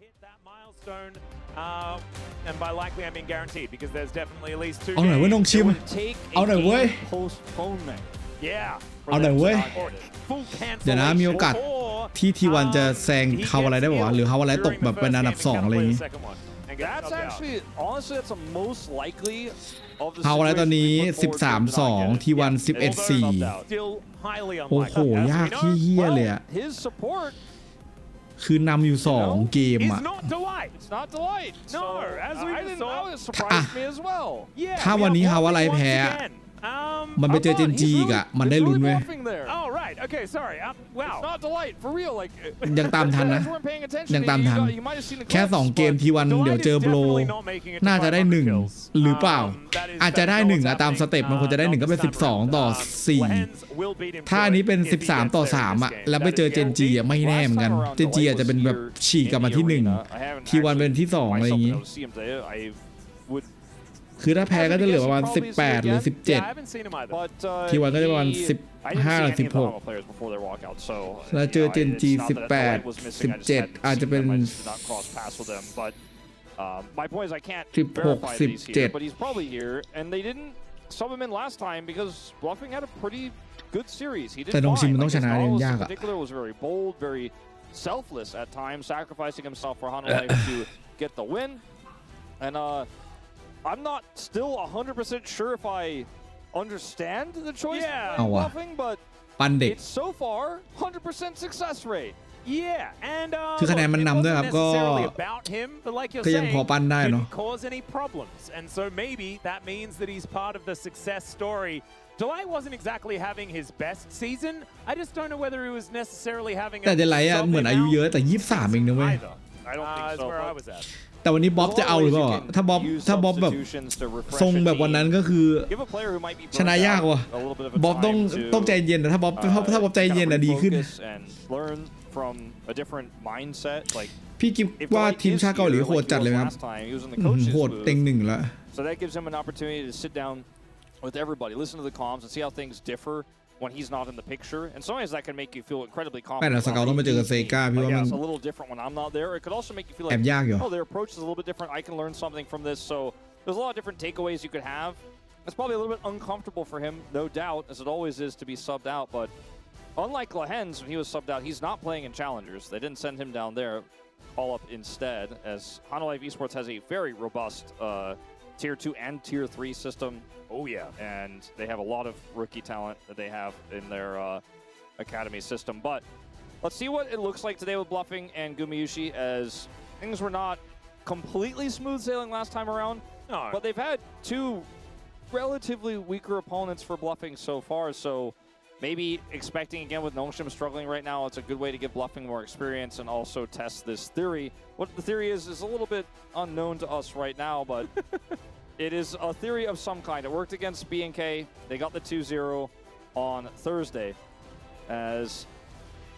hit that milestone, and by likely I mean guaranteed because there's definitely at least 2 เอาหน่อยเว้ยน้องชิม เอาหน่อยเว้ย Yeah เอาหน่อยเว้ย full เดี๋ยวนะมีโอกาส cancellation ที่ทีวันจะแซงเฮาอะไรได้ป่าวะหรือเฮาอะไรตกแบบเป็นอันดับ2อะไรอย่างงี้ That's actually, honestly, that's the most likely of the เฮาอะไรตอนนี้ 13-2 ทีวัน 11-4 still highly โอ้โห unlikely. ยากที่เฮี้ยเลยอะ His support คือนำอยู่ 2 เกม It's อะ not delight. is not delight. No, as we saw, it surprised me as well. Yeah, ถ้าวันนี้ we เฮา have อะไร Bluffing แพ้ once again. มันไปเจอเจนจีอีกอะมันได้ลุ้นเว้ย Oh right, okay, sorry. Wow. It's not delight for real. Like ยังตามทันนะ weren't paying attention. ยังตามทัน You might have seen the แค่ 2 เกมทีวันเดี๋ยวเจอโบรน่าจะได้ 1 หรือเปล่า อาจจะได้ 1อะตามสเต็ปมันควรจะได้ 1 ก็เป็น 12-4 ถ้าอันนี้เป็น 13-3 อะแล้วไปเจอเจนจีอะไม่แน่เหมือนกันเจนจีอาจจะเป็นแบบฉีกกลับมาที่ 1 ทีวันเป็นที่ 2 อะไรอย่างงี้ คือถ้าแพ้ก็จะเหลือประมาณ 18 หรือ 17 ทีวันก็จะประมาณ 15 หรือ 16 แล้วเจอเจนจี 18 17 อาจจะเป็น My point is I can't 16 verify that he's here, 17 but he's probably here, and they didn't sub him in last time because Bluffing had a pretty good series. He did แต่น้องชิม fine. มันต้องชนะเนี่ยมันยาก in อะ particular was very bold, very selfless at times, sacrificing himself for Hanalei to get the win. And I'm not still 100% sure if I understand the choice of Bluffing, but ปั้นเด็ก it's so far 100% success rate. Yeah, and คือคะแนนมันนำด้วยครับก็ about him, but like you're ก็ยัง saying, พอปั้นได้เนาะ didn't cause any problems, and so maybe that means that he's part of the success story. Delay wasn't exactly having his best season. I just don't know whether he was necessarily having. แต่เดลัยอะเหมือนอายุเยอะแต่ 23 เองนะเว้ย I don't think is so. where I was at. แต่วันนี้บ๊อบจะเอาหรือเปล่าอะถ้าบ๊อบแบบทรงแบบวันนั้นก็คือชนะยากว่ะบ๊อบต้องใจเย็นนะถ้าบ๊อบใจเย็นอะดีขึ้น from a different mindset. Like พี่คิดว่าทีมชาติเกาหลีโหดจัดเลยครับโหดเต็ง 1แล้ว So that gives him an opportunity to sit down with everybody, listen to the comms, and see how things differ when he's not in the picture. And sometimes that can make you feel incredibly confident. ไม่นะสเกาต้องไปเจอกับเซกาพี่ว่ามัน It's a little different when I'm not there. It could also make you feel like, แอบยากอยู่ oh, their approach is a little bit different. I can learn something from this. So there's a lot of different takeaways you could have. It's probably a little bit uncomfortable for him, no doubt, as it always is to be subbed out. But unlike Lahens, when he was subbed out, he's not playing in challengers. They didn't send him down there. Call up instead, as Hanalei Esports has a very robust Tier 2 and Tier 3 system. Oh yeah, and they have a lot of rookie talent that they have in their academy system. But let's see what it looks like today with Bluffing and Gumayushi, as things were not completely smooth sailing last time around. No. But they've had 2 relatively weaker opponents for Bluffing so far. So maybe expecting again with Nongshim struggling right now, it's a good way to give Bluffing more experience and also test this theory. What the theory is a little bit unknown to us right now, but it is a theory of some kind. It worked against BNK. They got the 2-0 on Thursday. As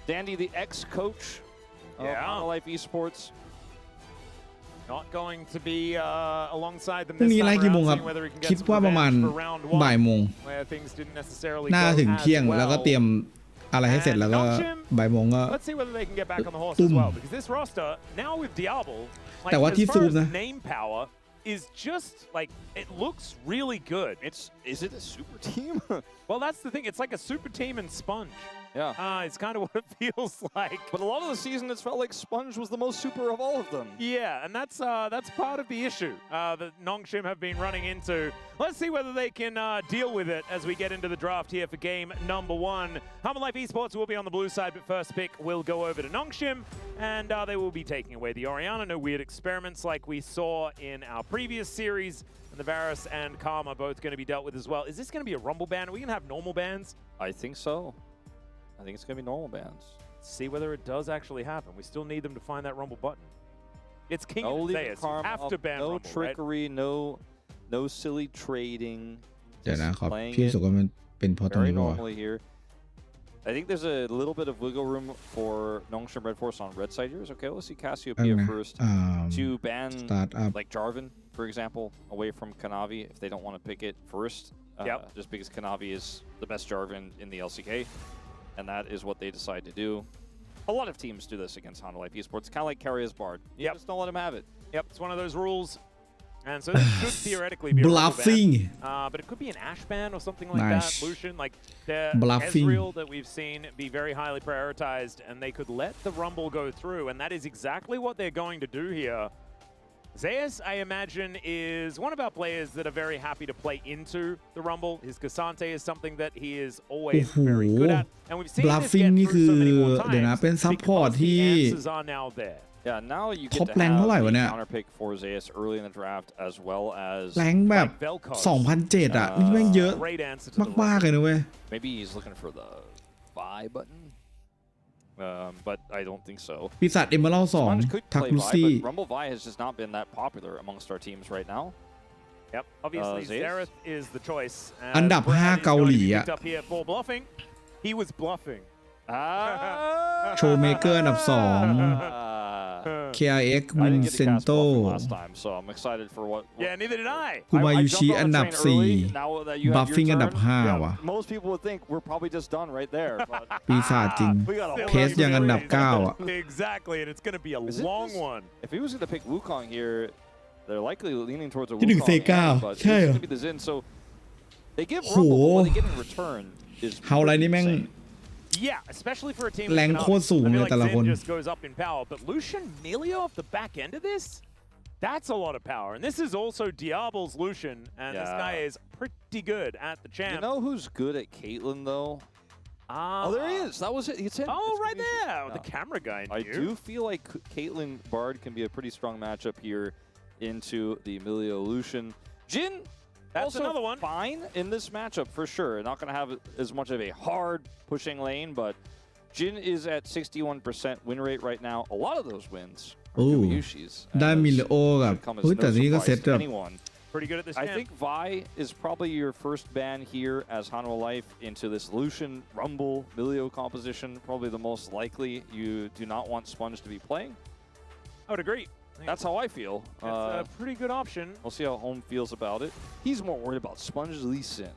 Dandy, the ex-coach of Hanalei Esports, not going to be alongside them พรุ่ง this นี้ไล time ฟ์กี่โมง around, ครับ seeing whether he can คิด get ว่า some ประมาณ revenge for round บ่าย 1, โมง where things didn't necessarily น่า go ถึง as เที่ยง well. แล้วก็เตรียมอะไรให้เสร็จแล้วก็บ่ายโมงก็ Let's see whether they can get back on the horse as well, because this roster now with Diablo, like แต่ว่าที่ as ซู far ม as นะ name power is just like it looks really good. is it a super team? Well, that's the thing. It's like a super team and Sponge. Yeah. It's kind of what it feels like. But a lot of the season, it's felt like Sponge was the most super of all of them. Yeah, and that's part of the issue that Nongshim have been running into. Let's see whether they can deal with it as we get into the draft here for game number 1. Hanalei Esports will be on the blue side, but first pick will go over to Nongshim, and they will be taking away the Orianna. No weird experiments like we saw in our previous series. And the Varus and Calm are both going to be dealt with as well. Is this going to be a Rumble ban? Are we going to have normal bans? I think so. I think it's going to be normal bans. See whether it does actually happen. We still need them to find that Rumble button. It's King of the Day. You have to ban no Rumble, trickery, right? no silly trading. เดี๋ยวนะครับพี่รู้สึกว่ามันเป็นเพราะตรง Very นี้ป่ะ normally here. I think there's a little bit of wiggle room for Nongshim Red Force on red side here. Okay, let's see Cassiopeia first to ban like Jarvan, for example, away from Kanavi if they don't want to pick it first. Just because Kanavi is the best Jarvan in the LCK, and that is what they decide to do. A lot of teams do this against Honda Life Esports, kind of like Carrier's Bard. You just don't let him have it. Yep, it's one of those rules. And so this should theoretically be a bluffing. Ban, but it could be an Ash ban or something like nice. that. Lucian, like the bluffing. Ezreal that we've seen be very highly prioritized, and they could let the Rumble go through, and that is exactly what they're going to do here. Zeus, I imagine, is one of our players that are very happy to play into the Rumble. His Cassante is something that he is always very good at, and we've seen this get through so many more times because the answers are now there. Yeah, now you get to have the counter pick for Zeus early in the draft as well as แรงแบบ 2,700 อ่ะนี่แม่งเยอะมากๆเลยนะเว้ย Maybe he's looking for the buy button, but I don't think so. ปีศาจเอเมอรัลด์2 Takluz Rumble Vi has just not been that popular amongst our teams right now. Yep, obviously Xerath is the choice. อันดับ 5 เกาหลีอ่ะ He was bluffing. โชว์เมเกอร์อันดับ 2 KRX วินเซนโต Yeah, neither did I. คุมายุชิอันดับ 4 บัฟฟิงอันดับ 5 ว่ะ Most people would think we're probably just done right there. ปีศาจจริงเพสยังอันดับ 9 อ่ะ Exactly, and it's going to be a long one. If he was going to pick Wukong here, they're likely leaning towards a Wukong. ที่ 1 but it's going to be the Xin. So they give Rumble, but what they get in return is เฮาไรนี่แม่ง Yeah, especially for a team แรงโคตรสูงเลยแต่ละคน just goes up in power, but Lucian Melio off the back end of this, that's a lot of power. And this is also Diablo's Lucian, and this guy is pretty good at the champ. You know who's good at Caitlyn though? Oh, there he is. That was it. It's him. Oh, right there. The camera guy knew. I do feel like Caitlyn Bard can be a pretty strong matchup here into the Melio Lucian. Jhin. That's also another one. Fine in this matchup for sure. Not going to have as much of a hard pushing lane, but Jhin is at 61% win rate right now. A lot of those wins are Yushi's. ได้มิลโอกับแต่นี่ก็เซตแบบ Pretty good at this. I think Vi is probably your first ban here as Hanwha Life into this Lucian Rumble Melio composition. Probably the most likely. You do not want Sponge to be playing. I would agree. That's how I feel. That's a pretty good option. We'll see how Home feels about it. He's more worried about Sponge's Lee Sin,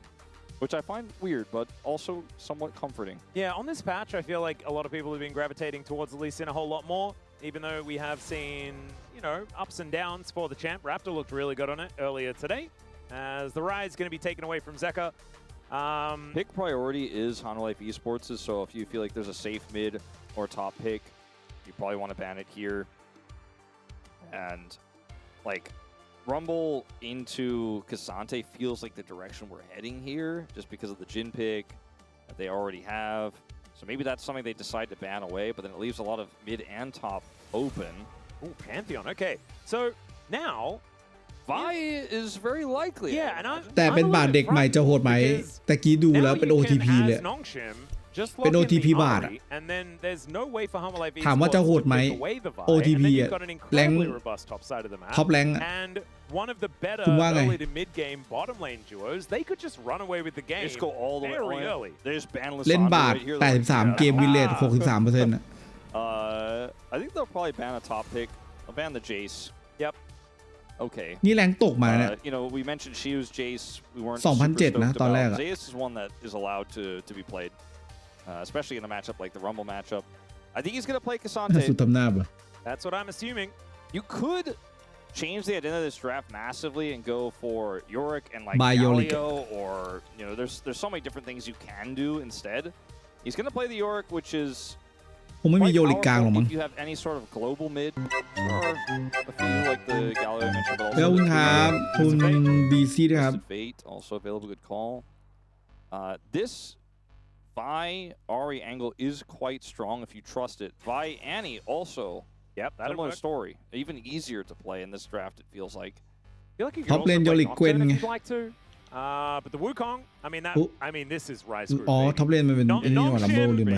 which I find weird, but also somewhat comforting. Yeah, on this patch, I feel like a lot of people have been gravitating towards Lee Sin a whole lot more, even though we have seen, you know, ups and downs for the champ. Raptor looked really good on it earlier today, as the ride's going to be taken away from Zeka. Pick priority is Hanwha Life Esports, so if you feel like there's a safe mid or top pick, you probably want to ban it here. And like Rumble into Cassante feels like the direction we're heading here just because of the Jhin pick that they already have. So maybe that's something they decide to ban away, but then it leaves a lot of mid and top open. Oh, Pantheon. Okay. So now Vi is very likely. Yeah, and แต่เป็นบาทเด็กใหม่จะโหดไหมแต่กี้ดูแล้วเป็น OTP เลยเป็น OTP บาทถามว่าจะโหดไหม OTP อ่ะแรงท็อปแรงคุณว่าไง เล่นบาท83เกมวิลเลจ 63% นะ I think they'll probably ban a top pick. They'll ban the Jace. Yep. Okay. นี่แรงตกมาเนี่ย You know, we mentioned she was Jace. We weren't 2,700 นะตอนแรกอะ Jace is one that is allowed to be played, especially in a matchup like the Rumble matchup. I think he's going to play Cassante. สุดทำหน้าบ่ That's what I'm assuming. You could change the identity of this draft massively and go for Yorick and like Galio, or you know, there's so many different things you can do instead. He's going to play the Yorick, which is คงไม่มีโยลิกกลางหรอกมั้ง if you have any sort of global mid or a few like the Galio I mentioned, but แล้วคุณครับคุณ BC ด้วยครับ Fate also available. Good call. This Vi Ahri angle is quite strong if you trust it. Vi Annie also. Yep, similar story. Even easier to play in this draft. It feels like. I feel like you could also play Nocturne if you'd like to. But the Wukong, I mean, this is Rise Group. อ๋อท็อปเลนมันเป็นไอ้นี่หว่าลัมโบลืมไป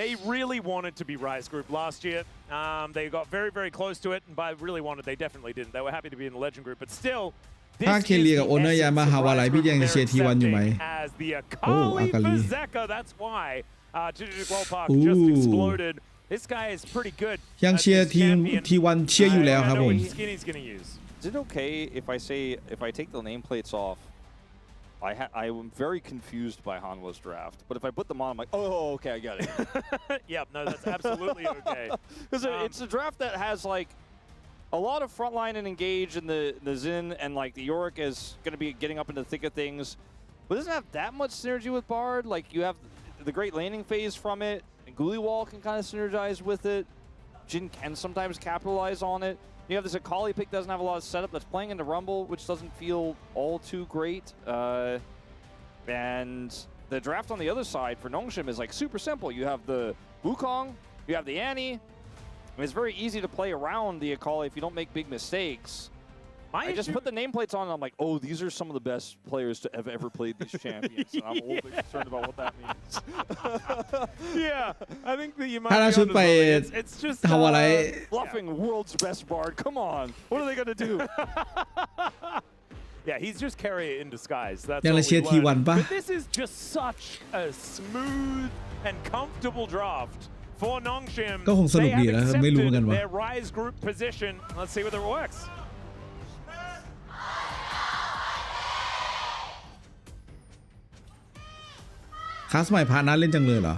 They really wanted to be Rise Group last year. They got very, very close to it, and by really wanted, they definitely didn't. They were happy to be in the Legend Group, but still. ถ้าเคลียร์กับโอเนอร์ยามาฮาวาไลพี่ยังจะเชียร์ทีวันอยู่ไหมโอ้อากาลี That's why Digital Park just exploded. This guy is pretty good. ยังเชียร์ทีวันเชียร์อยู่แล้วครับผม Skinny's gonna use. Is it okay if I take the nameplates off I'm very confused by Hanwha's draft, but if I put them on, I'm like, oh, okay, I got it. Yep, no, that's absolutely okay. Because it's a draft that has like a lot of frontline and engage in the Xin, and like the Yorick is going to be getting up into the thick of things, but it doesn't have that much synergy with Bard. Like you have the great laning phase from it, and Guliwall can kind of synergize with it. Jhin can sometimes capitalize on it. You have this Akali pick doesn't have a lot of setup that's playing into Rumble, which doesn't feel all too great. And the draft on the other side for Nongshim is like super simple. You have the Wukong, you have the Annie. And it's very easy to play around the Akali if you don't make big mistakes. I just put the nameplates on and I'm like, oh, these are some of the best players to have ever played these champions. And I'm a little bit concerned about what that means. Yeah, I think that you might ถ้าเราชุดไป it's just ทำอะไร bluffing world's best Bard. Come on. What are they going to do? Yeah, he's just carrier in disguise. That's ยัง all ละเชียร์ we T1 learned. ป่ะ But this is just such a smooth and comfortable draft for Nongshim. ก็คงสนุก They ดี have นะไม่รู้เหมือนกัน accepted ว่า their Rise group position. Let's see whether it works.คลาสใหม่พาน่าเล่นจังเลยเหรอ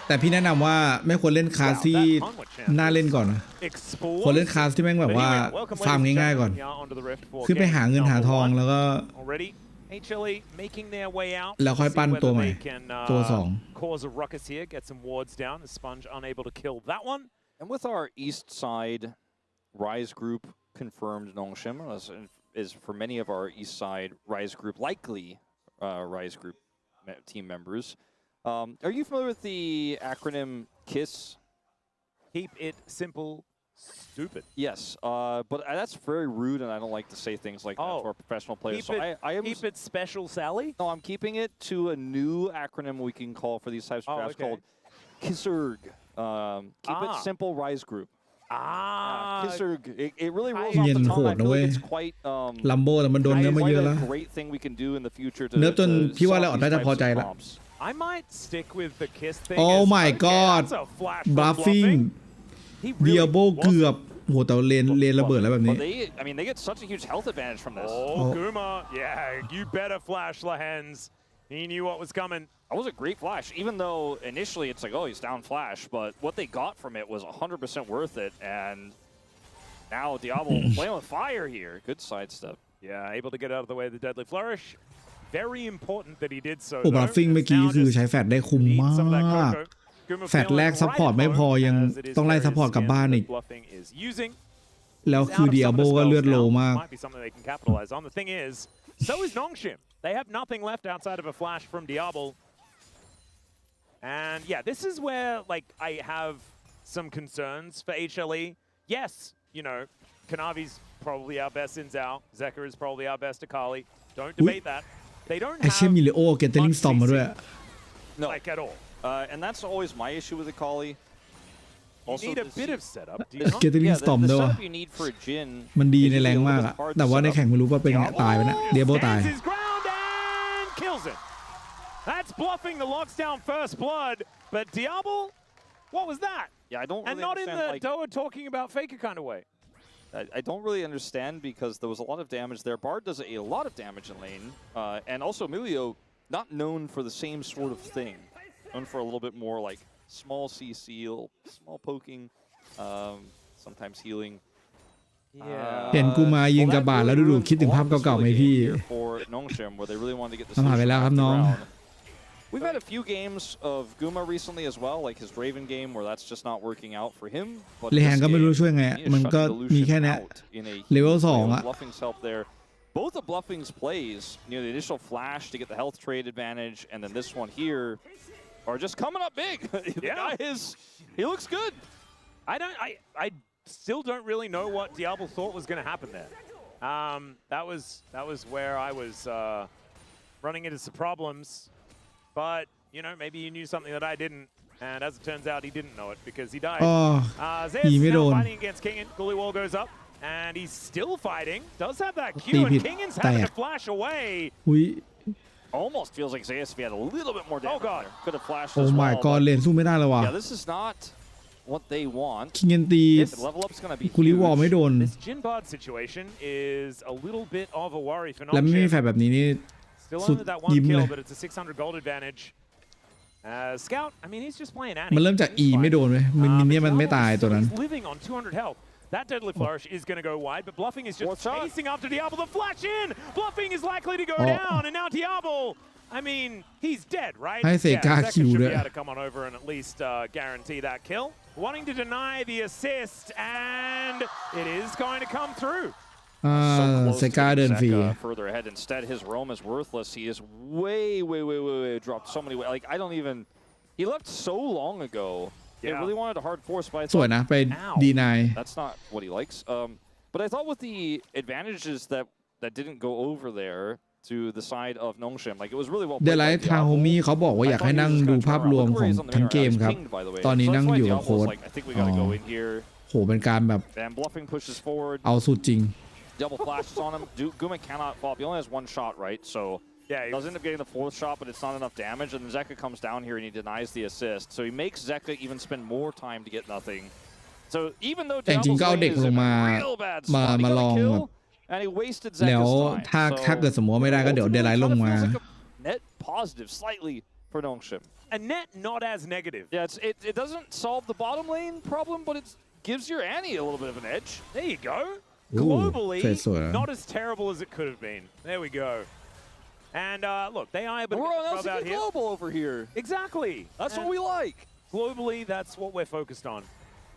แต่พี่แนะนำว่าไม่ควรเล่นคลาสที่น่าเล่นก่อนนะควรเล่นคลาสที่แม่งแบบว่าฟาร์มง่ายๆก่อนขึ้นไปหาเงินหาทองแล้วก็HLE making their way out. แล้วค่อยปั้นตัวใหม่ตัวสอง Cause a ruckus here, get some wards down. The Sponge unable to kill that one. And with our east side Rise group confirmed, Nongshim is for many of our east side Rise group, likely Rise group team members. Are you familiar with the acronym KISS? Keep it simple, stupid. Yes, but that's very rude, and I don't like to say things like that to our professional players. Keep it special, Sally? No, I'm keeping it to a new acronym we can call for these types of drafts called KISSERG. Keep it simple, Rise group. KISSERG. It really rolls off the tongue. I feel like it's quite ลัมโบแต่มันโดนเนื้อมาเยอะแล้ว a great thing we can do in the future to เนื้อจนพี่ว่าเราออกได้จะพอใจแล้ว I might stick with the kiss thing. Oh my god. Bluffing. Diablo เกือบโหแต่เลนระเบิดแล้วแบบนี้ I mean, they get such a huge health advantage from this. Oh, Guma. Yeah, you better flash Lahens. He knew what was coming. That was a great flash, even though initially it's like, oh, he's down flash, but what they got from it was 100% worth it, and now Diablo playing with fire here. Good sidestep. Yeah, able to get out of the way of the deadly flourish. Very important that he did so. โอ้บลัฟฟิ้งเมื่อกี้คือใช้แฟลชได้คุ้มมากแฟลชแรกซัพพอร์ตไม่พอยังต้องไล่ซัพพอร์ตกลับบ้านอีกแล้วคือ Diablo ก็เลือดโลมาก The thing is, so is Nongshim. They have nothing left outside of a flash from Diablo. And yeah, this is where like I have some concerns for HLE. Yes, you know, Kanavi's probably our best in Zhao. Zeka is probably our best Akali. Don't debate that. They don't ไอเช่นมิเลโอเกตเตอร์ลิงสตอมมาด้วย No, like at all. And that's always my issue with Akali. You need a bit of setup. เกตเตอร์ลิงสตอมด้วยวะมันดีในแรงมากอะแต่ว่าในแข่งไม่รู้ว่าเป็นไงตายไปนะเดียโบตาย That's bluffing the locks down first blood, but Diablo, what was that? Yeah, I don't really and not in the Doa talking about Faker kind of way. I don't really understand because there was a lot of damage there. Bard does a lot of damage in lane, and also Emilio, not known for the same sort of thing, known for a little bit more like small CC, small poking, sometimes healing. เห็นกูมายืนกับบาทแล้วดูคิดถึงภาพเก่าๆไหมพี่มาไปแล้วครับน้อง We've had a few games of Guma recently as well, like his Draven game, where that's just not working out for him. But เลแฮงก็ไม่รู้ช่วยไงมันก็มีแค่นี้เลเวล2อะ Bluffing's help there. Both of Bluffing's plays, you know, the initial flash to get the health trade advantage, and then this one here, are just coming up big. The guy he looks good. I still don't really know what Diablo thought was going to happen there. That was where I was running into some problems. But, you know, maybe he knew something that I didn't. And as it turns out, he didn't know it because he died. Zayas now fighting against Kingen. Guliwall goes up. And he's still fighting. Does have that Q. And Kingen's having to flash away. Almost feels like Zayas if he had a little bit more damage. Oh, God. Could have flashed as well. Oh, my God. เลนสู้ไม่ได้เลยว่ะ Yeah, this is not what they want. Kingen ตี Level up's going to be Guliwall ไม่โดน This Jhin Bard situation is a little bit of a worry for Nongshim. แล้วไม่มีแฟลชแบบนี้นี่ Still สุด only that ยิ้ one มเล kill, ย but it's a 600 gold advantage. Scout, I mean, he's just playing Annie. มันเริ่มจาก E ไม่โดนเว้ยมินเนี่ยมันไม่ตายตัวนั้น He's living on 200 health. That deadly flourish is going to go wide, but Bluffing is just chasing after Diablo. The flash in! Bluffing is likely to go down, and now Diablo, I mean, he's dead, right? ให้เซกา Zeka คิว should ด้วย be able to come on over and at least guarantee that kill. Wanting to deny the assist, and it is going to come through. เซกาเดินฟรี Further ahead, instead, his roam is worthless. He is way dropped so many. Like I don't even. He left so long ago. They really wanted a hard force, but I สวย thought นะไปดีนาย that's not what he likes. But I thought with the advantages that didn't go over there to the side of Nongshim, like it was really well. เดลไลท์ทางโฮมี่เขาบอกว่าอยากให้นั่งดูภาพรวมของทั้งเกมครับตอนนี้นั่งอยู่กับโค้ชโหเป็นการแบบเอาสุดจริง Double flashes on him. Guma cannot fall up. He only has one shot, right? So he does end up getting the fourth shot, but it's not enough damage. And then Zeka comes down here and he denies the assist. So he makes Zeka even spend more time to get nothing. So even though Diablo's lane is in a real bad spot, he got a kill, and he wasted Zeka's time. แล้วถ้าเกิดสมมติไม่ได้ก็เดี๋ยวเดลไลท์ลงมา Net positive slightly for Nongshim. A net not as negative. Yeah, it doesn't solve the bottom lane problem, but it gives your Annie a little bit of an edge. There you go. Globally, not as terrible as it could have been. There we go. And look, they are able to get the out here. Global over here. Exactly. That's what we like. Globally, that's what we're focused on.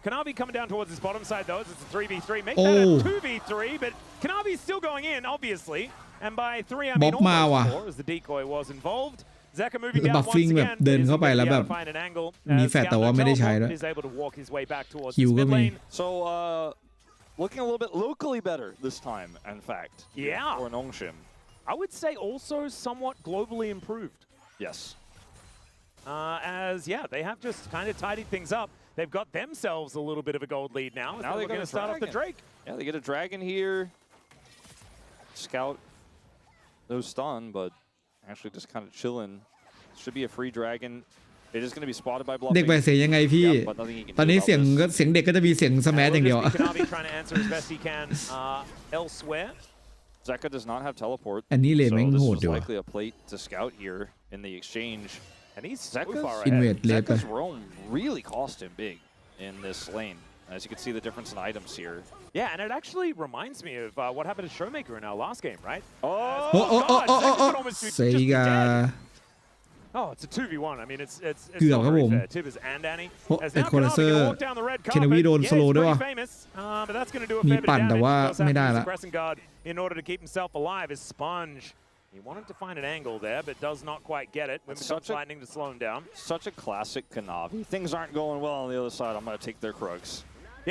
Kanavi coming down towards his bottom side, though, as it's a 3v3. Make that a 2v3, but Kanavi's still going in, obviously. And by 3, I mean almost 4, as the decoy was involved. Zeka moving down once again. เดินเข้าไปแล้วแบบมีแฟลชแต่ว่าไม่ได้ใช้ด้วย is able to walk his way back towards his mid lane. So, looking a little bit locally better this time, in fact. Yeah. For Nongshim. I would say also somewhat globally improved. Yes. As, they have just kind of tidied things up. They've got themselves a little bit of a gold lead now. Now they're going to start off the Drake. Yeah, they get a dragon here. Scout. No stun, but actually just kind of chilling. Should be a free dragon. It is going to be spotted by Bluffing. เด็กไปเสียงยังไงพี่ตอนนี้เสียงเด็กก็จะมีเสียงสแมชอย่างเดียว trying to answer as best he can elsewhere. Zeka does not have teleport. อันนี้เลยแม่งโหด So อยู่ this is likely a plate to Scout here in the exchange. And he's so far ahead. Zeka's roam really cost him big in this lane. As you can see the difference in items here. Yeah, and it actually reminds me of what happened to Showmaker in our last game, right? Sega. Oh, it's a 2v1. I mean, it's เกือบครับผม Tibbers and Annie. ไอ้คอร์เซอร์เคนวีโดนสโลด้วยวะ But that's going to do a มี fair bit ปั่น of แต่ว่า damage. ไม่ได้ละ Pressing guard in order to keep himself alive is Sponge. He wanted to find an angle there, but does not quite get it. When comes lightning to slow him down. Such a classic Kanavi. Things aren't going well on the other side. I'm going to take their Krugs.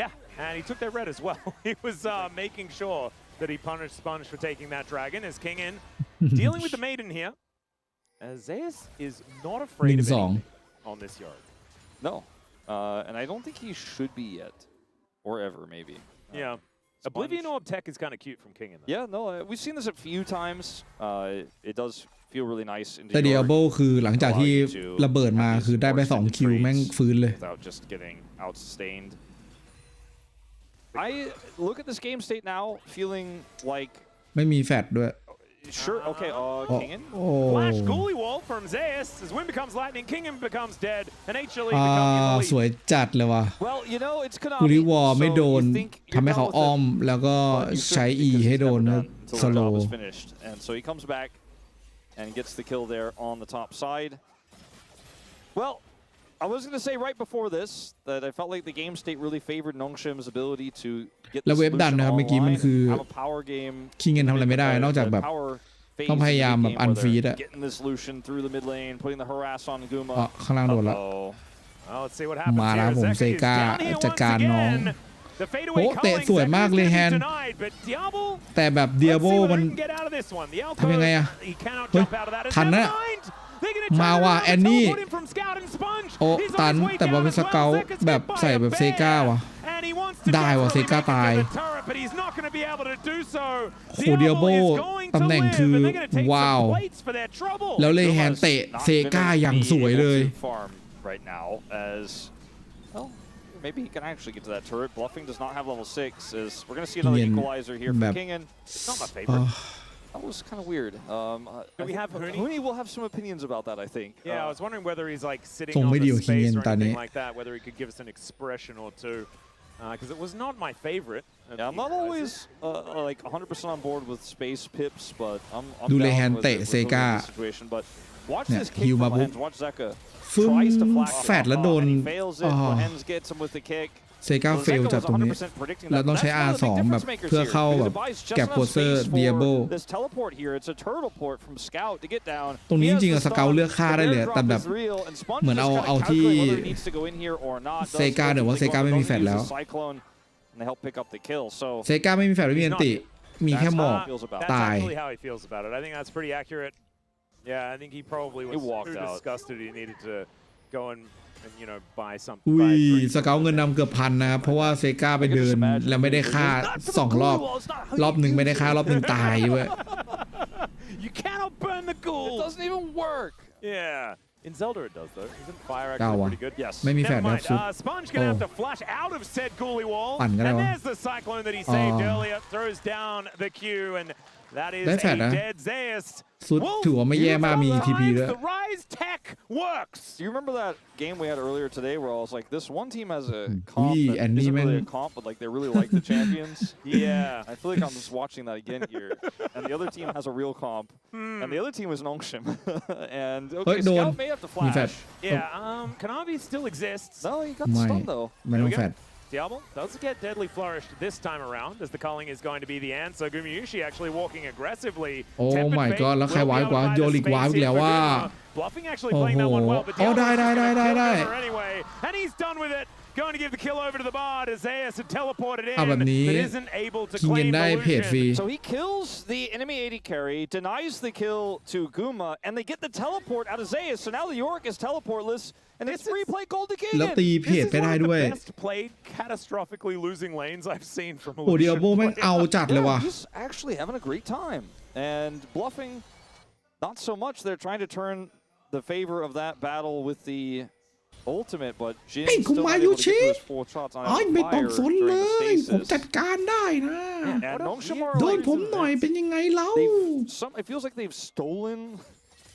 Yeah, and he took their red as well. He was making sure that he punished Sponge for taking that dragon. As King in, dealing with the maiden here. As Zeus is not afraid of anything on this yard. No, and I don't think he should be yet, or ever maybe. Yeah. Oblivion Orb tech is kind of cute from King in that. Yeah, no, we've seen this a few times. It does feel really nice. แต่ Diablo คือหลังจากที่ระเบิดมาคือได้ไป2คิวแม่งฟื้นเลย Without just getting outstained. I look at this game state now, feeling like ไม่มีแฟลชด้วย Sure, okay, Kingen. Flash Ghoulie Wall from Zeus. As Wind becomes lightning, Kingen becomes dead, and HLE becomes in the lead. สวยจัดเลยว่ะ Well, you know, it's Konami. กูริวอลไม่โดนทำให้เขาอ้อมแล้วก็ใช้ E ให้โดนสโล And so he comes back and gets the kill there on the top side. Well, I was going to say right before this that I felt like the game state really favored Nongshim's ability to get the solution online, have a power game. คิงเงินทำอะไรไม่ได้นอกจากแบบต้องพยายามแบบอันฟีดอะ getting the solution through the mid lane, putting the harass on Guma. ข้างล่างโดนละ Well, let's see what happens มาแล้วผม here. เซกา Zeka is down here จัด once การน้อง again. The โอ้ fadeaway เตะ calling สวยมากเลยแฮน denied, but Diablo แต่แบบ let's Diablo see what มัน he can get out of this one. The ทำยังไงอะ he cannot เฮ้ย jump out of that. ทันนะ They're gonna turn มาว่ะ around แอน and นี่ teleport him from Scout and Sponge. โอ้ He's on ตัน his way แต่ว่า down เป็น as ส well. เกล Zeka's แบบ hit by ใส่ a แบบเซ bear. กาว่ะ And he wants to ได้ว่ะ desperately เซกา make it to ตาย the turret, but he's not going to be able to do so. โห Diablo is going ตำ to แหน่ง live, คือ and they're going to take ว้าว some plates for their trouble. แล้วเลยแฮนเตะเซกาอย่างสวยเลย Farm right now as well. Maybe he can actually get to that turret. Bluffing does not have level 6. As we're going to see another equalizer here from Kingen. It's not my favorite. That was kind of weird. We have Huni will have some opinions about that, I think. Yeah, I was wondering whether he's like sitting on the space or anything like that, whether he could give us an expression or two. Because it was not my favorite. Yeah, I'm not always like 100% on board with space pips, but I'm ดูเลแฮน down with เตะ the เซกา situation. But watch เนี่ย this ฮิ kick วมา from ปุ๊บ Lehens. Watch Zeka ฟึ้ง tries to flash แฟดแล้วโดน and he fails it. Lehens gets him with the kick. เซกาเฟลจากตรงนี้ เราต้องใช้ R2 แบบเพื่อเข้าแบบแก็บโพเซอร์เดียโบตรงนี้จริงๆอะสเกลเลือกค่าได้เลยแต่แบบเหมือนเอาที่เซกาเดี๋ยวว่าเซกาไม่มีแฟลชแล้วเซกาไม่มีแฟลชไม่มีอันติมีแค่หมอกตาย Yeah, I think he probably was too disgusted. He needed to go and you know buy something. อุ้ยสเกลเงินนำเกือบพันนะครับเพราะว่าเซกาไปเดินแล้วไม่ได้ค่า2 รอบหนึ่งไม่ได้ค่ารอบหนึ่งตายเว้ย You cannot burn the ghoul. It doesn't even work. Yeah. In Zelda it does though. Isn't fire actually pretty good? Yes. ไม่มีแฟลชนะซุป Sponge gonna have to flash out of said ghoulie wall. ปั่นก็ได้ And วะ there's the cyclone that he saved earlier. Throws down the Q and that is ได้แฟลช a นะ dead Zeus. สุดถือว่าไม่แย่มากมี TP ด้วย The Rise tech works. Do you remember that game we had earlier today where I was like, this one team has a comp that isn't really a comp, but like they really like the champions? Yeah. I feel like I'm just watching that again here. And the other team has a real comp. And the other team is Nongshim. And okay, Scout may have to flash. Yeah, Kanavi still exists. No, he got stunned though. ไม่ต้องแฟลช Diablo does get deadly flourished this time around, as the culling is going to be the answer. Gumiyushi actually walking aggressively. Oh my god แล้วใครวายกว่าโยลิกวายอีกแล้วว่า Bluffing actually playing that one well, but Diablo ได้ anyway, and he's done with it. Going to give the kill over to the bard as Zeus had teleported in, แบบนี้ but isn't able to คิงเงิน claim ได้เพจฟรี Illusion. So he kills the enemy AD carry, denies the kill to Guma, and they get the teleport out of Zeus. So now the Yorick is teleportless, and it's replay gold again. แล้วตีเพจ This ไป is ได้ one of ด้วย the best played, catastrophically losing lanes I've seen from โอ้เดียโบ Illusion. แม่งเอาจัดเลยว่ะ He's actually having a great time. And bluffing, not so much. They're trying to turn the favor of that battle with the ultimate, but Jin เฮ้ยคุณ still มา not ยู able to ชิ get those 4 shots on ไม่ต้อง fire สน during เล the ยผม stasis. จัดการได้นะ And Nongshim are โดน like, ผมหน่อยเป็นยังไงเล่า it feels like they've stolen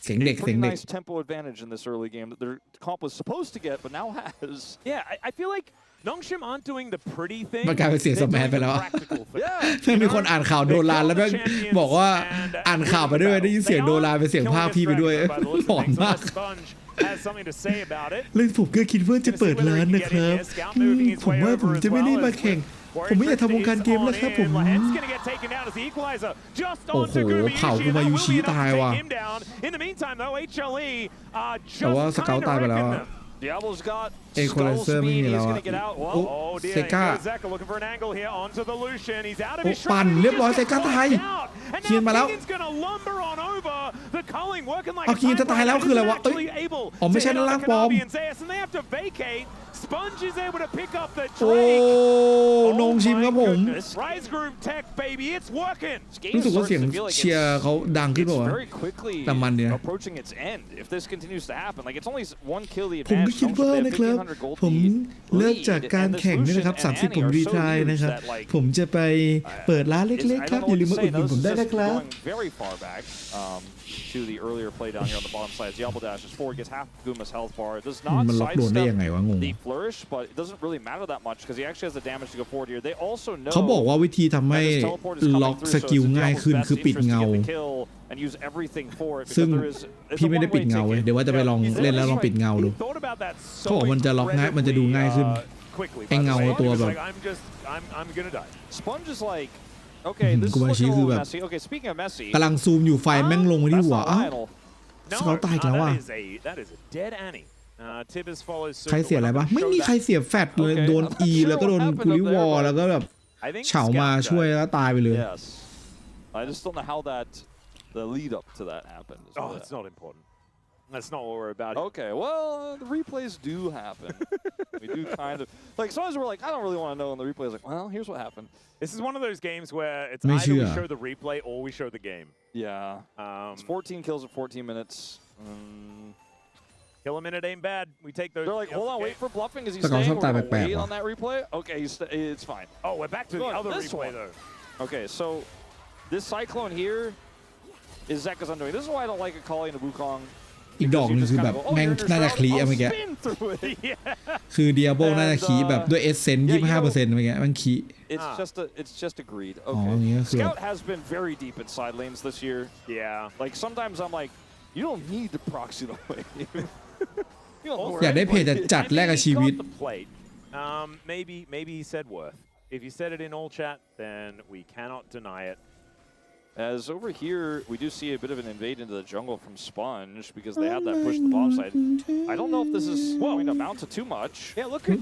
เสียงเด็ก a เสียง pretty เด็ก nice tempo advantage in this early game that their comp was supposed to get, but now has. Yeah, I feel like Nongshim aren't doing the pretty thing. มันกลายเป็นเสียงสแมนไปแล้ว Yeah. แม่งมีคนอ่านข่าวโดนลานแล้วแม่งบอกว่าอ่านข่าวไปด้วยได้ยินเสียงโดนลานเป็นเสียงภาคพี่ไปด้วยหลอนมาก Has something to say about it. เลยผมก็คิดว่าจะเปิดร้านนะครับผมว่าผมจะไม่ได้มาแข่งผมไม่อยากทำวงการเกมแล้วครับผมโอ้โหเผากูมายูชิตายว่ะแต่ว่าสเกลตายไปแล้ว Diablo's got Equalizer skull ไม่ speed. มี He's แล้ว going อะ to get out. โอ้ Whoa. เซกา looking for an angle here onto the Lucian. He's out of โอ้ his ปั่นเรียบร้อยเซกาตาย And เคียน now มาแล้ว Keegan's going to lumber on over the culling, working like เอา a เคียนจะตายแล้วคืออะไรวะ actually able อ๋อไม่ใช่ to hit ด้าน on ล่าง the ปลอม Kanavi and Zeus, and they have to vacate. Sponge is able to pick up the โอ้ Drake. นงชิมครับผม Rise Group Tech, baby, it's working. รู้สึกว่าเสียงเชียร์เขาดังขึ้นป่าวะ very quickly แต่มันเนี่ย approaching its end. If this continues to happen, like it's only one kill the ผมก็ advantage. คิดว่านะครับผมเลิกจากการแข่งนี่นะครับ30ผมรีทายนะครับผมจะไปเปิดร้านเล็กๆครับอย่าลืมมาอุดหนุนผมได้นะครับ Very far back to the earlier play down here on the bottom side. Diablo dashes forward, gets half Guma's health bar. It does not มันล็อกโดนได้ยังไงวะงง the flourish, but it doesn't really matter that much because he actually has the damage to go forward here. They also know เขาบอกว่าวิธีทำให้ล็อกสกิลง่ายขึ้นคือปิดเงา and use everything for it ซึ่ง because there is พี่ไม่ได้ปิดเงาเว้ยเดี๋ยวว่าจะไปลองเล่นแล้วลองปิดเงาดูเขาบอกมันจะล็อกง่ายมันจะดูง่ายขึ้นไอ้เงาตัวแบบ Sponge is like okay this is looking a little messy. Okay, speaking of messy กำลังซูมอยู่ไฟแม่งลงมาที่ that's หัว not อ้าว idle. สเกลตายอีกแล้วว่ะ That is a dead Annie. Tibbs follows suit. ใครเสียอะไรปะไม่มีใครเสียแฟตเลยโดน E แล้วก็โดนกุลิวอลแล้วก็แบบเฉามาช่วยแล้วตายไปเลย Yes. I just don't know how that the lead up to that happened. Oh, it's not important. That's not what we're about. Okay, well, the replays do happen. We do kind of like sometimes we're like, I don't really want to know, and the replay is like, well, here's what happened. This is one of those games where it's either we show the replay or we show the game. Yeah. It's 14 kills in 14 minutes. Kill a minute ain't bad. We take those. They're like, hold on, wait for bluffing. Is he But staying? also We're gonna back wait back. on that replay. Okay, it's fine. Oh, we're back to the other this replay one. though. Okay, so this cyclone here is Zeka's undoing. This is why I don't like Akali and Wukong. อีกดอกนึงคือแบบแม่งน่าจะคลีอะเมื่อกี้คือเดียโบน่าจะคีแบบด้วยเอสเซนต์25%เมื่อกี้มันคี It's just a greed. Okay. Scout has been very deep in side lanes this year. Yeah. Like sometimes I'm like, you don't need to proxy the way. อยากได้เพจจัดแลกกับชีวิต Maybe he said worth. If you said it in all chat, then we cannot deny it. As over here, we do see a bit of an invade into the jungle from Sponge because they have that push to the bomb side. I don't know if this is going to amount to too much. Yeah, look at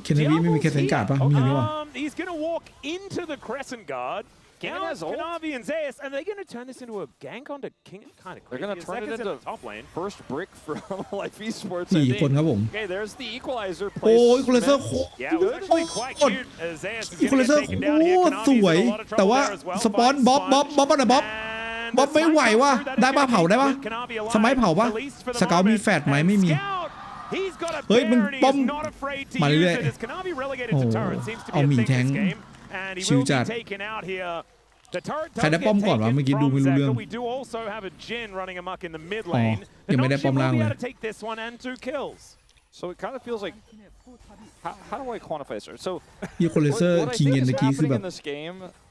he's going to walk into the Crescent Guard. Kanavi and Zeus, and they're going to turn this into a gank onto King. Kind of crazy. They're going to turn it into top lane. First brick for LCK Esports. 4 คนครับผม Okay, there's the equalizer. โอ้ยคูเลเซอร์ Yeah, it was actually quite cute. Zeus is คูเล going เซอ to ร์ take โ him down here. คตรสวย แต่ว่าสปอนบ๊อบป่ะบ๊อบไม่ไหวว่ะได้ป่ะเผาได้ป่ะสมัยเผาป่ะสเกลมีแฟดไหมไม่มีเฮ้ยมันป้อมมาเรื่อยๆโอ้เอาหมีแทงชิวจัดใครได้ป้อมก่อนวะเมื่อกี้ดูไม่รู้เรื่องอ๋อยังไม่ได้ป้อมล่างเลย So it kind of feels like how do I quantify this? So ยี่โคเลเซอร์คิงเงินตะกี้คือแบบ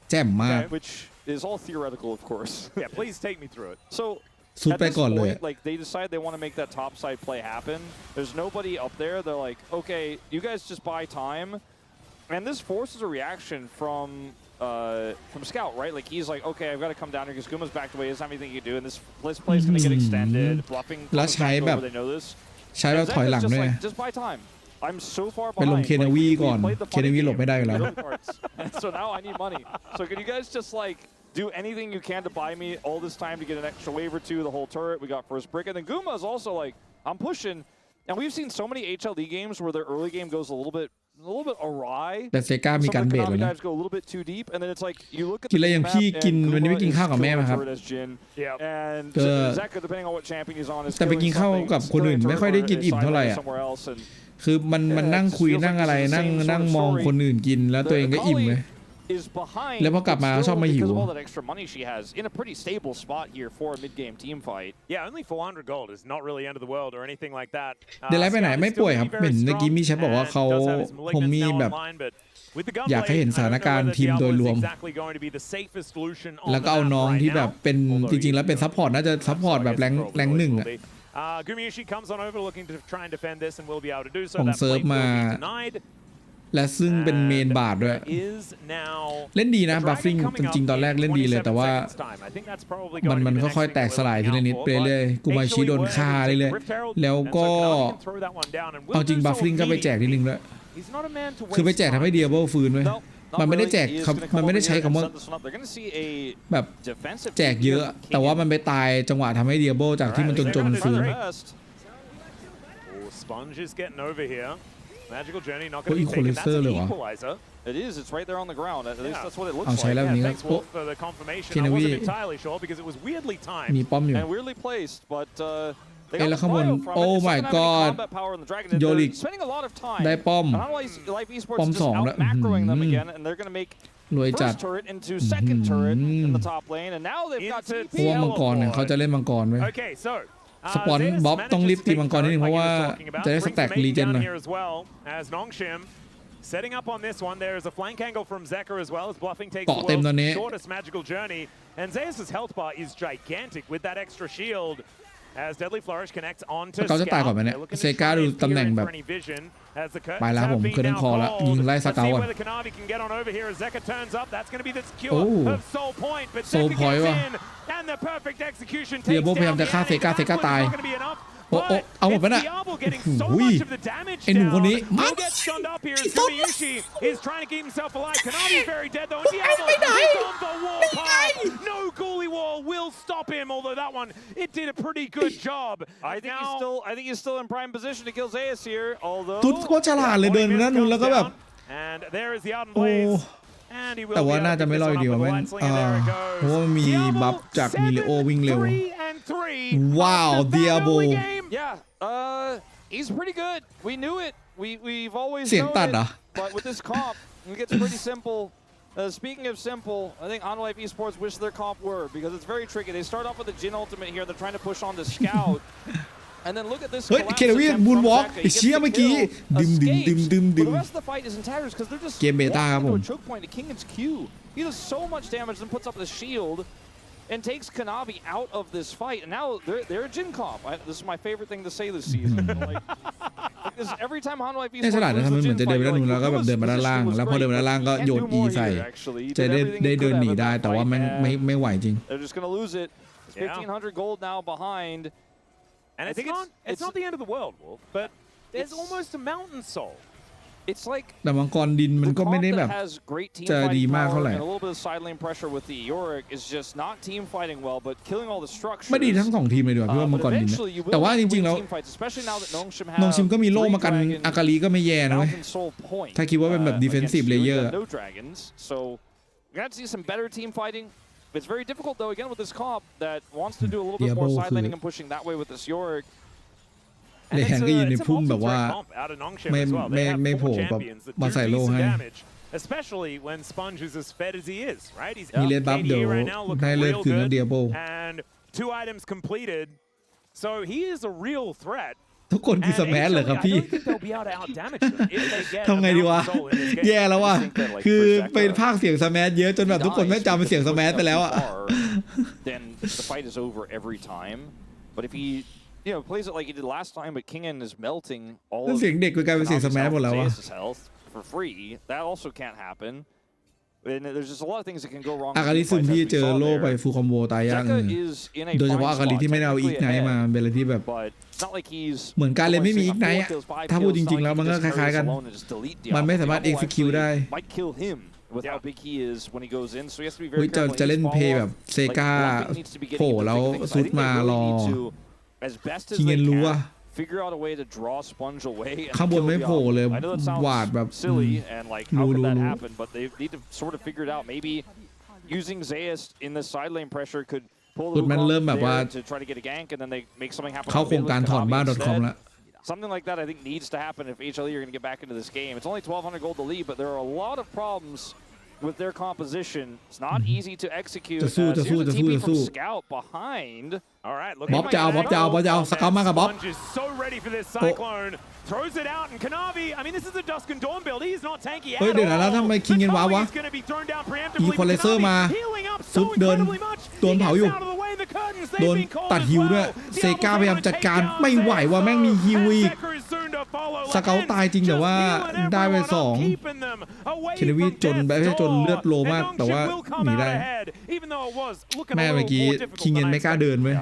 แจ่มมาก which is all theoretical, of course. Yeah, please take me through it. So สุดไปก่อนเลย like they decide they want to make that top side play happen. There's nobody up there. They're like, okay, you guys just buy time, and this forces a reaction from Scout, right? Like he's like, okay, I've got to come down here because Guma's backed away. He doesn't have anything he can do, and this play is going to get extended. Bluffing. แล้วใช้แบบ ใช้แบบถอยหลังด้วย Just buy time. I'm so far ไปลง behind. เคนาวีก่อนเคนาวีหลบไม่ได้อยู่แล้ว So now I need money. So can you guys just like do anything you can to buy me all this time to get an extra wave or two, the whole turret? We got first brick, and then Guma is also like, I'm pushing. And we've seen so many HLE games where their early game goes a little bit awry. แต่เซกามีการเบรดแล้วนะ Go a little bit too deep, and then it's like you look at กินอะไรอย่างพี่กินวันนี้ไม่กินข้าวกับแม่มาครับ and Zeka, depending on what champion he's on, is แต่ไปกินข้าวกับคนอื่นไม่ค่อยได้กินอิ่มเท่าไหร่อ่ะคือมันนั่งคุยนั่งอะไรนั่งมองคนอื่นกินแล้วตัวเองก็อิ่มเลยแล้วพอกลับมาชอบมาหิว Yeah, only 400 gold is not really end of the world or anything like that. เดลไลฟ์ไปไหนไม่ป่วยครับเห็นเมื่อกี้มีแชทบอกว่าเขาคงมีแบบอยากให้เห็นสถานการณ์ทีมโดยรวมแล้วก็เอาน้องที่แบบเป็นจริงๆแล้วเป็นซัพพอร์ตน่าจะซัพพอร์ตแบบแรงหนึ่งอ่ะ Gumiushi comes on over looking to try and defend this and will be able to do so. ของเซิร์ฟมาและซึ่งเป็นเมนบาร์ด้วยเล่นดีนะบัฟฟิ้งจริงๆตอนแรกเล่นดีเลยแต่ว่ามันค่อยๆแตกสลายทีละนิดไปเรื่อยๆกูมาชี้โดนฆ่าเรื่อยๆแล้วก็เอาจริงบัฟฟิ้งก็ไปแจกนิดนึงด้วยคือไปแจกทำให้เดียเบิลฟื้นไว้มันไม่ได้แจกมันไม่ได้ใช้คำว่าแบบแจกเยอะแต่ว่ามันไปตายจังหวะทำให้เดียเบิลจากที่มันจนฟื้นMagical journey not going to be taken. That's an equalizer. It is. It's right there on the ground. At least that's what it looks เอาใช้ like. แล้วนี้ Thanks Wolf for the confirmation. I wasn't entirely sure because it was weirdly timed มีป้อมอยู่ and weirdly placed, but they แล้ว got ข้างบน bio from it. โอ้ my god combat power in the dragon. โยลิก Spending a lot of time. ได้ป้อม And LCK Esports ป้อม is just 2 out แล้ว macroing them again, and they're going to make รวยจัด first turret into second turret in the top lane, and now they've got เพราะว่ามังกรเนี่ยเขาจะเล่นมังกรไว้ Okay, so สปอนบ๊อบต้องรีบตีมังกรนิดนึงเพราะว่าจะได้สแต็กรีเจนหน่อย Setting up on this one, there is a flank angle from Zeka as well as Bluffing takes the world's shortest magical journey, and Zeus' health bar is gigantic with that extra shield. As Deadly Flourish connects onto Scout, เขาจะตายก่อนไหมเนี่ยเซกาดูตำแหน่งแบบไปแล้วผมเคยเล่นคอแล้วยิงไล่สเกาก่อนโอ้โซลพอยต์ว่ะเดียโบพยายามจะฆ่าเซกาตายโอ้เอาหมดไปน่ะอุ้ยไอหนุ่มคนนี้มาอีต้นไม่ได้No Ghoulie Wall will stop him, although that one, it did a pretty good job. I think he's still in prime position to kill Zeus here, although ตุ๊ดก็ฉลาดเลยเดินไปด้านนู้นแล้วก็แบบ And there is the Ardent Blaze. แต่ว่าน่าจะไม่รอดดีกว่าแม่งเพราะว่ามีบัฟจากมิเลโอวิ่งเร็วว้าวเดียโบ Yeah, he's pretty good. We knew it. We've always เสียงตัดเหรอ but with this comp, it gets pretty simple. Speaking of simple, I think On Life Esports wish their comp were because it's very tricky. They start off with the Jin ultimate here. They're trying to push on the Scout. And then look at this. เฮ้ยเควินมูนวอล์กเชี่ยเมื่อกี้ดึม The rest of the fight is in tatters because they're just เกมเบต้าครับผม a choke point to Kingan's Q. He does so much damage and puts up the shield and takes Kanavi out of this fight. And now they're a Jin comp. This is my favorite thing to say this season. Because every time On Life Esports ฉลาดนะครับมันเหมือนจะเดินไปด้านนู้นแล้วก็แบบเดินมาด้านล่างแล้วพอเดินมาด้านล่างก็โยน E ใส่จะได้เดินหนีได้แต่ว่าไม่ไหวจริง They're just gonna lose it. 1500 gold now behind. And it's not the end of the world, Wolf, but there's almost a mountain soul. It's like แต่มังกรดินมันก็ไม่ได้แบบจะดีมากเท่าไหร่ a little bit of side lane pressure with the Yorick is just not team fighting well, but killing all the structures. ไม่ดีทั้ง2ทีมเลยดีกว่าพี่ว่ามังกรดินแต่ว่าจริงๆแล้วนงชิมก็มีโล่มากันอากาลีก็ไม่แย่นะเว้ยถ้าคิดว่าเป็นแบบ defensive layer so we're gonna see some better team fighting. It's very difficult though again with this comp that wants to do a little bit more side laning and pushing that way with this Yorick. เลแฮนก็อยู่ในพุ่มแบบว่าไม่โผล่แบบมาใส่โล่ให้ Especially when Sponge is as fed as he is, right? He's มีเลนบัฟเดี๋ยวได้เลือดคืนกับเดียโบ and 2 items completed, so he is a real threat. ทุกคนคือสแมัชเหรอครับพี่ทำไงดีวะแย่แล้วว่ะคือเป็นภาคเสียงสแมัชเยอะจนแบบทุกคนไม่จำเป็นเสียงสแมัชไปแล้วอ่ะ Then the fight is over every time, but if he plays it like he did last time, but Kingan is melting all of เสียงเด็กกลายเป็นเสียงสแมัชหมดแล้วอ่ะ for free. That also can't happen. And there's just a lot of things that can go wrong. อากาลีซึมที่เจอโล่ไปฟูลคอมโบตายยากโดยเฉพาะอากาลีที่ไม่ได้เอาอีกไนท์มาเป็นอะไรที่แบบเหมือนการเล่นไม่มีอีกไนท์ถ้าพูดจริงๆแล้วมันก็คล้ายๆกันมันไม่สามารถ execute ได้จะเล่นเพย์แบบเซกาโผล่แล้วซุดมารอคิงเงินรู้ว่าข้างบนไม่โผล่เลยหวาดแบบรู้ using Zeus in the side lane pressure could pull สุดมันเริ่มแบบว่า to try to get a gank and then they make something happen เข้าโครงการถอนบ้าน .com แล้ว Something like that I think needs to happen if HLE are going to get back into this game. It's only 1200 gold to lead, but there are a lot of problems with their composition. It's not easy to execute. Here's a TP from Scout behind. All right, look บ๊อบจะเอาสเกลมากับบ๊อบ Sponge is so ready for this cyclone. Throws it out and Kanavi. I mean, this is a Dusk and Dawn build. He's not tanky at all. เดี๋ยวนะแล้วทำไมคิงเงินว้าวะอีควอไลเซอร์มาซุดเดินโดนเผาอยู่โดนตัดฮิวด้วยเซกาพยายามจัดการไม่ไหวว่าแม่งมีฮิวอีกสเกลตายจริงแต่ว่าได้ไป2เคเนวีจนแบบจนเลือดโลมากแต่ว่าหนีได้แม่เมื่อกี้คิงเงินไม่กล้าเดินไว้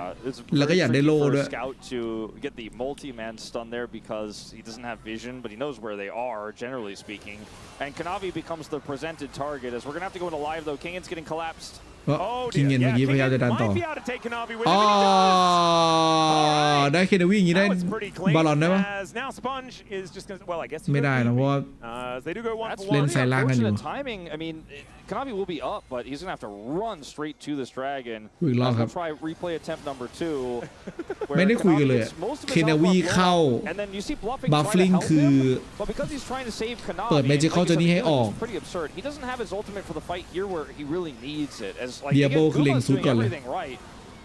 แล้วก็อยากได้โล่ด้วย because he doesn't have vision, but he knows where they are, generally speaking. And Kanavi becomes the presented target as we're going to have to go into live, though. Kingan's getting collapsed. คิงเงินเมื่อกี้พยายามจะดันต่อได้เคเนวีอย่างนี้ได้บอลลอนได้ปะไม่ได้นะเพราะว่าเล่นสายล่างกันอยู่ Kanavi will be up, but he's going to have to run straight to this dragon. อีกรอบครับ Try replay attempt number 2. ไม่ได้คุยกันเลยเคเนวีเข้าบัฟฟลิงคือเปิดเมจิคอลเจอร์นี่ให้ออก He doesn't have his ultimate for the fight here where he really needs it. As like เดียโบคือเล็งซุดก่อนเลย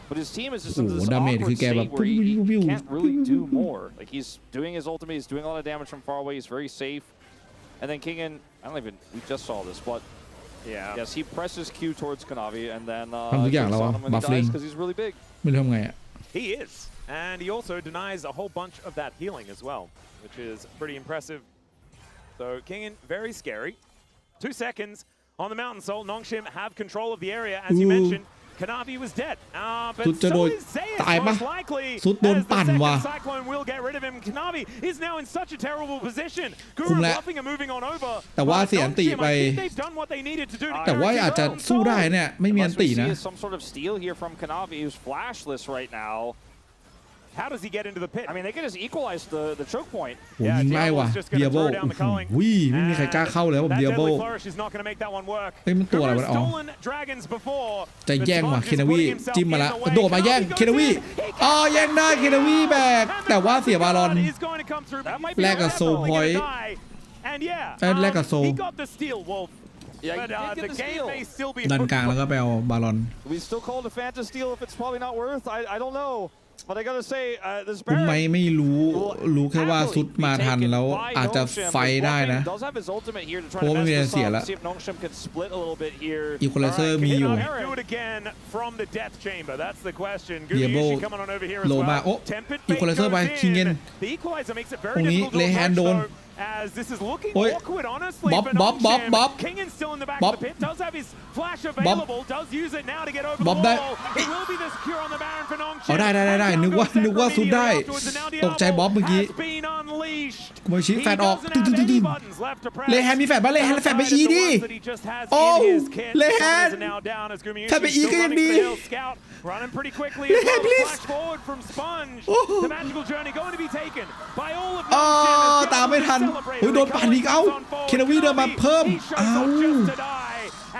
But his team is just in this awkward state where he can't really do more. Like he's doing his ultimate, he's doing a lot of damage from far away, he's very safe. And then Kingan, we just saw this, but yeah. Yes, he presses Q towards Kanavi and then because he's really big. ไม่รู้ทำไงอ่ะ He is, and he also denies a whole bunch of that healing as well, which is pretty impressive. So Kingan, very scary. 2 seconds on the Mountain Soul. Nongshim have control of the area, as you mentioned. Kanavi was dead. But so is Zeus most likely. As the second cyclone will get rid of him. Kanavi is now in such a terrible position. Guru bluffing and moving on over. แต่ว่าเสียอันติไปแต่ว่าอาจจะสู้ได้เนี่ยไม่มีอันตินะ Some sort of steal here from Kanavi who's flashless right now. How does he get into the pit? I mean, they can just equalize the choke point. ยิงไม่ว่ะเดียโบวิ่งไม่มีใครกล้าเข้าเลยผมเดียโบเฮ้ยมันตัวอะไรวะอ๋อจะแย่งว่ะเคนาวีจิ้มมาละโดดมาแย่งเคนาวีแย่งได้เคนาวีแบกแต่ว่าเสียบาลอนแลกกับโซพอยต์แลกกับโซ Yeah, but the the game steal. may still be ดันกลางแล้วก็ไปเอาบาลอน We still call it a Fanta steal if it's probably not worth. I don't know, but I gotta say this ผม Baron ไม่รู้แค่ว่าซุดมาทันแล้วอาจจะไฟได้นะเพราะไม่มีอะไรเสียแล้วอีควอไลเซอร์มีอยู่เดียโบโลมาโอ้อีควอไลเซอร์ไปคิงเงินตรงนี้เลแฮนโดนAs this is looking Oi. awkward, honestly. Bob, for Bob, Nongshim. Bob. Kingan's still in the back Bob. of the pit. Does have his flash available. Does use it now to get over Bob theได้ wall. It will be the secure on the Baron for Nongshim. เอาได้นึกว่าซุดได้ตกใจบ๊อบเมื่อกี้กูมาชี้แฟดออกตึ้งเลแฮนมีแฟดบ้างเลแฮนแฟดไปอีดิโอ้เลแฮนแฟดไปอีก็ยังดีRunning pretty quickly. Yeah, please. Flash forward from Sponge. The magical journey going to be taken by all of ตามไม่ทันโดนปั่นอีกเอ้าเคนวีเดินมาเพิ่มเอ้า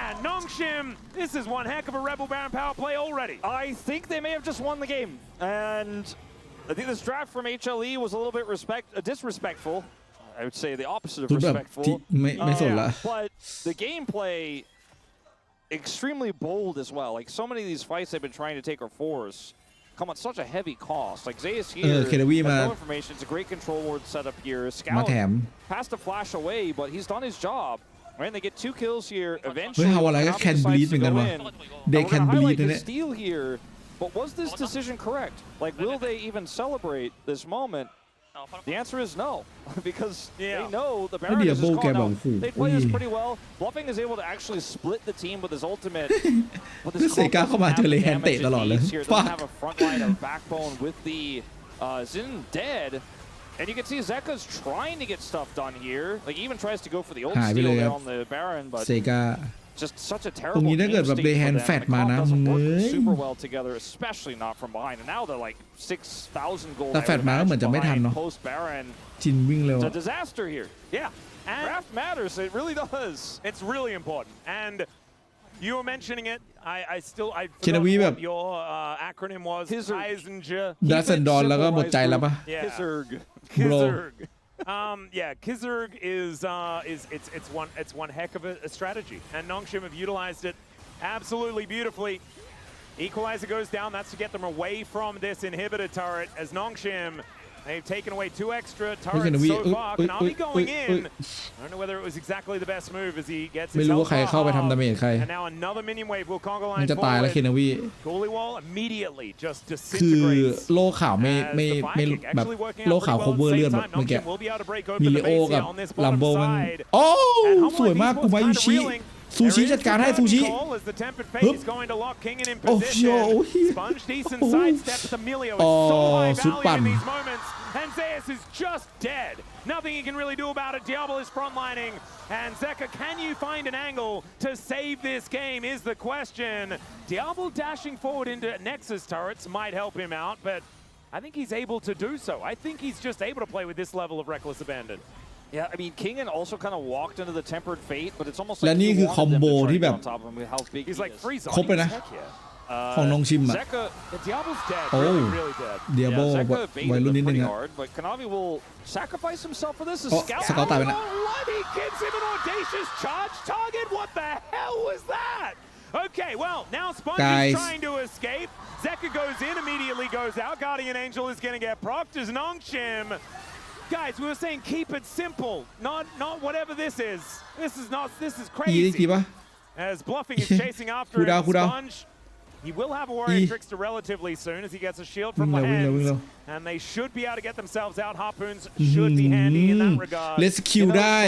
And Nongshim, this is one heck of a Rebel Baron power play already. I think they may have just won the game, and I think this draft from HLE was a little bit disrespectful. I would say the opposite of respectful. ไม่สนละ But the gameplay extremely bold as well. Like so many of these fights they've been trying to take are force come at such a heavy cost. Like Zeus here has no information. It's a great control ward setup here. Scout has to flash away, but he's done his job. Right, and they get 2 kills here. Eventually, อะไรก็ can bleed เหมือนกันวะ they can bleed เนี่ย steal here. But was this decision correct? Like, will they even celebrate this moment? The answer is no, because they know the Baron is just calling out. They play this pretty well. Bluffing is able to actually split the team with his ultimate. คือเซกาเข้ามาเจอเลแฮนเตะตลอดเลย Doesn't have a front line or backbone with the Xin dead. And you can see Zeka's trying to get stuff done here. Like, he even tries to go for the ult steal there on the Baron, but just such a terrible game state for them. The comp doesn't work super well together, especially not from behind. And now they're like 6,000 gold behind post Baron. จินวิ่งเร็ว It's a disaster here. Yeah, and draft matters. It really does. It's really important. And you were mentioning it. I forgot what your acronym was. Kizzurg. ดัสเซนดอนแล้วก็หมดใจแล้วปะ Kizzurg. Yeah, Kizzurg is it's one heck of a strategy, and Nongshim have utilized it absolutely beautifully. Equalizer goes down. That's to get them away from this inhibitor turret. As Nongshim, they've taken away 2 extra turrets so far. Konami going in. I don't know whether it was exactly the best move as he gets his ไม่รู้ว่าใครเข้าไปทำดาเมจใคร And now another minion wave will conga line จะตายแล้วเคนวี Goalie wall immediately just คือ disintegrates. โลข่าวไม่แบบโลข่าว cover เลื่อนแบบเมื่อกี้มิเลโอกับลัมโบมันโอ้สวยมากกูมายูชิซูชิจัดการให้ซูชิฮึบโอ้โหสุดปั่น And Zeus is just dead. Nothing he can really do about it. Diablo is frontlining. And Zeka, can you find an angle to save this game is the question. Diablo dashing forward into Nexus turrets might help him out, but I think he's able to do so. I think he's just able to play with this level of reckless abandon. Yeah, I mean, Kingan also kind of walked into the tempered fate, but it's almost และ like นี่คือคอมโบที่แบบ on top of him with how big He's he like is. freeze ครบเลยนะ ของน้องชิมอะ Zeka, Diablo's dead. โอ้ Really dead. เดียโบ Zeka วัย baited รุ่น them นิดนึง pretty อะ hard, but Konami will sacrifice himself for this. Oh, Scout tao bên ạ. He gives him an audacious charge target. What the hell was that? Okay, well, now Sponge is trying to escape. Zeka goes in, immediately goes out. Guardian Angel is going to get procced as Nongshim. Guys, we were saying keep it simple, not whatever this is. This is crazy. As Bluffing is chasing after him, Sponge. He will have a Warrior Trickster relatively soon as he gets a shield from Lahens. And they should be able to get themselves out. Harpoons should be handy in that regard. Let's kill ได้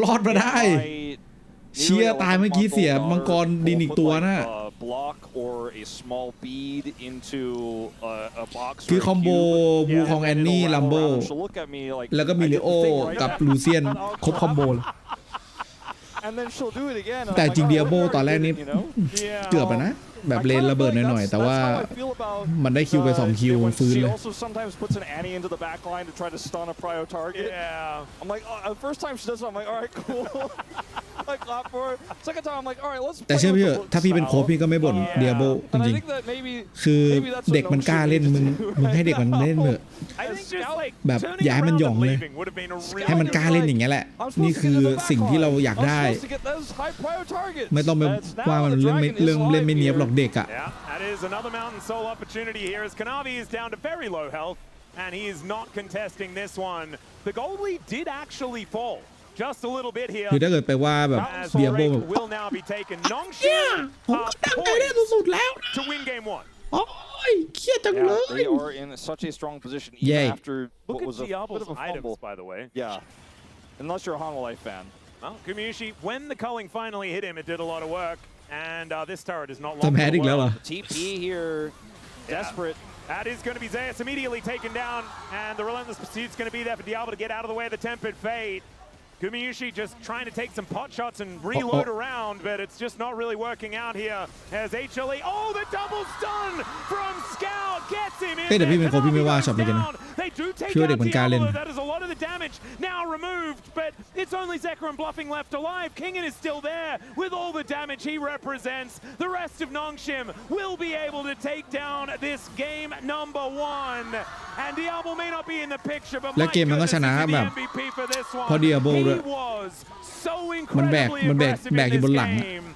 รอดมาได้เชียตายเมื่อกี้เสียมังกรดินอีกตัวนะคือคอมโบบูของแอนนี่ลัมโบแล้วก็มิเลโอกับลูเซียนครบคอมโบแต่จริงเดียโบตอนแรกนี้เกือบนะ แบบเลนระเบิดหน่อยๆแต่ว่ามันได้คิวไป2คิวฟื้นเลยแต่เชื่อพี่ถ้าพี่เป็นโค้ชพี่ก็ไม่บ่นเดียโบจริงๆคือเด็กมันกล้าเล่นมึงให้เด็กมันเล่นเถอะแบบอย่าให้มันหย่องเลยให้มันกล้าเล่นอย่างเงี้ยแหละนี่คือสิ่งที่เราอยากได้ไม่ต้องไปว่ามันเรื่องเล่นไม่เนียบหรอกเด็กอ่ะAnd he is not contesting this one. The goalie did actually fall just a little bit here. คือถ้าเกิดไปว่าแบบเดียโบ will now be taken. Nongshim ผมก็ตั้งใจได้สุดๆแล้ว to win game 1. โอ้ยเครียดจังเลย They are in such a strong position even after what was a bit of a fumble. By the way. Yeah. Unless you're a Hanwha fan. Well, Kumushi, when the culling finally hit him, it did a lot of work. And this turret is not long. จะแพ้อีกแล้วเหรอ TP here, desperate. That is going to be Zeus immediately taken down, and the relentless pursuit's going to be there for Diablo to get out of the way of the tempered fate. Gumayushi just trying to take some pot shots and reload around, but it's just not really working out here as HLE. Oh, the double stun from Scout gets him in. They do take out Diablo. That is a lot of the damage now removed, but it's only Zekra and Bluffing left alive. Kingen is still there with all the damage he represents. The rest of Nongshim will be able to take down this game number 1. And Diablo may not be in the picture, but my goodness, he's the MVP for this one. He was so incredibly aggressive in this game.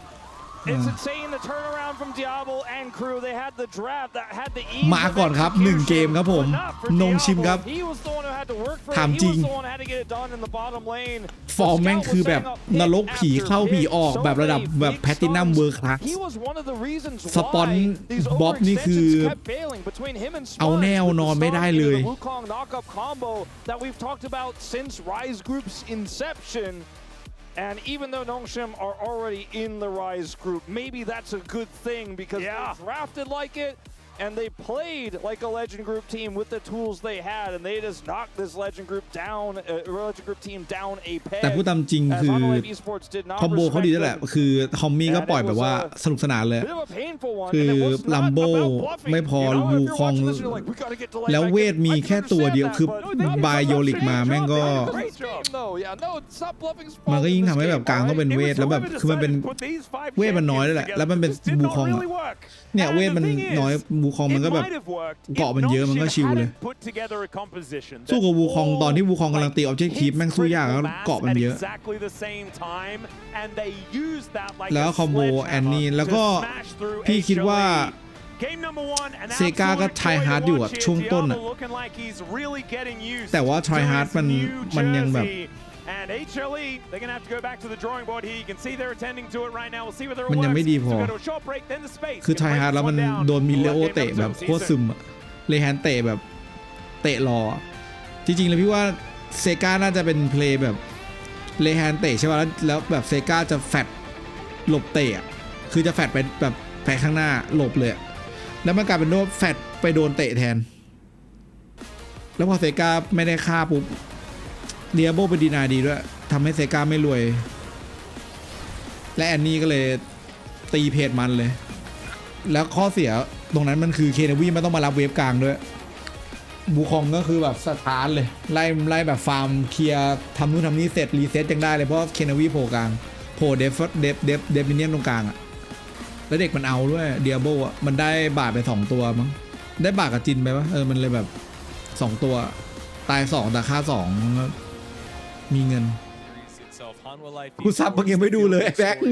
It's insane the turnaround from Diablo and crew. They had the draft that had the ease มาก่อนครับ1เกมครับผมนงชิมครับถามจริงฟอร์มแม่งคือแบบนรกผีเข้าผีออกแบบระดับแบบแพลตินัมเวิร์คคลาสสปอนบ๊อบนี่คือเอาแนวนอนไม่ได้เลย And even though Nongshim are already in the Rise group, maybe that's a good thing because they drafted like it and they played like a Legend Group team with the tools they had, and they just knocked this Legend Group down, Legend Group team down a peg. แต่พูดตามจริงคือคอมโบเขาดีนั่นแหละคือทอมมี่ก็ปล่อยแบบว่าสนุกสนานเลยคือลัมโบไม่พอวูคองแล้วเวทมีแค่ตัวเดียวคือบายโยลิกมาแม่งก็มันก็ยิ่งทำให้แบบกลางต้องเป็นเวทแล้วแบบคือมันเป็นเวทมันน้อยด้วยแหละแล้วมันเป็นวูคองเนี่ยเวทมันน้อยวูคองมันก็แบบเกาะมันเยอะมันก็ชิลเลยสู้กับวูคองตอนที่วูคองกำลังตีออบเจกทีฟแม่งสู้ยากแล้วเกาะมันเยอะแล้วคอมโบแอนนี่แล้วก็พี่คิดว่าเซกาก็ทรายฮาร์ดอยู่อะช่วงต้นอะแต่ว่าทรายฮาร์ดมันยังแบบAnd HLE, they're going to have to go back to the drawing board here. You can see they're attending to it right now. We'll see whether it works. มันยังไม่ดีพอ คือทรายฮาร์ดแล้วมันโดนมิเลโอเตะแบบโคตรซึมอะเลแฮนเตะแบบเตะรอจริงๆเลยพี่ว่าเซกาน่าจะเป็นเพลย์แบบเลแฮนเตะใช่ป่ะแล้วแบบเซกาจะแฟดหลบเตะคือจะแฟดไปแบบไปข้างหน้าหลบเลยแล้วมันกลายเป็นโดนแฟดไปโดนเตะแทนแล้วพอเซกาไม่ได้ฆ่าปุ๊บเดียโบเป็นดีนาดีด้วยทำให้เซกาไม่รวยและแอนนี่ก็เลยตีเพจมันเลยแล้วข้อเสียตรงนั้นมันคือเคเนวีไม่ต้องมารับเวฟกลางด้วยบูคองก็คือแบบสถานเลยไล่แบบฟาร์มเคลียร์ทำนู่นทำนี่เสร็จรีเซ็ตยังได้เลยเพราะเคเนวีโผล่กลางโผล่เดฟมิเนียนตรงกลางอะแล้วเด็กมันเอาด้วยเดียโบอะมันได้บาทไป2ตัวมั้งได้บาทกับจินไปปะมันเลยแบบ2ตัวตาย2แต่ค่า2มีเงินกูซับเมื่อกี้ไม่ดูเลยแบงค์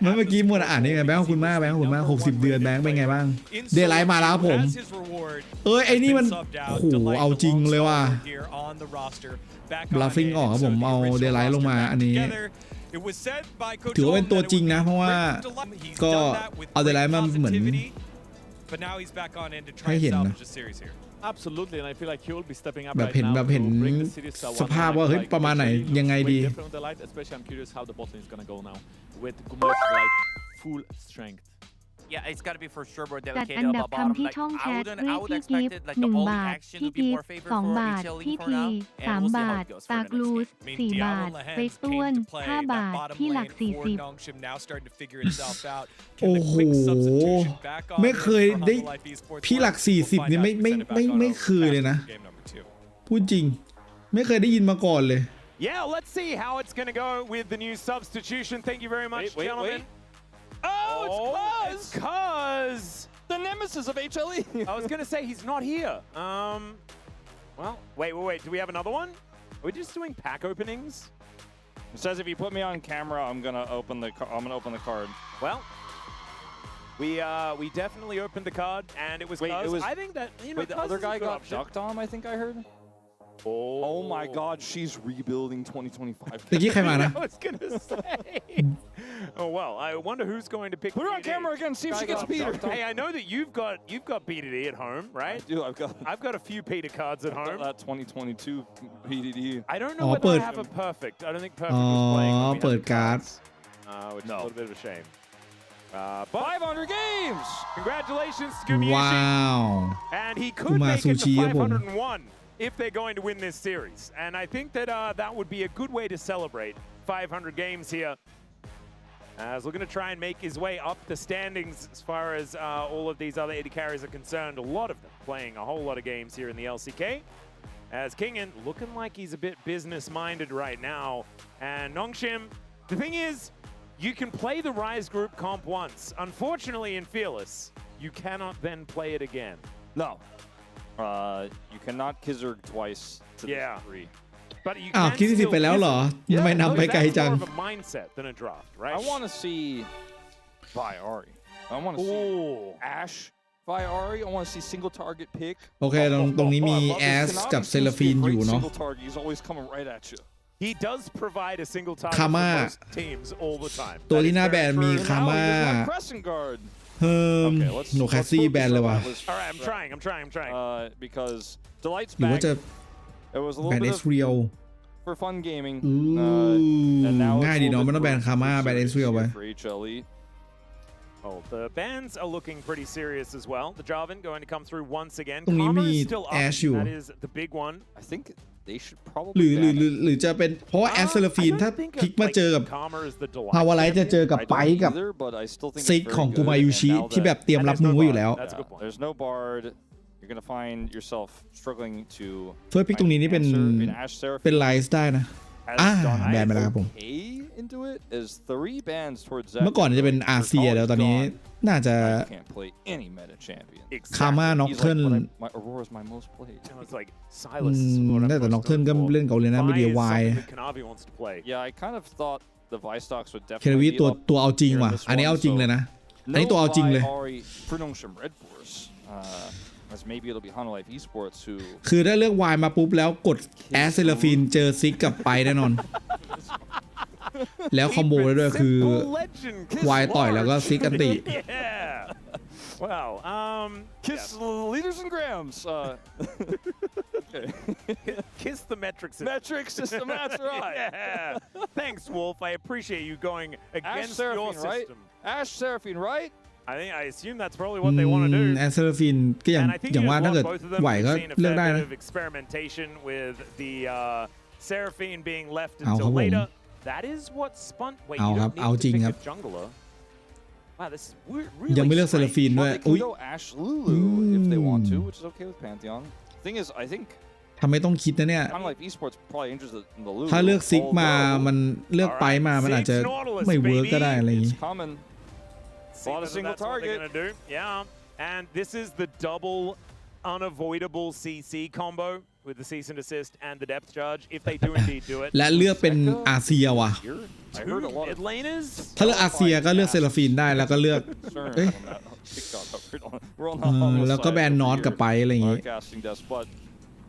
เมื่อกี้มัวอ่านนี่ไงแบงค์ขอบคุณมากแบงค์ขอบคุณมาก60เดือนแบงค์เป็นไงบ้างเดย์ไลท์มาแล้วผมไอ้นี่มันโอ้โหเอาจริงเลยว่ะบลัฟฟิ้งออกครับผมเอาเดย์ไลท์ลงมาอันนี้ถือว่าเป็นตัวจริงนะเพราะว่าก็เอาเดย์ไลท์มาเหมือนให้เห็นนะแบบเห็นสภาพว่าเฮ้ยประมาณไหนยังไงดี Yeah, it's got to be for sure more จัด dedicated อันดับ about คำ bottom. ที่ Like ช่องแช I ท wouldn't เรียก I would พี่กิฟ expected like ห the นึ่ง ball บาท action พี่ would กิ be ฟ more favorable สอง for บาท HLE พี่ for ที now, สาม and we'll see บา how ท it goes ตา for กลู the ส next game. 4 บาทเฟสต้วน5 บาทที่หลัก 40 โอ้โหไม่เคยได้พี่หลัก40นี่ไม่เคยเลยนะพูดจริงไม่เคยได้ยินมาก่อนเลย Yeah, let's see how it's going to go with the new substitution. Thank you very much, gentlemen. Oh, It's Cuz. the nemesis of HLE. I was going to say he's not here. Well, wait. Do we have another one? Are we just doing pack openings? It says if you put me on camera, I'm gonna open the card. Well, we definitely opened the card, and it was Wait, Cuz. it was- I think that Wait, the Cuz other is a guy good got option. ducked on, I think I heard. Oh my God, she's rebuilding 2025. ตะกี้ใครมานะ I was gonna say. Oh well, I wonder who's going to pick. Put her on BDD. camera again, see if she gets Peter. Hey, I know that you've got BDD at home, right? Dude, I've got a few Peter cards at home. that 2022 PDD. I don't know Oh, whether I but- have a perfect. I don't think perfect was playing. when we had but the cards, cards. which is No. a little bit of a shame. But 500 games. congratulations, Skirmishes. ว้าว And he could Kuma make it to Sushi ครับผม 501 if they're going to win this series. And I think that that would be a good way to celebrate 500 games here. As we're going to try and make his way up the standings as far as all of these other 80 carries are concerned. A lot of them playing a whole lot of games here in the LCK. As Kingen looking like he's a bit business-minded right now. And Nongshim, the thing is, you can play the Rise group comp once. Unfortunately, in Fearless, you cannot then play it again. No. You cannot Kizzerg twice to Yeah. this degree. But you อ้าว can คิดที่สิบ still ไปแล้วเหรอ visit. ทำไมนำไปไกล That's จัง more of a mindset than a draft, right? I want to see Viari. I want to see Ooh. Ash Viari. I want to see single target pick. โอเคตรงนี้มี I love this. Ash Konami กับ seems เซ to be ล a ฟีน great อยู่เนาะ single target. He's always coming right at you. He does provide a single target Kama. for most teams all the time. ตัว That ที่ is หน้า very แบนมี true. คาม่า Now he does not pressing guard. เฮิม Okay, let's โนแคส let's ซี่ focus แบนเลย on ว่ะ that list. All right, I'm trying. Because Delight's หรือว่า back. จะ It was a แบ little น bit เอ of สเรียล for fun gaming. ง่าย it's ดี a เนาะ little ไม่ bit ต้องแบน for- คาม่า for แบนเอส serious เรียลไป for HLE. Oh, the bans are looking pretty serious as well. The Jarvan going to come through once again. ตรงนี้ Karma มี is still up. Ash อยู่ That is the big one. I think they should probably หรือ ban it. หรือจะเป็นเพราะว่าแอสเซลฟีน I don't ถ้า think พลิกมาเจอกับ Karma is the Delight ฮาวาไลท์จะเจอกับ I ไป don't กับ either, but I still think it's ซิก very ของ good, กูมายูชิ and now ที่แบบ that- เตรียมรับมือไว้อยู่แล้ว That's a good point. There's no Bard. You're gonna find yourself struggling to เฟิร์สพิกตรงนี้นี่เป็น answer in Ash Seraphine เป็นไลฟ์ได้นะ has อ่า done แบนไปแล้วครับผม okay into it is 3 bans towards เมื่อก่อนจะเป็นอาเซียแล้วตอนนี้น่าจะ I can't play any meta champion. Exactly. คาม่าน็อก He's เทิ like, ร์ but my Aurora's my most played. You know, it's like Silas is what I'm แต่ most น็อกเทิร์น known ก็ for. เล่นเกาหลีนะไม่ Vi เดียว is วาย something that Kanavi wants to play. Yeah, I kind of thought the Vistox would เคล definitely วิ be ตัว up เอาจริง here in ว่ะ this อันนี้ one, เอาจริง so เลยนะอันนี้ตัวเอาจริงเลย No Ari Pronunction Red Force. As maybe it'll be Hanalife Esports who คือถ้าเลือกวายมาปุ๊บแล้วกดแอสเซลฟีนเจอซิกกับไปแน่นอน แล้วคอมโบได้ด้วยคือ Simple legend. วายต่อยแล้วก็ซิกอันติ Yeah. Wow. kiss leaders and grams. Okay. Kiss the metric system. Metric system, that's right. Yeah. Thanks, Wolf. I appreciate you going Ash against your Seraphine, right? system. Ash Seraphine, right? I assume that's probably what they want to do. แอสเซลฟีนก็อย่าง And I think อย่างว่า you ถ้า know เกิด what, both of them ไหว we've ก็ seen a เลือก fair ได้ bit นะ of experimentation with the Seraphine being left เอาครับ until ผม later. That is what spun. Wait, เอา you ครับ don't เอา need จริ to ง pick ครับ a jungler. Wow, this is ยังไม่ really เลือกเซล strange. ฟีนด้วย Well, they อุ้ย can go Ash Lulu if they want to, which is okay with Pantheon. Thing is, I think ทำไมต้องคิดนะเนี่ย Hanalife Esports probably interested in the Lulu. ถ้าเลือกซิกมา although มันเลือกไปมามันอาจจะ Ziggs Nautilus, ไม่เวิร์กก็ได้อะไรอย่าง It's งี้ coming. See Lot of whether single that's what they're target. gonna do. Yeah, and this is the double unavoidable CC combo with the cease and desist and the depth charge. If they do indeed do it, และเลือกเป็นอาเซียว่ะ Here, I two heard a lot of mid laners. ถ้าเลือกอาเซียก็เลือกเซลฟีนได้แล้วก็เลือก concern Eh? from that. TikTok, we're on เอ the อแล้วก็แบนนอตกับไปอะไรอย่างงี้ casting desk, but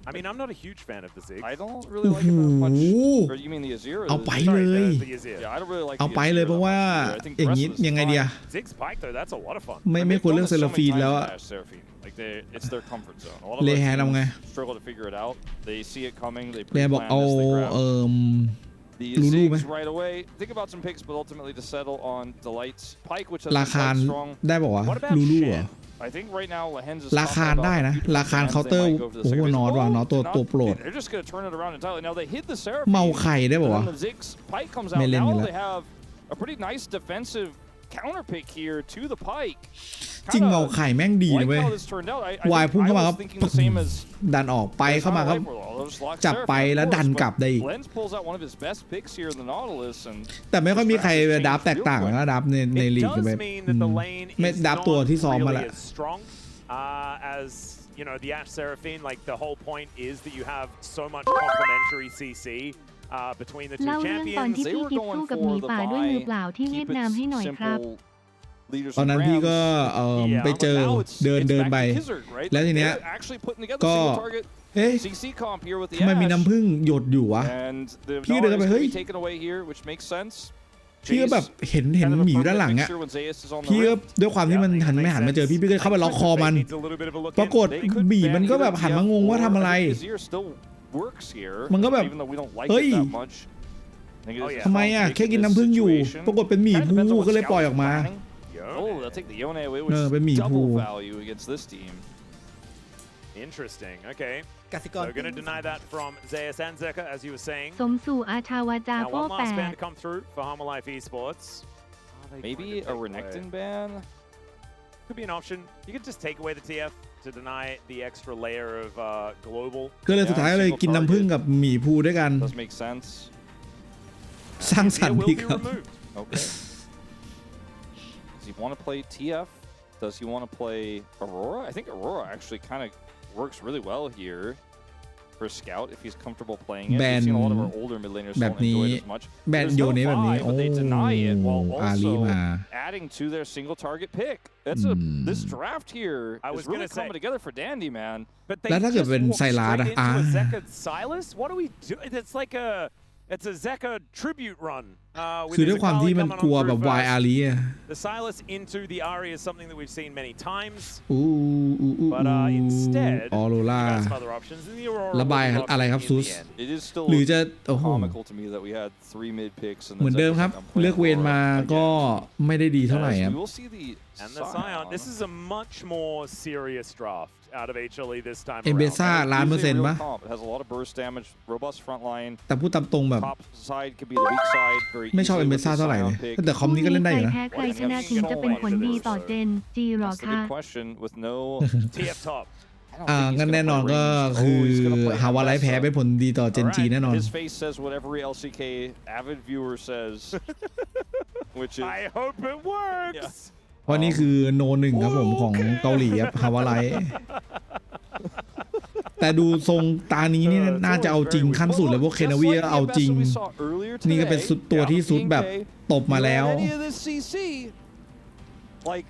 I mean, I'm not a huge fan of the Ziggs. I don't really like it that much. Ooh. Or you mean the Azir? Or เอา the ไป Azir? เลย The Azir. Yeah, I don't really like เอา the ไป Azir เลยเพราะ that ว่า much either. I think อย่าง the นี้ rest of this ยังไง is เดีย fine. Ziggs Pike though, that's a lot of fun. ไม่ And ไม่ they've ควร done เลือก this เซ so ล many ฟีน times แล้ว in อะ Ash Seraphine. Like it's their comfort zone. A lot of เล our แฮน teams ทำไง struggle to figure it out. They see it coming. They เลบอก pre-plan เอา this. They grab. The รู้ไหม Ziggs right away. Think about some picks, but ultimately to settle on Delight's Pike, which has รา been คา quite strong. ได้บอกว่า What about รู้เหรอ I think right now Lahen's is ราคา talking about ได้นะ a few ราคา different เคาน์ hands เตอ they ร์ might go for the โอ้โห Skirmishes. นอตว่ะ Oh, นอตตัวโปรด they're just going to turn it around entirely. Now they hit the Seraphine. เมาไข่ได้บอก And ว่า then the Ziggs Pike comes ไม่ out. เล่นกัน Now แล้ว they have a pretty nice defensive counter pick here to the Pike. จริงเมาไข่แม่งดีนะ Like เว้ย how this turned out. I วายพุ่งเข้ามา was ก็ thinking the same as ดันออกไปเข้ามาก็ จับไปแล้วดันกลับได้อีก Lens pulls out one of his best picks here in the Nautilus and แต่ไม่ค่อยมีใครดับแตกต่างนะดับในลีกแบบไม่ดับตัวที่ซ้อมมาแหละ as you know the Ash Seraphine, like the whole point is that you have so much complementary CC between the two เล่าเรื่องตอน champions. ที่พี่กิฟสู้กับหมีป่าด้วยมือเปล่าที่เวียดนามให้หน่อยครับ ตอนนั้นพี่ก็ไปเจอเดินไปแล้วทีเนี้ยก็เอ๊ะทำไมมีน้ำผึ้งหยดอยู่วะพี่เดินไปเฮ้ยพี่ก็แบบเห็นหมีอยู่ด้านหลังอ่ะพี่ก็ด้วยความที่มันไม่หันมาเจอพี่ก็เข้าไปล็อกคอมันปรากฏหมีมันก็แบบหันมางงว่าทำอะไรมันก็แบบเฮ้ยทำไมอ่ะแค่กินน้ำผึ้งอยู่ปรากฏเป็นหมีภูก็เลยปล่อยออกมาthey'll take the Yone away, which is double value against this team. Interesting. Okay. So going to deny that from Zeus and Zeka, as you were saying. สมสู่อาชาวาจา Now โป้ one แป last ด ban to come through for Homolife Esports. Maybe a Renekton ban? Could be an option. You could just take away the TF to deny the extra layer of global. ก็เลยสุดท้ายเลยกินน้ำผึ้งกับหมีภูด้วยกัน Does make sense. สร้างสรรค์ดีครับ Okay. Does he want to play TF? Does he want to play Aurora? I think Aurora actually kind of works really well here for Scout if he's comfortable playing it. We've seen a lot of our older mid laners don't enjoy it as much. แบนโยเนแบบนี้ But they deny it while อาลี also มา adding to their single target pick. That's this draft here is really coming together for Dandy, man. But they แล้วถ้าเกิด just เป็น walk ไซรัส straight อ่ะ into a Zeka Silas. What do we do? It's a Zeka tribute run. คือด้วยความที่มันกลัวแบบวายอาลีอะ The Silas into the Ari is something that we've seen many times. but instead ออโรล่า you got some other options. And the Aurora ระบายอะไรครับ in ซูส the end. It is still หรือจะโอ้โห comical to me that we had 3 mid picks and เหมือนเดิมครับ เลือกเวนมาก็ไม่ได้ดีเท่าไหร่ครับ We will see the And the Scion. This is a much more serious draft out of HLE this time เอเบซ่า around. ล้าน%ป่ะ It has a lot of burst damage, robust front line. แต่พูดตามตรงแบบ Top side could be the weak side. Very ไม่ชอบเอ easily เบ with ซ่า the เท่าไหร่เลย Scion pick. แต่คอมนี้ก็เล่นได้อยู่นะ ใครแพ้ใครชนะถึงจะเป็นผลดีต่อเจนจีหรอ That's the คะ big question with no. TF top. งั้นแน่นอนก็คือหาว่าไร้แพ้เป็นผลดีต่อเจนจีแน่นอน His face says what every LCK avid viewer says, which is I hope it works. เพราะนี่คือโนหนึ่งครับผมของเกาหลีครับฮาวาไลแต่ดูทรงตานี้นี่น่าจะเอาจริงขั้นสุดเลยพวกเคนนาวีก็เอาจริงนี่ก็เป็นสุดตัวที่สุดแบบตบมาแล้ว like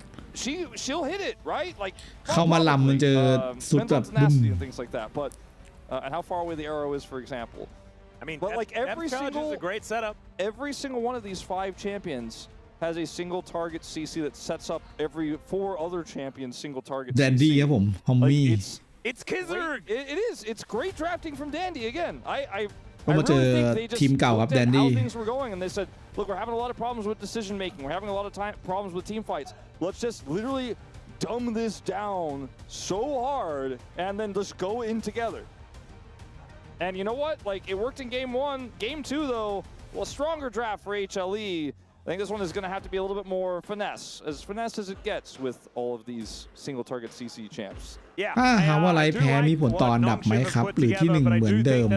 she'll hit it right like เข้ามาลำมันเจอสุดแบบบึ้ม and things like that but and how far away the arrow is for example I mean, but like every single is a great setup. Every single one of these 5 champions has a single target CC that sets up every 4 other champions single target CC. Dandy ครับผมฮอมมี่ It's Kizzer. It is. It's great drafting from Dandy again. I ก็มาเจอ really think they just ทีมเก่าครับ looked at Dandy how things were going and they said, look, we're having a lot of problems with decision making. We're having a lot of problems with team fights. Let's just literally dumb this down so hard and then just go in together. And you know what? Like it worked in game 1. Game 2 though, well, a stronger draft for HLE. I think this one is going to have to be a little bit more finesse as it gets with all of these single target CC champs. ถ้าหาว่าไร้แพ้มีผลต่ออันดับไหมครับหรือที่1เหมือนเดิม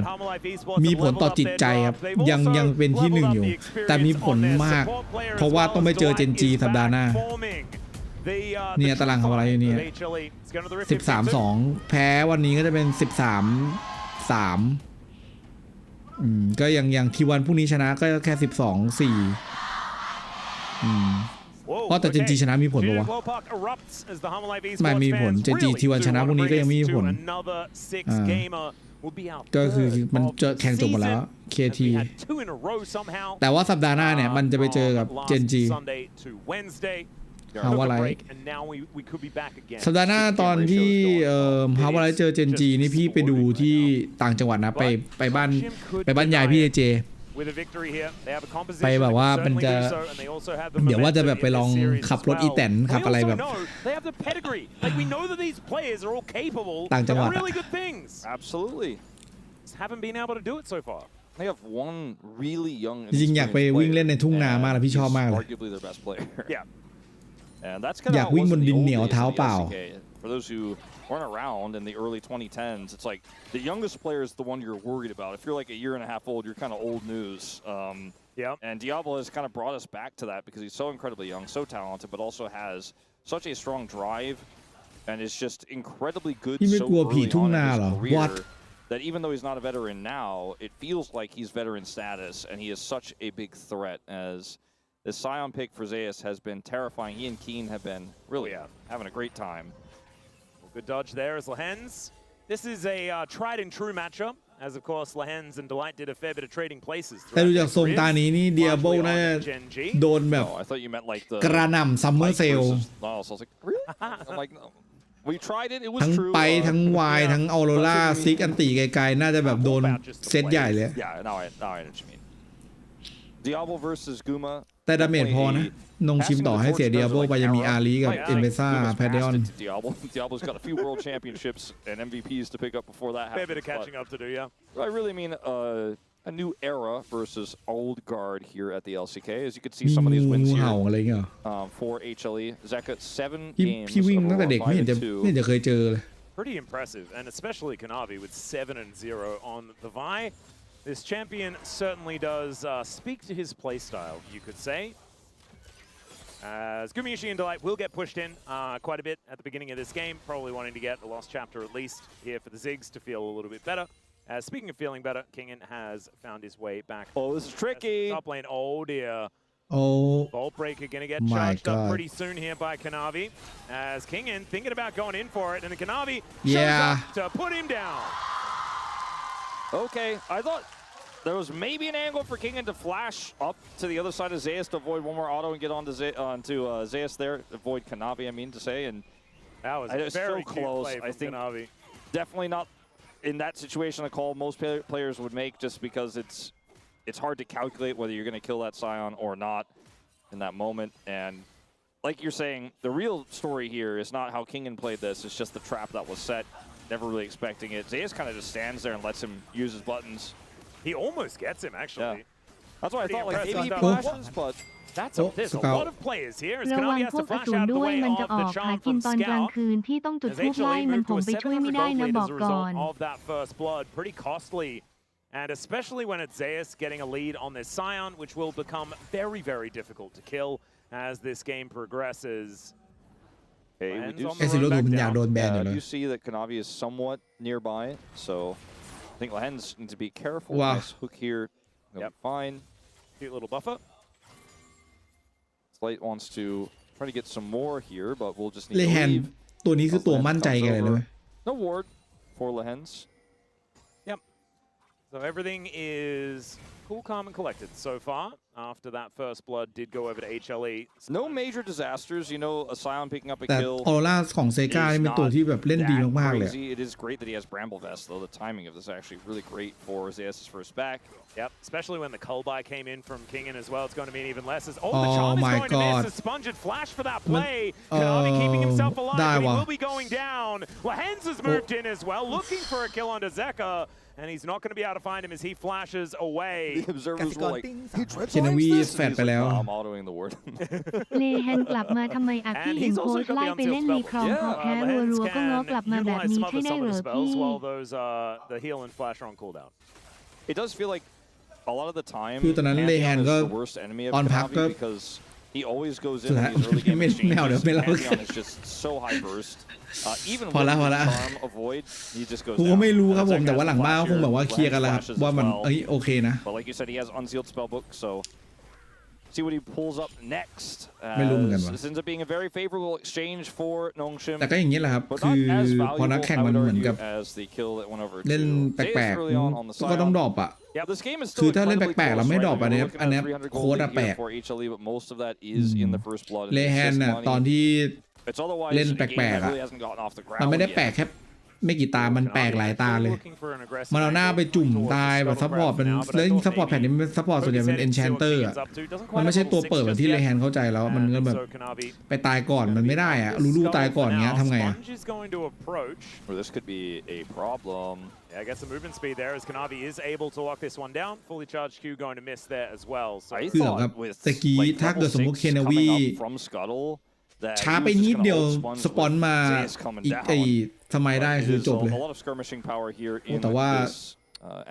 มีผลต่อจิตใจครับยังเป็นที่1อยู่แต่มีผลมากเพราะว่าต้องไปเจอเจนจีสัปดาห์หน้าเนี่ยตารางหาว่าไร้อยู่เนี่ย13-2แพ้วันนี้ก็จะเป็น13-3ก็ยังทีวันพรุ่งนี้ชนะก็แค่12-4เพราะแต่เจนจีชนะมีผลปะวะไม่มีผลเจนจีทีวันชนะพวกนี้ก็ยังไม่มีผลก็คือมันจะแข่งจบหมดแล้วเคทีแต่ว่าสัปดาห์หน้าเนี่ยมันจะไปเจอกับเจนจีฮาวาไลสัปดาห์หน้าตอนที่ฮาวาไลเจอเจนจีนี่พี่ไปดูที่ต่างจังหวัดนะไปบ้านยายพี่เจ with a victory here. They have a composition. ไปแบบว่ามันจะเดี๋ยวว่าจะแบบไปลองขับรถอีแตนขับอะไรแบบ They have the pedigree. Like we know that these players are all capable ต่างจังหวัด of really good things. Absolutely. Just haven't been able to do it so far. They have one really young. จริงๆอยากไปวิ่งเล่นในทุ่งนามากเลยพี่ชอบมากเลย Arguably their best player. Yeah. And that's kind of อยากวิ่งบนดินเหนียวเท้าเปล่า For those who weren't around in the early 2010s, it's like the youngest player is the one you're worried about. If you're like a year and a half old, you're kind of old news. And Diablo has kind of brought us back to that because he's so incredibly young, so talented, but also has such a strong drive and is just incredibly good so early on in his career that even though he's not a veteran now, it feels like he's veteran status, and he is such a big threat as the Scion pick for Zeus has been terrifying. He and Keen have been really having a great time. Good dodge there as Lehens. This is a tried and true matchup, as of course Lehens and Delight did a fair bit of trading places. แต่ดูจากทรงตานี้นี่เดียโบน่าจะโดนแบบกระหน่ำซัมเมอร์เซล We tried it. It was ทั้ง true. ไปทั้งวายทั้งออโรราซิกอันตีไกลๆน่าจะแบบโดนเซตใหญ่เลย Yeah, now I know what you mean. Diablo versus Guma. แต่ดาเมจพอนะนงชิมต่อให้เสียเดียโบไปยังมีอารีกับเอ็นเบซ่าแพดเดออน Diablo's got a few world championships and MVPs to pick up before that happens. Fair bit of catching up to do, yeah. I really mean a new era versus old guard here at the LCK. As you can see some of these wins here for HLE. Zeka 7 games. พี่วิ่งตั้งแต่เด็กไม่เห็นจะเคยเจอเลย Pretty impressive, and especially Kanavi with 7-0 on the Vi. This champion certainly does speak to his playstyle, you could say. As Gumiishi and Delight will get pushed in quite a bit at the beginning of this game, probably wanting to get a lost chapter at least here for the Ziggs to feel a little bit better. Speaking of feeling better, Kingen has found his way back. Oh, this is tricky. Top lane, oh dear. Oh, Vault Breaker going to get charged up pretty soon here by Kanavi. As Kingen thinking about going in for it, and then Kanavi shows up to put him down. Okay, I thought there was maybe an angle for Kingen to flash up to the other side of Zeus to avoid one more auto and get onto Zeus there, avoid Kanavi, I mean to say, and that was very so close. Play from I think Kanavi. Definitely not in that situation a call most players would make, just because it's hard to calculate whether you're going to kill that Scion or not in that moment. And like you're saying, the real story here is not how Kingen played this, it's just the trap that was set, never really expecting it. Zeus kind of just stands there and lets him use his buttons. He almost gets him, actually. Yeah. That's why I thought like maybe he flashes, but there's a lot of players here. ระวังพวกอสูรด้วยมันจะออกหากินตอนกลางคืนพี่ต้องจุดธูปไล่มันผมไปช่วยไม่ได้นะบอกก่อน of that first blood, pretty costly. And especially when it's Zeus getting a lead on this Scion, which will become very, very difficult to kill as this game progresses. Hey, we do see that Kanavi is somewhat nearby, so I think Lehens needs to be careful. Nice hook here. Yep. Fine. Cute little buffer. Slight wants to try to get some more here, but we'll just need to leave. ตัวนี้คือตัวมั่นใจกันเลย No ward for Lehens. Yep. So everything is cool, calm, and collected so far. After that first blood did go over to HLE. No major disasters, you know, a Scion picking up a แต่ kill. ออร่าของเซกาเป็นตัวที่แบบเล่นดีมากๆเลย It is great that he has Bramble Vest, though. The timing of this is actually really great for Zeus' first back. Yep, especially when the Cullby came in from Kingen as well. It's going to mean even less. The charm is going to miss. A sponged flash for that play. Kanavi keeping himself alive, but he will be going down. Lehens has moved in as well, looking for a kill onto Zeka. And he's not going to be able to find him as he flashes away. The observers were like, he trips I'm autoing the word. เลแฮนกลับมาทำไมอะพี่เห็นโค้ชไล่ไปเล่นมีครองพอแพ้รัวๆก็ง้อกลับมาแบบนี้ใช่ได้เหรอพี่ The heal and flash are on cooldown. It does feel like a lot of the time, คือตอนนั้นเลแฮนก็ the worst enemy of ตอนพักก็ Kanavi because he always goes in these early game exchanges. Pantheon is just so high burst. Even with charm avoid, he just goes ผมก็ไม่รู้ครับผมแต่ว่าหลังบ้านคงแบบว่าเคลียร์กันแล้วว่ามันโอเคนะ But like you said, he has unsealed spellbook, so see what he pulls up next. ไม่รู้เหมือนกันว่ะ This ends up being a very favorable exchange for Nongshim. แต่ก็อย่างนี้แหละครับคือพอนักแข่งมันเหมือนกับเล่นแปลกๆก็ต้องดรอปอ่ะคือถ้าเล่นแปลกๆเราไม่ดรอปอันนี้โค้ดอะแปลกเลแฮนน่ะตอนที่เล่นแปลกๆอ่ะมันไม่ได้แปลกแค่ ไม่กี่ตามันแปลกหลายตาเลยมันเอาหน้าไปจุ่มตายแบบซัพพอร์ตเป็นแล้วซัพพอร์ตแผ่นนี้มันซัพพอร์ตส่วนใหญ่เป็นเอนแชนเตอร์อ่ะมันไม่ใช่ตัวเปิดแบบที่เลแฮนเข้าใจแล้วมันก็แบบไปตายก่อนมันไม่ได้อ่ะลูตายก่อนเงี้ยทำไงอ่ะ This could be a problem. Yeah, I guess the movement speed there as Kanavi is able to lock this one down. Fully charged Q going to miss there as well. So เกือบครับตะกี้ถ้าเกิดสมมติเคนวีช้าไปนิดเดียวสปอนมาอีกไอ้สมัยได้คือจบเลยแต่ว่า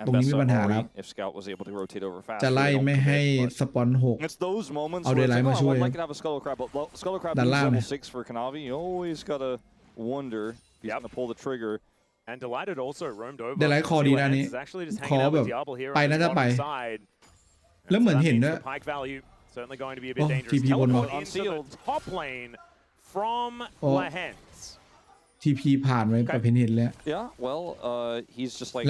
ตรงนี้มีปัญหาครับจะไล่ไม่ให้สปอน6เอาเดลไลท์มาช่วยด้านล่าง And Delighted also roamed over. เดลไลท์คอดีนะนี้คอแบบไปน่าจะไปแล้วเหมือนเห็นด้วยCertainly going to be a bit dangerous. Teleport into the top lane from Lehens. TP ผ่านไปแบบเห็นเลย Yeah, well, he's just like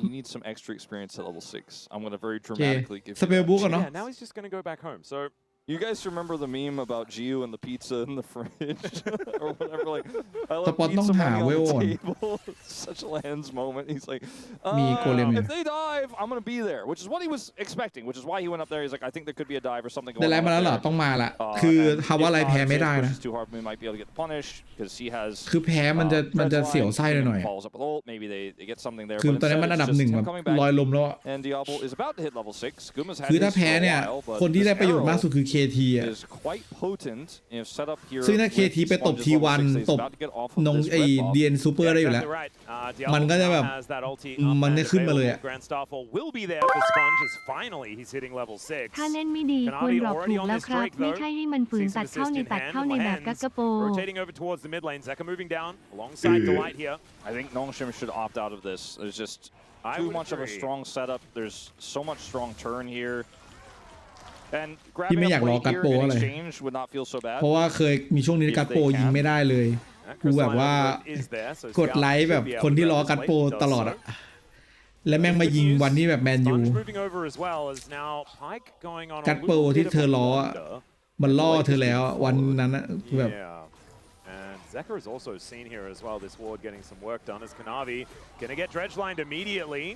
he needs some extra experience at level 6. I'm going to very dramatically give you that. Yeah, now he's just going to go back home. So you guys remember the meme about Giu and the pizza in the fridge or whatever? Like, I love pizza money on the table. Such a Lehens moment. He's like, if they dive, I'm going to be there, which is what he was expecting, which is why he went up there. He's like, I think there could be a dive or something going on. ได้มาแล้วเหรอต้องมาละคือฮาวาไลแพ้ไม่ได้นะคือแพ้มันจะเสียวไส้หน่อยคือตอนนี้มันอันดับ1แบบลอยลมแล้วคือถ้าแพ้เนี่ยคนที่ได้ประโยชน์มากสุดคือKT อ่ะซึ่งถ้า KT ไปตบ T1 ตบนงไอ้ DN Super ได้อยู่แล้วมันก็จะแบบมันจะขึ้นมาเลยอ่ะถ้าเล่นไม่ดีควรดรอปถูกแล้วครับไม่ใช่ให้มันฝืนตัดเข้าในแบบกักกะโป I think Nongshim should opt out of this. There's just too much of a strong setup. There's so much strong turn here. พี่ไม่อยากรอกัดโปอะไรเพราะว่าเคยมีช่วงนี้กัดโปยิงไม่ได้เลยกูแบบว่ากดไลค์แบบคนที่รอกัดโปตลอดอะและแม่งมายิงวันนี้แบบแมนยูกัดโปที่เธอล้อมันล่อเธอแล้ววันนั้นนะแบบ Zekka is also seen here as well. This ward getting some work done as Kanavi gonna get dredgelined immediately.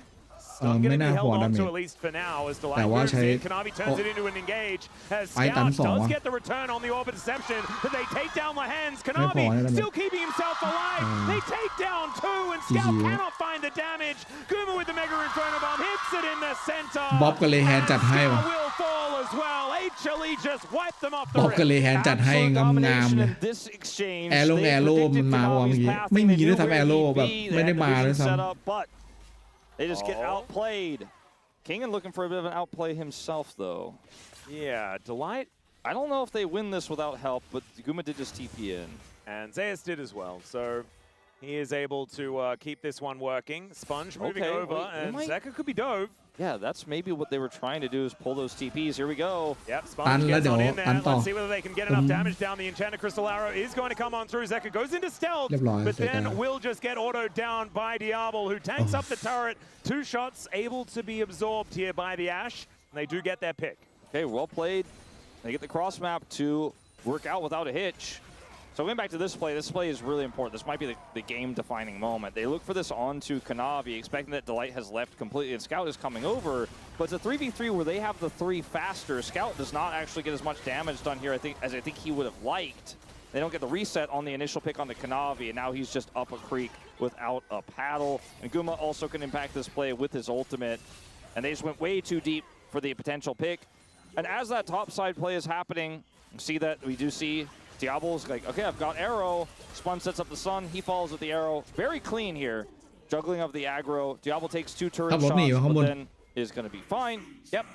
Still going to be held on to at least for now as Delight moves in. Kanavi turns it into an engage as Scout does get the return on the Orbit Deception, but they take down Lehens. Kanavi still keeping himself alive. They take down 2 and Scout cannot find the damage. Guma with the Mega Inferno Bomb hits it in the center. บ๊อบกับเลแฮนจัดให้ว่ะ will fall as well. HLE just wipe them off the บ๊อบกับเลแฮนจัดให้งามๆเลยแอโร่มันมาว่าเมื่อกี้ไม่มีด้วยทำแอโร่แบบไม่ได้มาเลยซ้ำThey just get outplayed. Kingen looking for a bit of an outplay himself, though. Yeah, Delight. I don't know if they win this without help, but Guma did just TP in. And Zeus did as well, so he is able to keep this one working. Sponge moving over, and Zekka could be dove. Yeah, that's maybe what they were trying to do is pull those TPs. Here we go. Yep, Sponge gets on in there. Let's see whether they can get enough damage down. The Enchanted Crystal Arrow is going to come on through. Zekka goes into stealth, but then will just get autoed down by Diablo, who tanks up the turret. 2 shots able to be absorbed here by the Ashe, and they do get their pick. Okay, well played. They get the cross map to work out without a hitch. So going back to this play is really important. This might be the game-defining moment. They look for this onto Kanavi, expecting that Delight has left completely, and Scout is coming over. But it's a 3v3 where they have the 3 faster. Scout does not actually get as much damage done here, as I think he would have liked. They don't get the reset on the initial pick on the Kanavi, and now he's just up a creek without a paddle. And Guma also can impact this play with his ultimate. And they just went way too deep for the potential pick. And as that topside play is happening, you see that we do see Diablo's like, okay, I've got arrow. Spun sets up the sun. He follows with the arrow. Very clean here. Juggling of the aggro. Diablo takes 2 turret shots, but then is going to be fine. Yep.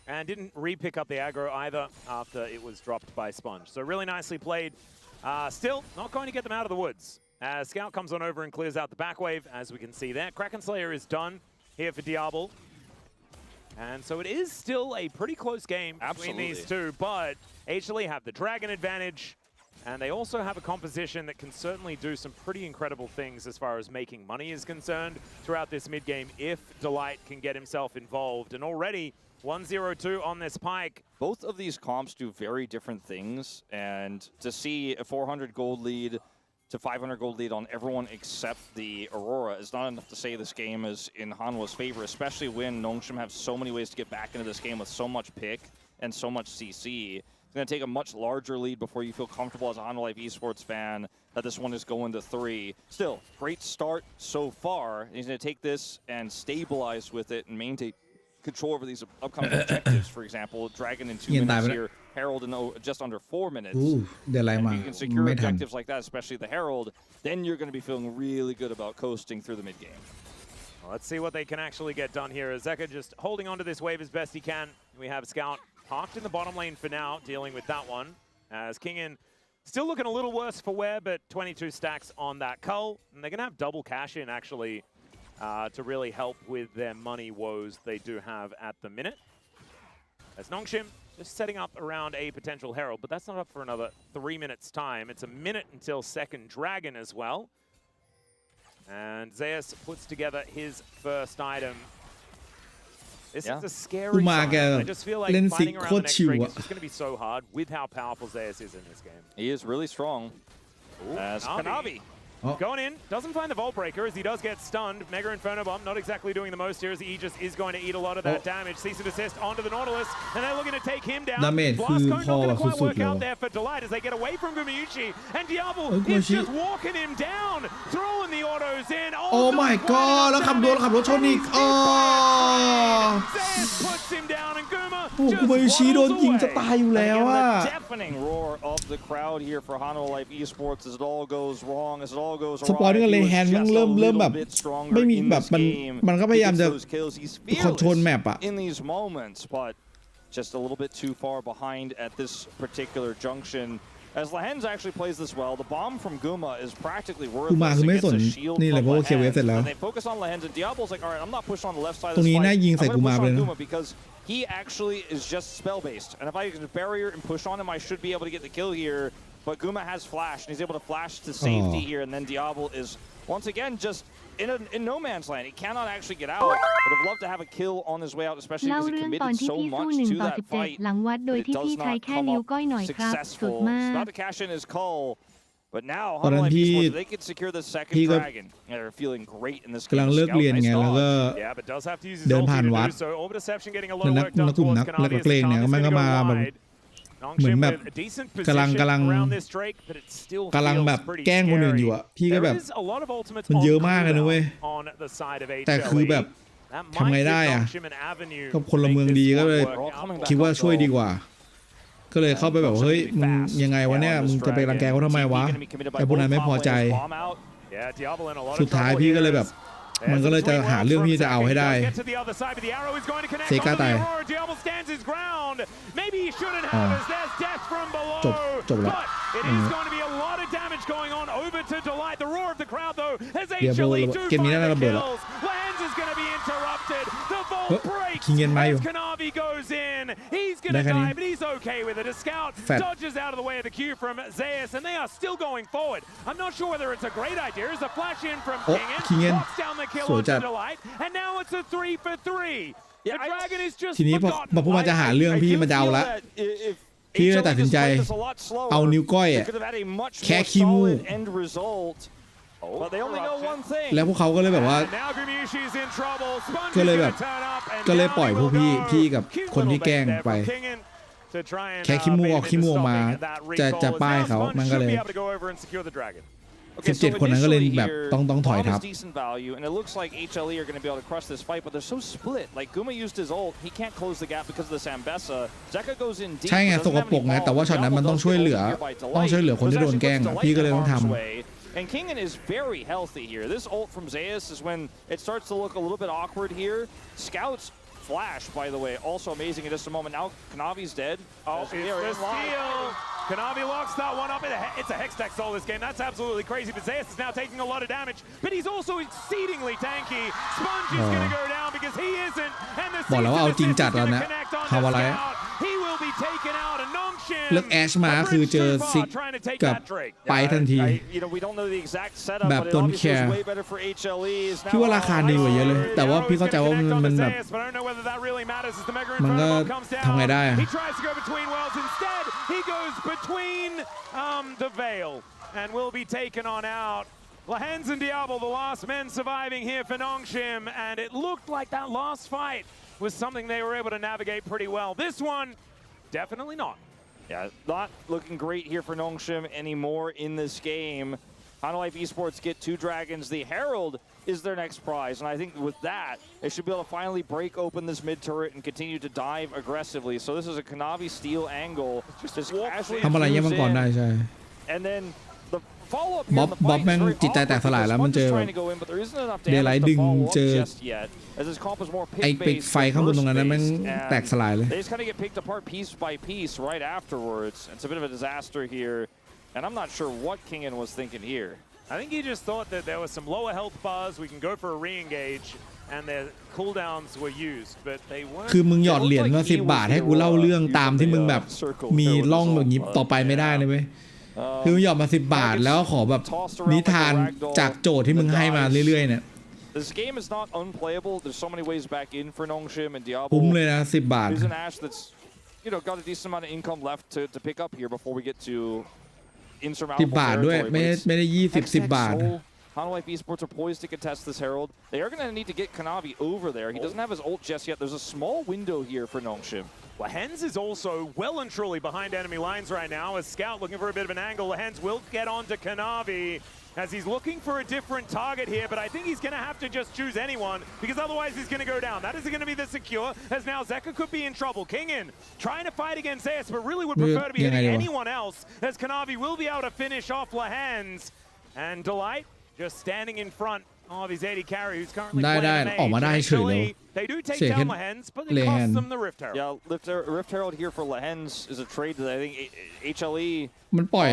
And didn't re-pick up the aggro either after it was dropped by Sponge. So really nicely played. Still not going to get them out of the woods. As Scout comes on over and clears out the back wave, as we can see there. Kraken Slayer is done here for Diablo. And so it is still a pretty close game between these two, but HLE have the Dragon advantage, and they also have a composition that can certainly do some pretty incredible things as far as making money is concerned throughout this mid-game if Delight can get himself involved. And already 1-0-2 on this pike. Both of these comps do very different things, and to see a 400 gold lead to 500 gold lead on everyone except the Aurora is not enough to say this game is in Hanwha's favor, especially when Nongshim have so many ways to get back into this game with so much pick and so much CC. It's going to take a much larger lead before you feel comfortable as a Hanwha Life Esports fan that this one is going to 3. Still, great start so far. He's going to take this and stabilize with it and maintain control over these upcoming objectives. For example, Dragon in 2 minutes here, Herald in just under 4 minutes. Ooh, and if you can secure objectives like that, especially the Herald, then you're going to be feeling really good about coasting through the mid game. Well, let's see what they can actually get done here. Zeka just holding onto this wave as best he can. We have Scout parked in the bottom lane for now, dealing with that one. As Kingin still looking a little worse for wear, but 22 stacks on that cull. And they're going to have double cash in, actually, to really help with their money woes they do have at the minute. As Nongshim just setting up around a potential Herald, but that's not up for another 3 minutes time. It's a minute until second Dragon as well. And Zeus puts together his first item. This is a scary sign. I just feel like fighting around the next ring is just going to be so hard with how powerful Zeus is in this game. He is really strong. Ooh, as Kanavi. Going in, doesn't find the Vault Breaker as he does get stunned. Mega Inferno Bomb not exactly doing the most here as Aegis is going to eat a lot of that damage. Cease and desist onto the Nautilus, and they're looking to take him down. Blast Cone not going to quite work out there for Delight as they get away from Gumayuchi, and Diablo is just walking him down, throwing the autos in. Oh my god, แล้วขับรถชนอีก Zeus puts him down, and Guma โอ้กุมายุชิโดนยิงจะตายอยู่แล้วอะ deafening roar of the crowd here for Hanwha Life Esports as it all goes wrong, as it all goes สปอร์ตก็เลยแฮนด์เริ่มแบบไม่มีแบบมันก็พยายามจะคอนโทรลแมปอะ in these moments, but just a little bit too far behind at this particular junction. As Lahenz actually plays this well, the bomb from Guma is practically worthless. It gets a shield from Lahenz, and they focus on Lahenz, and Diablo's like, all right, I'm not pushing on the left side of this fight. I'm going to push on Guma because he actually is just spell-based. And if I can barrier and push on him, I should be able to get the kill here. But Guma has flash, and he's able to flash to safety here, and then Diablo is, once again, just in no man's land. He cannot actually get out. Would have loved to have a kill on his way out, especially because he committed so much to that fight. But it does not come up successful. He's about to cash in his call. But now, Hanwha Life Esports, they can secure the second Dragon. They're feeling great in this game. กำลังเลิกเรียนไงแล้วก็เดินผ่านวัดนักกลุ่มนักเลงเนี่ยมันก็มาแบบเหมือนแบบกำลังแบบแกล้งคนอื่นอยู่อะพี่ก็แบบมันเยอะมากเลยนะเว้ยแต่คือแบบทำไงได้อะก็พลเมืองดีก็เลยคิดว่าช่วยดีกว่าก็เลยเข้าไปแบบเฮ้ยมึงยังไงวะเนี่ยมึงจะไปรังแกเขาทำไมวะไอ้พวกนั้นไม่พอใจสุดท้ายพี่ก็เลยแบบมันก็เลยจะหาเรื่องที่จะเอาให้ได้เซกาตายจบแล้วเดี๋ยวเกมนี้น่าจะระเบิดแล้วคิงเงินมาอยู่ได้แค่นี้แฟดโอ้คิงเงินสวยจัดทีนี้พอพวกมันจะหาเรื่องพี่มันจะเอาละพี่เลยตัดสินใจเอานิ้วก้อยแค่ขี้มูกแล้วพวกเขาก็เลยแบบว่าก็เลยปล่อยพวกพี่กับคนที่แกล้งไปแค่ขี้มูกออกขี้มูกออกมาจะป้ายเขามันก็เลย17 คนนั้นก็เลยแบบต้องถอยทับ and it looks like HLE are going to be able to crush this fight, but they're so split. Like Guma used his ult, he can't close the gap because of the Zambessa. Zeka goes in deep. ใช่ไงสกปรกไงแต่ว่าช็อตนั้นมันต้องช่วยเหลือคนที่โดนแกล้งพี่ก็เลยต้องทำAnd Kingin is very healthy here. This ult from Zeus is when it starts to look a little bit awkward here. Scouts flash, by the way, also amazing in just a moment. Now Kanavi's dead. Oh, it's the steal. Kanavi locks that one up. It's a Hextech soul this game. That's absolutely crazy. But Zeus is now taking a lot of damage. But he's also exceedingly tanky. Sponge is going to go down because he isn't. And the season is going to connect on the Scout. He will will be taken out and Nongshim เลือกแอชมาคือเจอซิกกับไปทันทีแบบต้นแคร์พี่ว่าราคาดีกว่าเยอะเลยแต่ว่าพี่เข้าใจว่ามันแบบมันก็ทำไงได้อะ He goes between the veil and will be taken on out. Lahens and Diablo, the last men surviving here for Nongshim, and it looked like that last fight was something they were able to navigate pretty well. This one, definitely not. Yeah, not looking great here for Nongshim anymore in this game. on Life Esports get 2 dragons. The Herald is their next prize, and I think with that, they should be able to finally break open this mid turret and continue to dive aggressively. So this is a Kanavi steal angle. Just casually ทำอะไรเงี้ยมังกรได้ใช่ and then the follow up บ๊อบแม่งจิตใจแตกสลายแล้วมันเจอเดย์ไลท์ดึงเจอไอ้ปิดไฟข้างบนตรงนั้นแม่งแตกสลายเลย They just kind of get picked apart piece by piece right afterwards. It's a bit of a disaster here, and I'm not sure what Kingen was thinking here. I think he just thought that there was some lower health bars, we can go for a re-engage, and their cooldowns were used, but they weren't. คือมึงหยอดเหรียญมา10 บาทให้กูเล่าเรื่องตามที่มึงแบบมีร่องแบบนี้ต่อไปไม่ได้เลยเว้ยคือหยอดมา10 บาทแล้วขอแบบนิทานจากโจทย์ที่มึงให้มาเรื่อยๆเนี่ย This game is not unplayable. There's so many ways back in for Nongshim and Diablo. คุ้มเลยนะ10 บาท There's an Ash that's got a decent amount of income left to pick up here before we get to insurmountable 10 บาทด้วยไม่ได้20 บาทOn Life Esports are poised to contest this Herald. They are going to need to get Kanavi over there. He doesn't have his ult just yet. There's a small window here for Nongshim. Lahens is also well and truly behind enemy lines right now. As Scout looking for a bit of an angle. Lahens will get onto Kanavi as he's looking for a different target here, but I think he's going to have to just choose anyone because otherwise he's going to go down. That isn't going to be the secure, as now Zeka could be in trouble. Kingen trying to fight against Zeus, but really would prefer to be hitting anyone else, as Kanavi will be able to finish off Lahens. And Delight just standing in front of his AD carry, who's currently playing an age. ออกมาได้เฉยเลย They do take down Lahens, but it costs them the Rift Herald. Yeah, Rift Herald here for Lahens is a trade that I think HLE มันปล่อย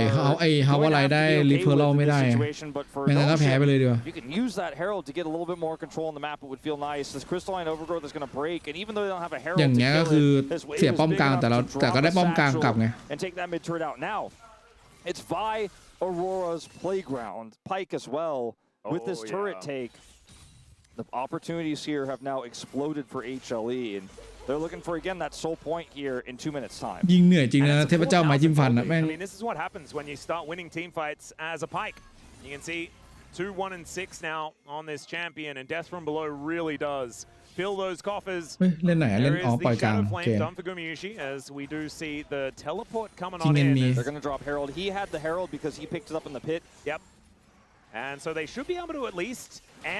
ฮาวอะไรได้รีเพอร์เราไม่ได้ไม่งั้นก็แพ้ไปเลยดีกว่า You can use that Herald to get a little bit more control on the map. It would feel nice. This crystalline overgrowth is going to break, and even though they don't have a Herald อย่างเงี้ยก็คือเสียป้อมกลางแต่ก็ได้ป้อมกลางกลับไง and take that mid turret out. Now it's Vi Aurora's playground, Pike as well. With this turret take, the opportunities here have now exploded for HLE, and they're looking for again that soul point here in 2 minutes time. ยิงเหนื่อยจริงนะเทพเจ้าไม้จิ้มฟันนะแม่ง I mean, this is what happens when you start winning team fights as a Pike. You can see 2-1-6 now on this champion, and Death from Below really does fill those coffers. เล่นไหนเล่นปล่อยกลางโอเค done for Gumayushi as we do see the teleport coming on in. They're going to drop Herald. He had the Herald because he picked it up in the pit. Yep. And so they should be able to at least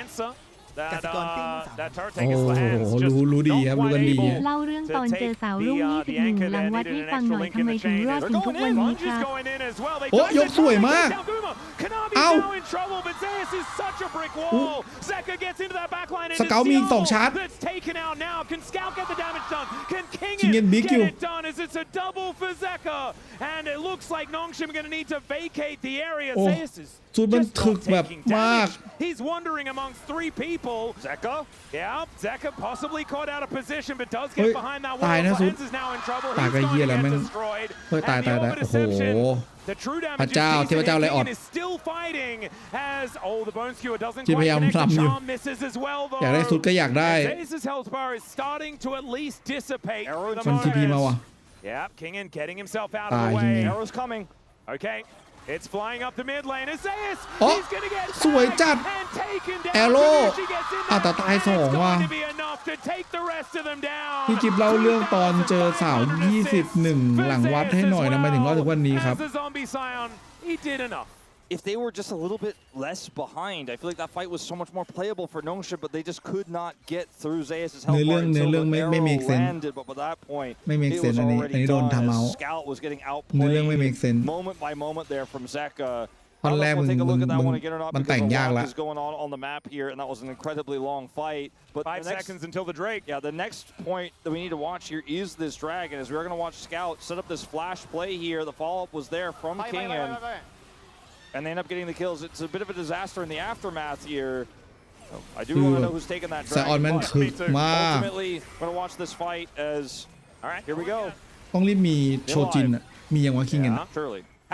answer that turret take is Lahens. รู้ดีครับรู้กันดี เล่าเรื่องตอนเจอสาวรุ่ง21หลังวัดให้ฟังหน่อยทำไมถึงรอดถึงทุกวันนี้ครับ โอ้ยกสวยมากเอ้าสเกลมี2 ชาร์จคิงเงินบิ๊กอยู่ And it looks like Nongshim are going to need to vacate the area. สุดมันถึกแบบมาก He's wandering amongst 3 people. Zeka? Yeah, Zeka possibly caught out of position, but does get behind that wall. Lahens is now in trouble. He's going to get destroyed. ตาย โอ้โห The true damage is still fighting as the bone skewer doesn't ที่พ quite ยายาม connect. ทำ The อยู่ charm misses as well อยากได้ though. สุดก็อยากได้ Zeus's health bar is starting to at least dissipate. มันทีพีมาว่ะ Yeah, Kingen getting himself out of the way. Arrow's coming. Okay. It's flying up the mid lane. Zeus, he's going to get สวยจัด and taken down. แอโร่แต่ตาย2ว่ะ To be enough to take the rest of them down. พี่จิ๊บเล่าเรื่องตอนเจอสาว21หลังวัดให้หน่อยนะหมายถึงว่าถึงวันนี้ครับ As the zombie scion, he did enough. If they were just a little bit less behind, I feel like that fight was so much more playable for Nongshim, but they just could not get through Zeus' health bar until the arrow landed. But by that point, it was already done as Scout was getting outplayed moment by moment there from Zeka. I don't know if we'll take a look at that one again or not because a lot is going on the map here, and that was an incredibly long fight. But 5 seconds until the Drake. Yeah, the next point that we need to watch here is this Dragon, as we're going to watch Scout set up this flash play here. The follow-up was there from Kingen. And they end up getting the kills. It's a bit of a disaster in the aftermath here. I do want to know who's taking that dragon. Ultimately, I'm going to watch this fight as... All right, here we go. ต้องรีบมีโชจินอ่ะมีอย่างว่าคิงเงิน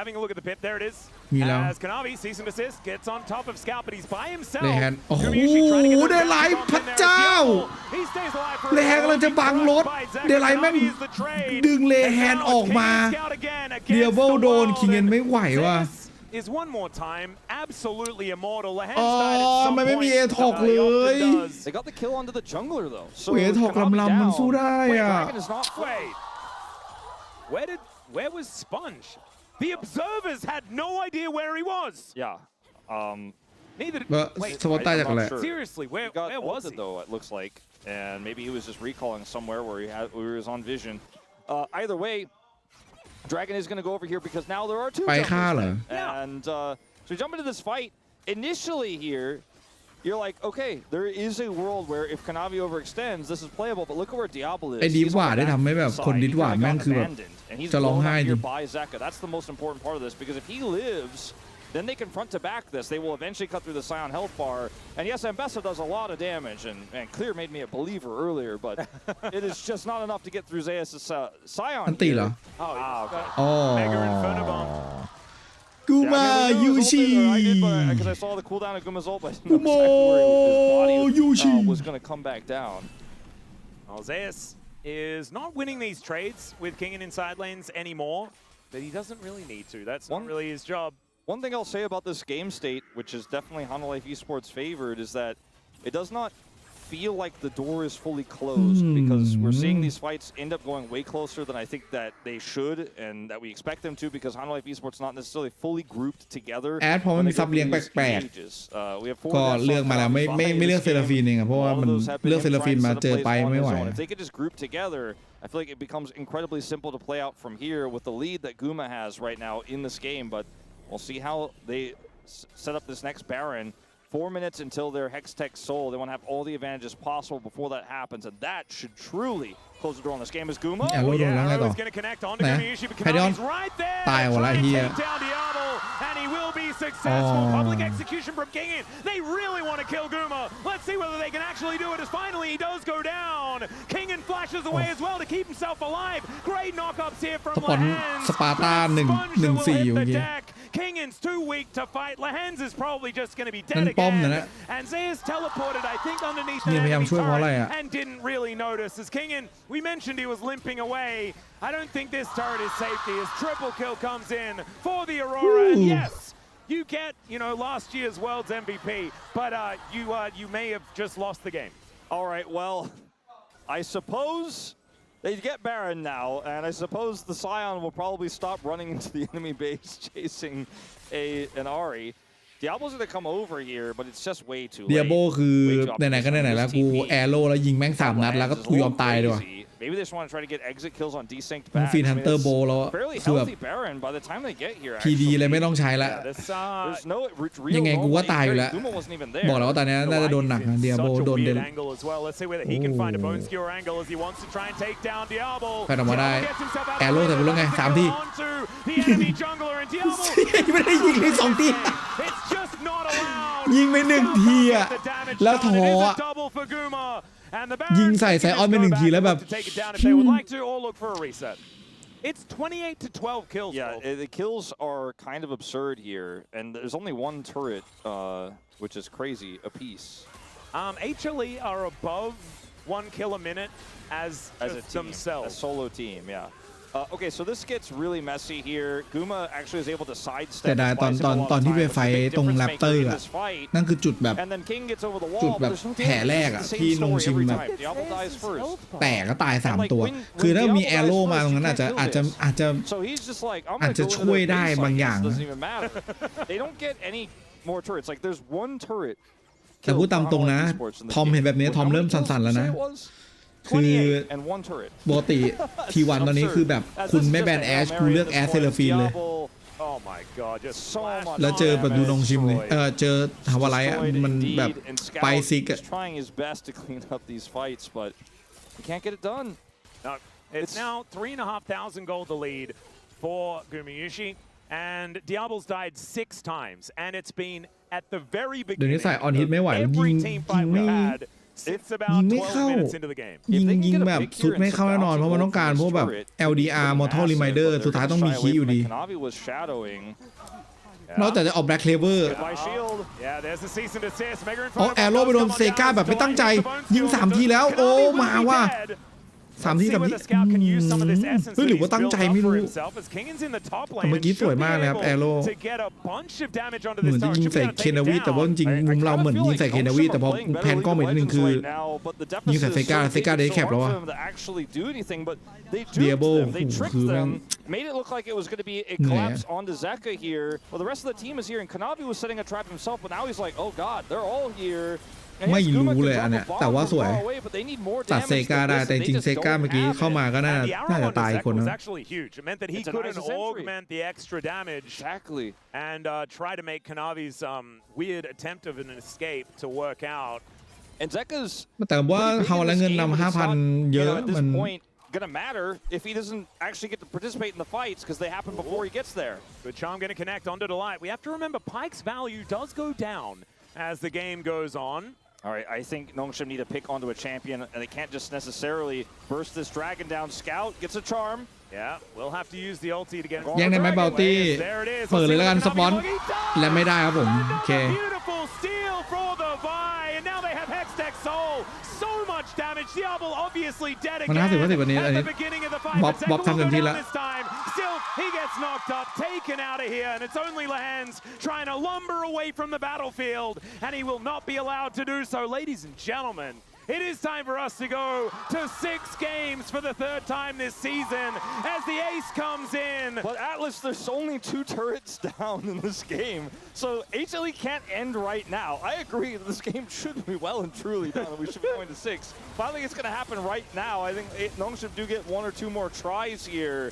Having a look at the pit, there it is. มีแล้ว As Kanavi, cease and desist, gets on top of Scout, but he's by himself. เลแฮนโอ้โหเดลไลท์พระเจ้าเลแฮนกำลังจะบังรถเดลไลท์แม่งดึงเลแฮนออกมาเดียโบโดนคิงเงินไม่ไหวว่ะis one more time absolutely immortal. ทำไมไม่มีเอทอกเลย They got the kill onto the jungler though. So เอทอกลำมันสู้ได้อ่ะ Where was Sponge? The observers had no idea where he was. Yeah. Neither. Wait, seriously, where was he? Though it looks like, and maybe he was just recalling somewhere where he was on vision. Either way, Dragon is going to go over here because now there are two jumpers. And so we jump into this fight. Initially here, you're like, okay, there is a world where if Kanavi overextends, this is playable. But look at where Diablo is. ไอ้ดิหวาได้ทำให้แบบคนดิหวาแม่งคือแบบจะร้องไห้ดิ That's the most important part of this because if he lives, then they can front to back this. They will eventually cut through the Scion health bar. And yes, Ambessa does a lot of damage. And Clear made me a believer earlier, but it is just not enough to get through Zeus' Scion. อันตีเหรอ Mega Inferno Bomb. กูมายูชิ Because I saw the cooldown of Guma's ult, but I didn't know exactly where his body was going to come back down. Zeus is not winning these trades with Kingen in side lanes anymore, but he doesn't really need to. That's not really his job. One thing I'll say about this game state, which is definitely Hanwha Life Esports favored, is that it does not feel like the door is fully closed because we're seeing these fights end up going way closer than I think that they should and that we expect them to because Hanwha Life Esports not necessarily fully grouped together. แอดพอมันมีซับเลี้ยงแปลกๆก็เลือกมาแล้วไม่เลือกเซราฟีนเองเพราะว่ามันเลือกเซราฟีนมาเจอไปไม่ไหว If they could just group together, I feel like it becomes incredibly simple to play out from here with the lead that Guma has right now in this game, but we'll see how they set up this next Baron. 4 minutes until their Hextech Soul. They want to have all the advantages possible before that happens, and that should truly close the door on this game. Is Guma? Arrow is going to connect onto Gumayushi, but Kanavi's right there. Trying to take down Diablo, and he will be successful. Public execution from Kingen. They really want to kill Guma. Let's see whether they can actually do it, as finally he does go down. Kingen flashes away as well to keep himself alive. Great knockups here from Lehans. Sparta 1-4 อยู่เมื่อกี้ Kingen's too weak to fight. Lehans is probably just going to be dead again. And Zeus teleported, I think, underneath the enemy turret and didn't really notice. As Kingen, we mentioned he was limping away. I don't think this turret is safety as triple kill comes in for the Aurora. And yes, you get, last year's World's MVP, but you may have just lost the game. All right, well, I suppose they get Baron now, and I suppose the Scion will probably stop running into the enemy base chasing an Ahri. Diablo's going to come over here, but it's just way too late. Diablo คือไหนๆก็ไหนๆแล้วกูแอโร่แล้วยิงแม่ง3 นัดแล้วก็กูยอมตายด้วย Maybe they just want to try to get exit kills on Desync back. ฟีนฮันเตอร์โบแล้วคือแบบ by the time they get here. PD เลยไม่ต้องใช้ละยังไงกูว่าตายอยู่แล้วบอกแล้วว่าตอนนี้น่าจะโดนหนักนะ Diablo โดนเดนแพ้ออกมาได้แอโร่แต่กูรู้ไง3 ทีไม่ได้ยิงเลย2 ทียิงไป1 ทีอ่ะแล้วท้อยิงใส่ไซออนไป1 ทีแล้วแบบ It's 28 to 12 kills. Yeah, the kills are kind of absurd here, and there's only 1 turret, which is crazy apiece. HLE are above 1 kill a minute as a team, themselves. A solo team, yeah. Okay, so this gets really messy here. Guma actually is able to sidestep. แต่ได้ตอนที่ไปไฟตรงแรปเตอร์อ่ะนั่นคือจุดแบบจุดแบบแผลแรกอ่ะที่นงชิมแบบแตกก็ตาย3 ตัวคือถ้ามีแอโร่มาตรงนั้นอาจจะช่วยได้บางอย่างแต่พูดตามตรงนะทอมเห็นแบบนี้ทอมเริ่มสั่นๆแล้วนะคือปกติT1ตอนนี้คือแบบคุณไม่แบนแอชกูเลือกแอชเซเลฟีนเลยแล้วเจอแบบดูนงชิมเลยเจอฮาวาไลท์มันแบบไปซิกอะ It's now 3,500 gold the lead for Gumayushi, and Diablo's died 6 times, and it's been at the very beginning of every team fight we had It's about 12 minutes into the game. ยิงแบบสุดไม่เข้าแน่นอนเพราะมันต้องการพวกแบบ LDR Mortal Reminder สุดท้ายต้องมีคีย์อยู่ดีนอกจากจะออก Black Cleaver เอาแอโร่ไปโดนเซกาแบบไม่ตั้งใจยิง3ทีแล้วโอ้มาว่ะ3 ทีเฮ้ยหรือว่าตั้งใจไม่รู้แต่เมื่อกี้สวยมากเลยครับแอโร่เหมือนจะยิงใส่เคนนาวีแต่ว่าจริงมุมเราเหมือนยิงใส่เคนนาวีแต่พอแพนกล้องไปนิดนึงคือยิงใส่เซกาได้แคปแล้ววะเดียโบคือแม่งmade it look like it was going to be a collapse onto Zeka here. Well, the rest of the team is here, and Kanavi was setting a trap himself, but now he's like, oh god, they're all here. ไม่รู้เลยอันเนี้ยแต่ว่าสวยตัดเซกาได้แต่จริงเซกาเมื่อกี้เข้ามาก็น่าจะตายคนนะ and try to make Kanavi's weird attempt of an escape to work out. And Zeka's แต่ว่าเฮาและเงินนำ 5,000 เยอะมันgonna matter if he doesn't actually get to participate in the fights because they happen before he gets there. Good charm gonna connect onto Delight. We have to remember Pyke's value does go down as the game goes on. All right, I think Nongshim need to pick onto a champion, and they can't just necessarily burst this dragon down. Scout gets a charm. Yeah, we'll have to use the ulti to get. ยังได้ไหมเบลตี้เปิดเลยแล้วกันสปอนและไม่ได้ครับผมโอเค Beautiful steal for the Vi, and now they have Hextech Soul. So much damage. Diablo obviously dead again. มัน50 วันนี้อันนี้บ๊อบทำเต็มที่แล้ว Still, he gets knocked up, taken out of here, and it's only Lahans trying to lumber away from the battlefield, and he will not be allowed to do so. Ladies and gentlemen, it is time for us to go to 6 games for the 3rd time this season as the ace comes in. But Atlas, there's only 2 turrets down in this game, so HLE can't end right now. I agree that this game should be well and truly done, and we should be going to 6. But I think it's going to happen right now. I think Nongshim do get 1 or 2 more tries here.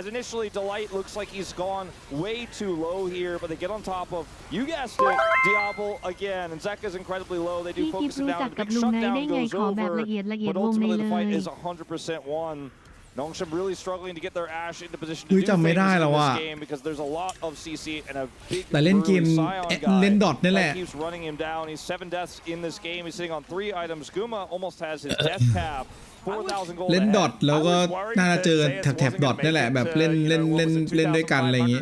As initially, Delight looks like he's gone way too low here, but they get on top of, you guessed it, Diablo again, and Zeka's incredibly low. They do focus him down. The big shutdown goes over, but ultimately the fight is 100% won. Nongshim really struggling to get their Ashe into position to do things in this game because there's a lot of CC and a big Scion guy keeps running him down. He's 7 deaths in this game. He's sitting on 3 items. Guma almost has his death cap. เล่นดอทแล้วก็น่าจะเจอแถบดอทนี่แหละแบบเล่นด้วยกันอะไรอย่างงี้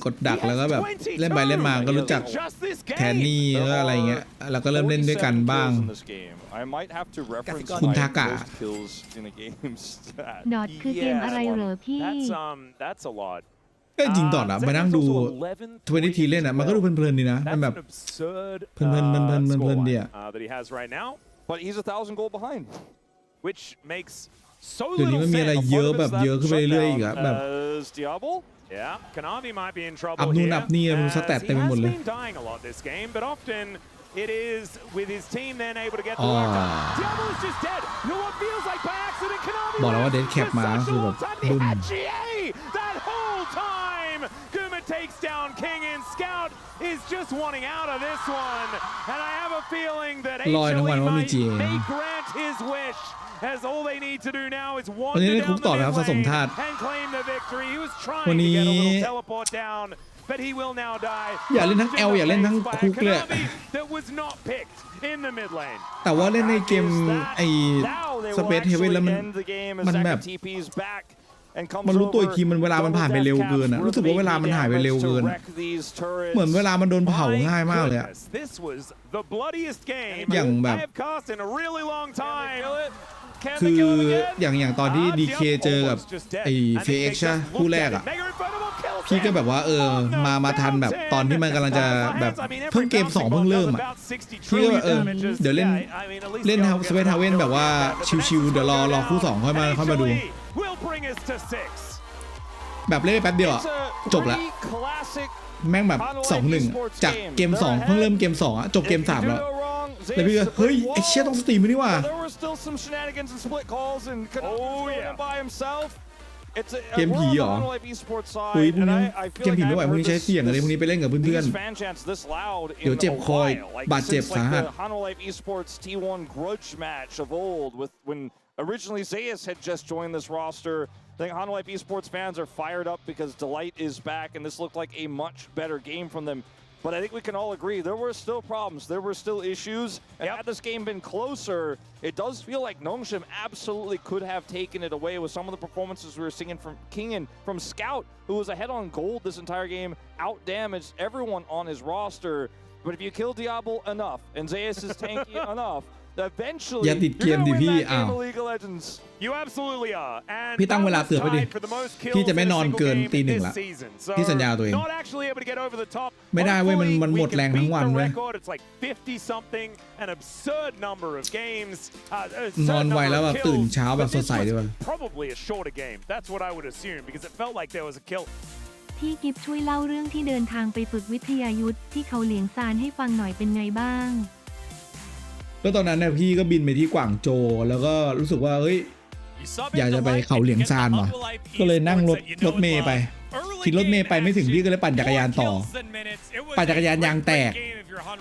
กดดักแล้วก็แบบเล่นไปเล่นมาก็รู้จักแทนนี่ก็อะไรเงี้ยแล้วก็เริ่มเล่นด้วยกันบ้างคุณทากะดอทคือเกมอะไรเหรอพี่ก็จริงดอทอะมานั่งดู20 ทีเล่นอะมันก็ดูเพลินๆดีนะมันแบบเพลินดีอะBut he's 1,000 gold behind, which makes so little sense. เดี๋ยวนี้มันมีอะไรเยอะแบบเยอะขึ้นไปเรื่อยๆอีกอะแบบ Yeah, Kanavi might be in trouble อัพนู่นอัพนี่มันสแตทเต็มไปหมดเลย He has been dying a lot this game, but often it is with his team then able to get the work done. Diablo is just dead. No one feels like by accident. Kanavi บอกแล้วว่าเดดแคปมาคือแบบบึ้ม that whole time. Guma takes down King and Scout is just wanting out of this one, and I have a feeling that HLE may grant his wish, as all they need to do now is wander down the mid lane and claim the victory. He was trying to get a little teleport down, but he will now die. อยากเล่นทั้ง L อยากเล่นทั้งคุกเลย That was not picked in the mid lane. แต่ว่าเล่นในเกมไอ้ Space Heaven แล้วมันแบบมันรู้ตัวอีกทีมันเวลามันผ่านไปเร็วเกินอะรู้สึกว่าเวลามันหายไปเร็วเกินเหมือนเวลามันโดนเผาง่ายมากเลยอะอย่างแบบคืออย่างตอนที่ DK เจอกับไอ้เฟเอ็กซ์ใช่คู่แรกอะพี่ก็แบบว่ามาทันแบบตอนที่มันกำลังจะแบบเพิ่งเกม2เพิ่งเริ่มอะพี่ก็แบบเดี๋ยวเล่นสเปซทาวเวนแบบว่าชิวๆเดี๋ยวรอคู่2ค่อยมาดูแบบเล่นแป๊บเดียวจบละแม่งแบบ 2-1 จากเกม2เพิ่งเริ่มเกม2อะจบเกม3แล้วแล้วพี่ก็เฮ้ยไอ้เชี่ยต้องสตรีมนี่ว่ะเกมผีเหรออุ้ยพวกนี้เกมผีไม่ไหวพวกนี้ใช้เสียงอะไรพวกนี้ไปเล่นกับเพื่อนๆเดี๋ยวเจ็บคอยบาดเจ็บสาหัสOriginally, Zayas had just joined this roster. I think HonolifeEsports fans are fired up because Delight is back, and this looked like a much better game from them. But I think we can all agree there were still problems. There were still issues. And had this game been closer, it does feel like Nongshim absolutely could have taken it away with some of the performances we were seeing from Kingen, from Scout, who was ahead on gold this entire game, out-damaged everyone on his roster. But if you kill Diablo enough, and Zeus is tanky enough, eventually you're going to win that game of League of Legends. You absolutely are. And พี่ตั้งเวลาเตือนไว้ดิพี่จะไม่นอนเกินตี 1ละพี่สัญญาตัวเองไม่ได้เว้ยมันหมดแรงทั้งวันเว้ยนอนไวแล้วแบบตื่นเช้าแบบสดใสด้วย พี่กิฟช่วยเล่าเรื่องที่เดินทางไปฝึกวิทยายุทธที่เขาเหลียงซานให้ฟังหน่อยเป็นไงบ้างก็ตอนนั้นเนี่ยพี่ก็บินไปที่กวางโจวแล้วก็รู้สึกว่าเฮ้ยอยากจะไปเขาเหลียงซานว่ะก็เลยนั่งรถเมย์ไปขี่รถเมย์ไปไม่ถึงพี่ก็เลยปั่นจักรยานต่อปั่นจักรยานยางแตก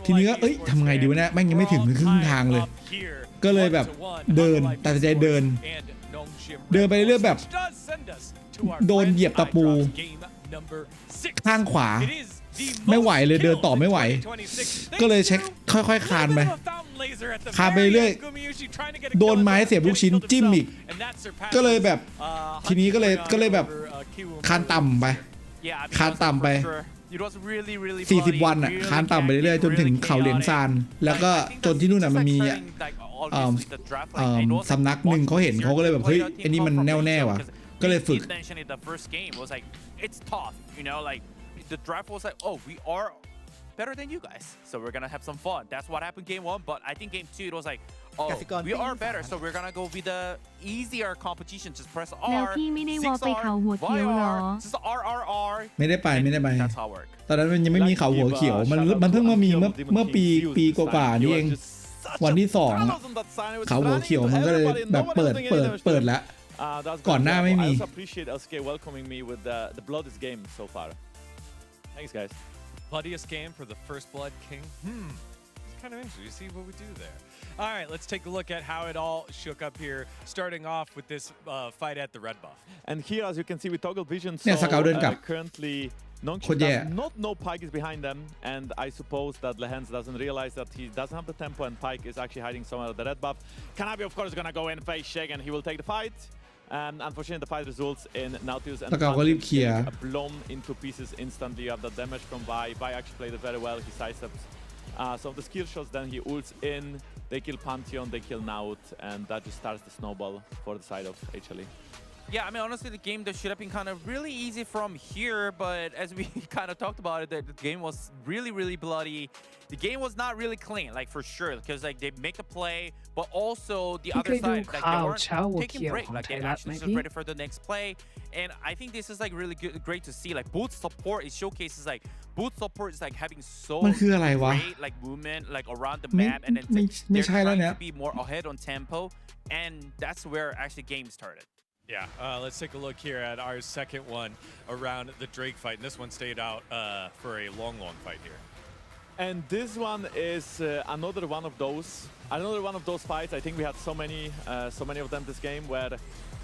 ทีนี้ก็เอ้ยทำไงดีวะเนี่ยแม่งยังไม่ถึงครึ่งทางเลยก็เลยแบบเดินตัดสินใจเดินไปเรื่อยๆแบบโดนเหยียบตะปูข้างขวาไม่ไหวเลยเดินต่อไม่ไหวก็เลยเช็คค่อยๆคานไปเรื่อยโดนไม้เสียบลูกชิ้นจิ้มอีกก็เลยแบบทีนี้ก็เลยแบบคานต่ำไป40 วันอ่ะคานต่ำไปเรื่อยๆจนถึงเขาเหลียงซานแล้วก็จนที่นู่นอ่ะมันมีสำนักหนึ่งเขาเห็นเขาก็เลยแบบเฮ้ยอันนี้มันแน่วแน่ว่ะก็เลยฝึกThe draft was like, oh, we are better than you guys, so we're gonna have some fun. That's what happened game 1, but I think game 2 it was like, oh, we are better, so we're gonna go with the easier competition. Just press R, แล้วพี่ไม่ได้วอลไปเขาหัวเขียวหรอ just R. ไม่ได้ไป That's how it works. ตอนนั้นมันยังไม่มีเขาหัวเขียวมันเพิ่งมามีเมื่อปีกว่าๆนี่เองวันที่2เขาหัวเขียวมันก็เลยแบบเปิดแล้วก่อนหน้าไม่มี Thanks, guys. Bloodiest game for the First Blood King. It's kind of interesting. You see what we do there. All right, let's take a look at how it all shook up here, starting off with this fight at the red buff. And here, as you can see, with toggle vision, so currently Nongshim does not know Pyke is behind them, and I suppose that Lehens doesn't realize that he doesn't have the tempo, and Pyke is actually hiding somewhere at the red buff. Kanabi, of course, is going to go in, face check, and he will take the fight. And unfortunately, the fight results in Nautilus and blown into pieces instantly. You have the damage from Vi. Vi actually played it very well. He sidesteps some of the skill shots, then he ults in. They kill Pantheon, they kill Naut, and that just starts the snowball for the side of HLE. Yeah, I mean, honestly, the game that should have been kind of really easy from here, but as we kind of talked about it, the game was really, really bloody. The game was not really clean, like for sure, because like they make a play, but also the other side, like they weren't taking break, like they actually just ready for the next play. And I think this is like really great to see. Like both support, it showcases like both support is like having so great like movement like around the map, and then they're trying to be more ahead on tempo, and that's where actually game started. Yeah, let's take a look here at our second one around the Drake fight. And this one stayed out for a long fight here. And this one is another one of those fights. I think we had so many of them this game where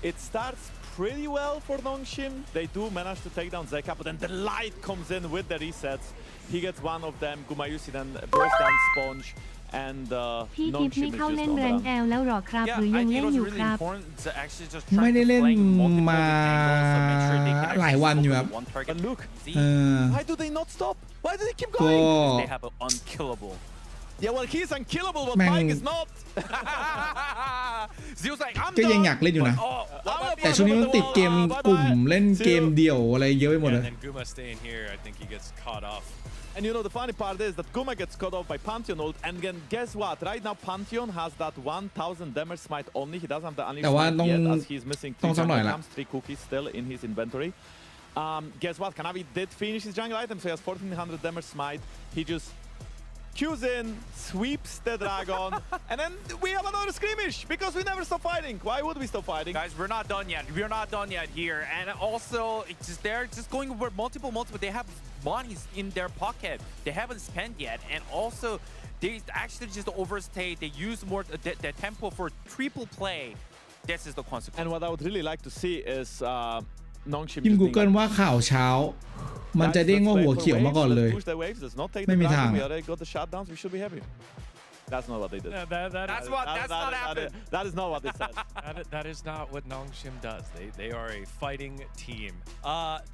it starts pretty well for Nongshim. They do manage to take down Zeka, but then the light comes in with the resets. He gets one of them. Gumayusi then bursts down Sponge. And พี่กิฟไม่เข้าเล่นแรงแอลแล้วหรอครับหรือยังเล่นอยู่ครับไม่ได้เล่นมาหลายวันอยู่ครับ But look, why do they not stop? Why do they keep going? They have an unkillable. Yeah, well, he's unkillable, but Pyke is not. ก็ยังอยากเล่นอยู่นะแต่ช่วงนี้มันติดเกมกลุ่มเล่นเกมเดี่ยวอะไรเยอะไปหมดเลย And you know, the funny part is that Guma gets cut off by Pantheon ult, and then guess what? Right now, Pantheon has that 1000 damage smite only. He doesn't have the unleashed smite yet, as he's missing 3 cookies still in his inventory. Guess what? Kanavi did finish his jungle item, so he has 1400 damage smite. He just Qs in, sweeps the dragon, and then we have another skirmish because we never stop fighting. Why would we stop fighting? Guys, we're not done yet. We're not done yet here. And also, it's just they're just going over multiple. They have monies in their pocket. They haven't spent yet. And also, they actually just overstay. They use more the tempo for triple play. This is the consequence. And what I would really like to see is Nongshim พิมพ์ Google ว่าข่าวเช้า มันจะเด้งว่าหัวเขียวมาก่อนเลย Push their waves. Let's not take ไม่มี the ทาง dragon. We already got the shutdowns. We should be happy. That's not what they did. That's not happening. That is not what they said. That is not what Nongshim does. They are a fighting team.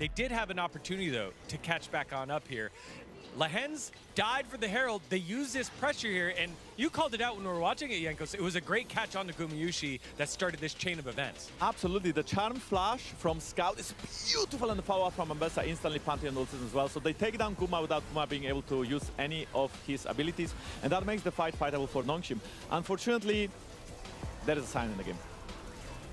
They did have an opportunity though to catch back on up here. Lahens died for the Herald. They used this pressure here, and you called it out when we were watching it, Yankos. It was a great catch on the Gumayushi that started this chain of events. Absolutely. The charm flash from Scout is beautiful, and the follow-up from Ambessa instantly planting ultis as well. So they take down Kuma without Kuma being able to use any of his abilities, and that makes the fight fightable for Nongshim. Unfortunately, there is a sign in the game.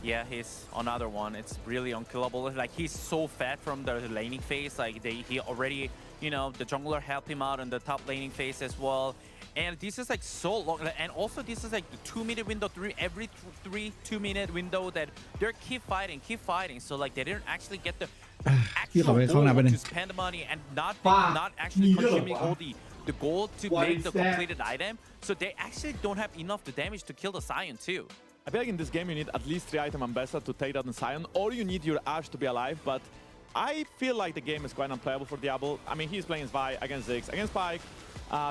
Yeah, he's another one. It's really unkillable. Like, he's so fat from the laning phase. Like, he already, you know, the jungler helped him out in the top laning phase as well. And this is like so long. And also this is like the 2-minute window, every 2-minute window that they're keep fighting. So like they didn't actually get the actual goal to spend the money and not actually consuming all the gold to make the completed item. So they actually don't have enough the damage to kill the Sion too. I feel like in this game you need at least 3 item Ambessa to take down Sion, or you need your Ash to be alive, but I feel like the game is quite unplayable for Diablo. I mean, he's playing Vi against Ziggs, against Pyke.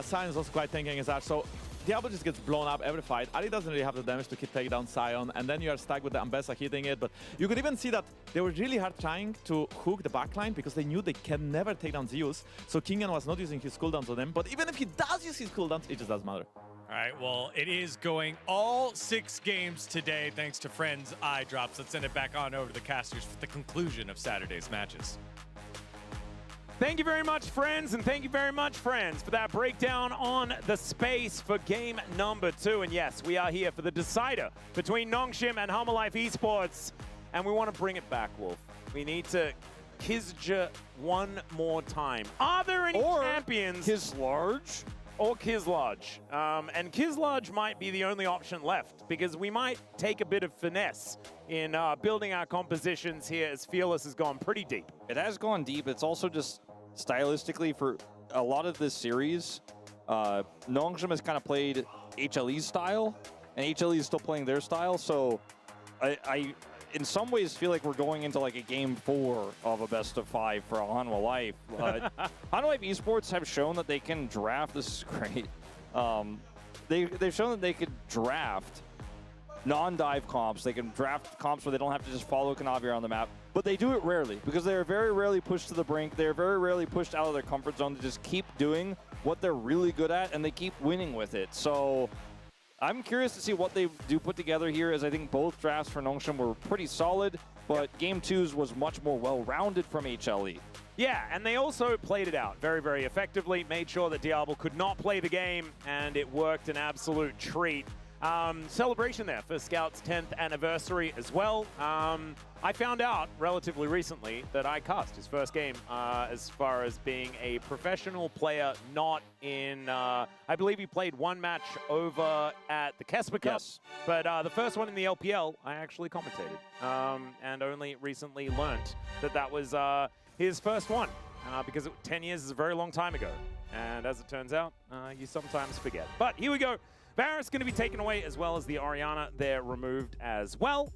Sion is also quite tanking his Ash, so Diablo just gets blown up every fight. Ali doesn't really have the damage to keep taking down Sion, and then you are stuck with the Ambessa hitting it, but you could even see that they were really hard trying to hook the backline because they knew they can never take down Zeus, so Kingan was not using his cooldowns on them, but even if he does use his cooldowns, it just doesn't matter. All right, well, it is going all 6 games today thanks to Friends Eye Drops. Let's send it back on over to the casters for the conclusion of Saturday's matches. Thank you very much, friends, and thank you very much, friends, for that breakdown on the space for game number 2. And yes, we are here for the decider between Nongshim and Life Esports, and we want to bring it back, Wolf. We need to Kizja one more time. Are there any champions? Kizlarge? Or Kizlarge. And Kizlarge might be the only option left because we might take a bit of finesse in building our compositions here as Fearless has gone pretty deep. It has gone deep. It's also just stylistically for a lot of this series, Nongshim has kind of played HLE style, and HLE is still playing their style. So I in some ways feel like we're going into like a game 4 of a best of 5 for Hanwha Life. Hanwha Life Esports have shown that they can draft. This is great. They've shown that they could draft non-dive comps. They can draft comps where they don't have to just follow Canavir on the map, but they do it rarely because they are very rarely pushed to the brink. They're very rarely pushed out of their comfort zone to just keep doing what they're really good at, and they keep winning with it. So I'm curious to see what they do put together here, as I think both drafts for Nongshim were pretty solid, but Game 2's was much more well-rounded from HLE. Yeah, and they also played it out very, very effectively, made sure that Diablo could not play the game, and it worked an absolute treat. Celebration there for Scout's 10th anniversary as well. I found out relatively recently that I cast his first game as far as being a professional player, not in, I believe he played 1 match over at the Kesper Cup, yes. But the first one in the LPL, I actually commentated, and only recently learnt that that was his first one, because 10 years is a very long time ago, and as it turns out, you sometimes forget. But here we go. Varus going to be taken away, as well as the Orianna there removed as well.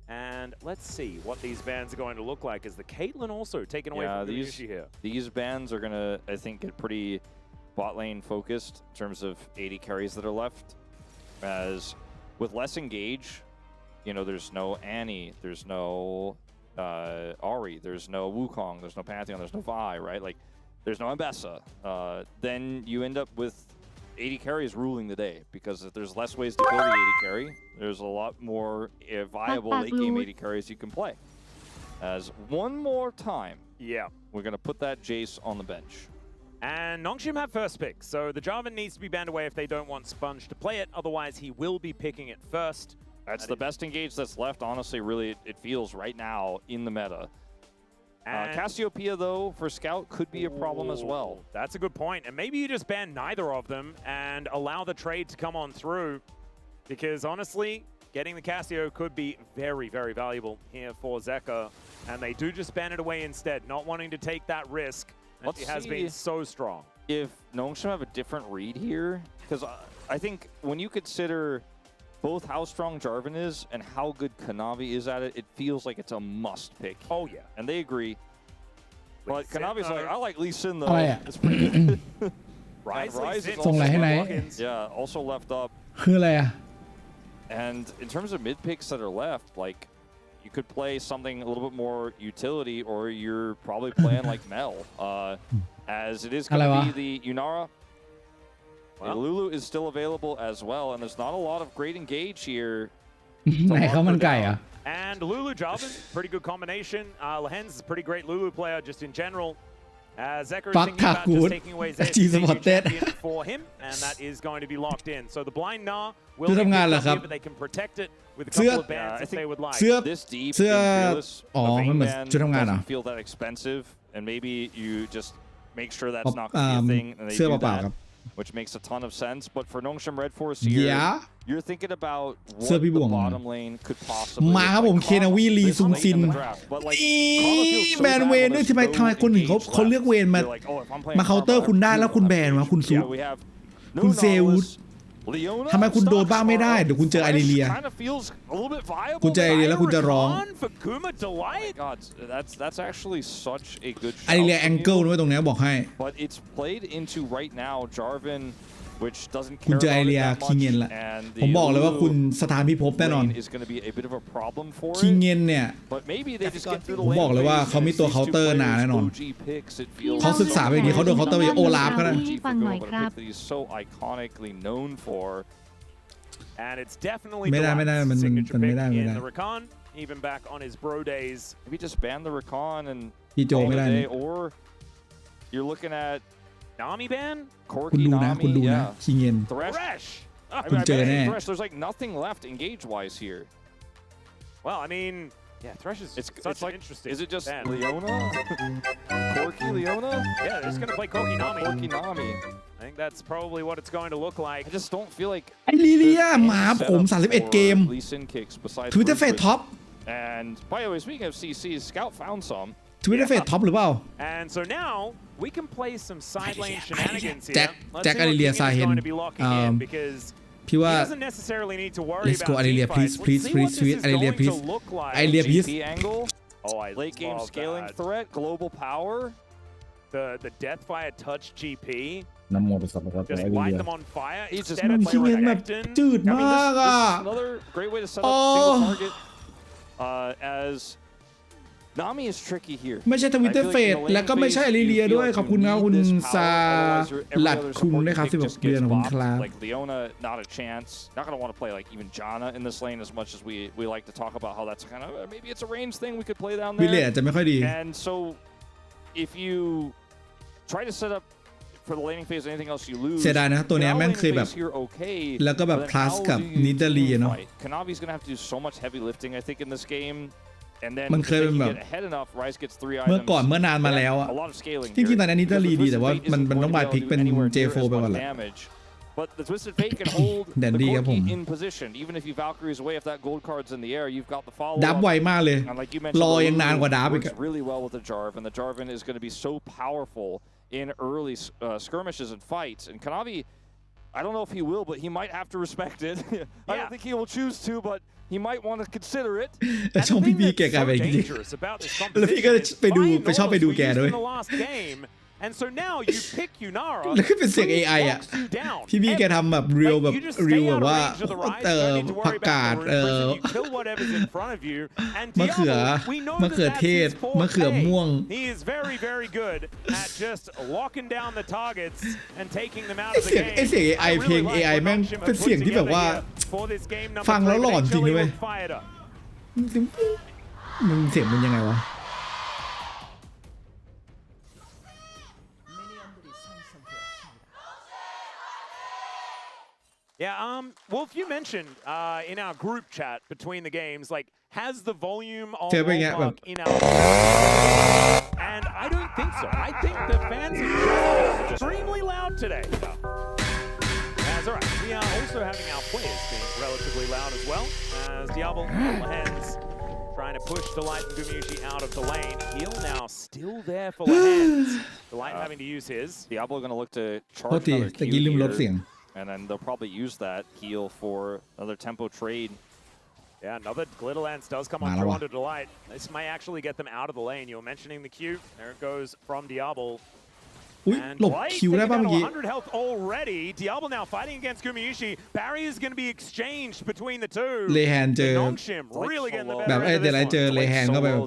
And let's see what these bans are going to look like, as the Caitlyn also taken away from the issue here. These bans are going to, I think, get pretty bot lane focused in terms of 80 carries that are left. As with less engage, you know, there's no Annie, there's no Ahri, there's no Wukong, there's no Pantheon, there's no Vi, right? Like, there's no Ambessa. Then you end up with 80 carries ruling the day, because if there's less ways to kill the 80 carry, there's a lot more viable late game 80 carries you can play. As one more time, we're going to put that Jace on the bench. And Nongshim have first pick, so the Jarvan needs to be banned away if they don't want Sponge to play it, otherwise he will be picking it first. That's the best engage that's left, honestly, really, it feels right now in the meta. Cassiopeia, though, for Scout could be a problem as well. That's a good point. And maybe you just ban neither of them and allow the trade to come on through. Because honestly, getting the Cassio could be very, very valuable here for Zeka. And they do just ban it away instead, not wanting to take that risk. It has been so strong. If Nongshim have a different read here, because I think when you consider both how strong Jarvan is and how good Kanavi is at it, it feels like it's a must pick. Oh, yeah. And they agree. But Kanavi's like, I like Lee Sin อะไร though. อ่ะ It's pretty good. Rise Rise is ส่งอะไรให้ไหน Yeah, also left up. คืออะไรอ่ะ And in terms of mid picks that are left, like you could play something a little bit more utility, or you're probably playing like Mel, as it is going to be the Yunara. Lulu is still available as well, and there's not a lot of great engage here. ไหนข้าวมันไก่อ่ะ And Lulu Jarvan, pretty good combination. Lehens is a pretty great Lulu player just in general. Zeker is thinking about just taking away Zed's champion for him, and that is going to be locked in. So the blind Nah will be here, but they can protect it with a couple of bans if they would like. This deep in Fearless, a vein ban doesn't feel that expensive, and maybe you just make sure that's not going to be a thing, and they do that, which makes a ton of sense. But for Nongshim Red Force here, you're thinking about what the bottom lane could possibly มาครับผมเคนาวีลีซุงซินแบนเวนด้วยทำไมคนหนึ่งเขาเลือกเวนมาเคาน์เตอร์คุณได้แล้วคุณแบนมาคุณซุคุณเซวุสทำไมคุณโดนบ้างไม่ได้เดี๋ยวคุณเจอไอริเลียคุณเจอไอริเลียแล้วคุณจะร้องไอริเลียแองเกิลด้วยตรงนี้บอกให้คุณเจอไอเรียคิงเงินละผมบอกเลยว่าคุณสถานพิภพแน่นอนคิงเงินเนี่ยผมบอกเลยว่าเขามีตัวเคาน์เตอร์หนาแน่นอนเขาศึกษาไปอย่างนี้เขาโดนเคาน์เตอร์ไปโอลาฟก็ได้ไม่ได้มันไม่ได้even back on his bro days maybe just ban the Rakan and พี่โจไม่ได้ or you're looking at Nami ban คุณดูนะคิงเงินคุณเจอแน่ there's like nothing left engage wise here. Well, I mean, yeah, Thresh is such an interesting. Is it just Leona? Corki Leona? Yeah, they're just gonna play Corki Nami. I think that's probably what it's going to look like. I just don't feel like ไอริเลียมาผม31เกม Twitter Fate Top and by the way speaking of CCs Scout found some Twitter Fate Top หรือเปล่า And so now we can play some side lane shenanigans here. แจ็คไอริเลียซาเฮนพี่ว่า Let's go ไอริเลีย please ไอริเลีย please ไอริเลีย please late game scaling threat global power the Deathfire touch GP น้ำโมไปสับครับ just light them on fire มันคิงเงินแบบจืดมากอ่ะ another great way to set up single target as Nami is tricky here ไม่ใช่ Twitter Fate แล้วก็ไม่ใช่ไอริเลียด้วยขอบคุณครับคุณซาลัดคุงด้วยครับ16 เดือนของคุณครับ like Leona not a chance not going to want to play like even Janna in this lane as much as we like to talk about how that's kind of maybe it's a range thing we could play down there วิลเลจจะไม่ค่อยดี and so if you try to set up for the laning phase anything else you lose เสียดายนะตัวนี้แม่งเคยแบบแล้วก็แบบ plus กับนิดาลีเนาะ Kanavi's going to have to do so much heavy lifting I think in this gameมันเคยเป็นแบบเมื่อก่อนเมื่อนานมาแล้วอะจริงๆตอนนั้นนิดาลีดีแต่ว่ามันต้องบายพิกเป็น J4 ไปก่อนแหละ But the Twisted Fate can hold the Corki in position. Even if you Valkyries away, if that gold card's in the air, you've got the follow-up. ดับไวมากเลย like you mentioned, รอยังนานกว่าดับอีก works really well with the Jarvan. The Jarvan is going to be so powerful in early skirmishes and fights. And Kanavi, I don't know if he will, but he might have to respect it. I don't think he will choose to, but he might want to consider it. ช่องพี่แกกลายเป็นจริงๆแล้วพี่ก็ไปชอบไปดูแกด้วย And so now you pick Yunara แล้วก็เป็นเสียง AI อ่ะพี่แกทำแบบเรียลแบบว่าผักกาดมะเขือเทศมะเขือม่วง He is very very good at just locking down the targets and taking them out of the game ไอเสียง AI เพลง AI แม่งเป็นเสียงที่แบบว่าฟังแล้วหลอนจริงเลยมึงเสียงมันยังไงวะYeah, Wolf, you mentioned in our group chat between the games, like, has the volume on Ballpark in our and I don't think so. I think the fans are extremely loud today. That's all right. We are also having our players being relatively loud as well, as Diablo Lehens trying to push the Light and Gumushi out of the lane. Heal now still there for Lehens. The Light having to use his. Diablo going to look to charge another Q here. And then they'll probably use that heal for another tempo trade. Yeah, another glitter lance does come on through onto Delight. This may actually get them out of the lane. You were mentioning the Q. There it goes from Diablo. อุ้ยหลบคิวได้ป่ะเมื่อกี้ 100 health already. Diablo now fighting against Gumayushi. Barrier is going to be exchanged between the two. เลแฮนเจอ Nongshim really getting the แบบ better end of เดี๋ยวไร this เจอ one. เลแฮนก็แบบ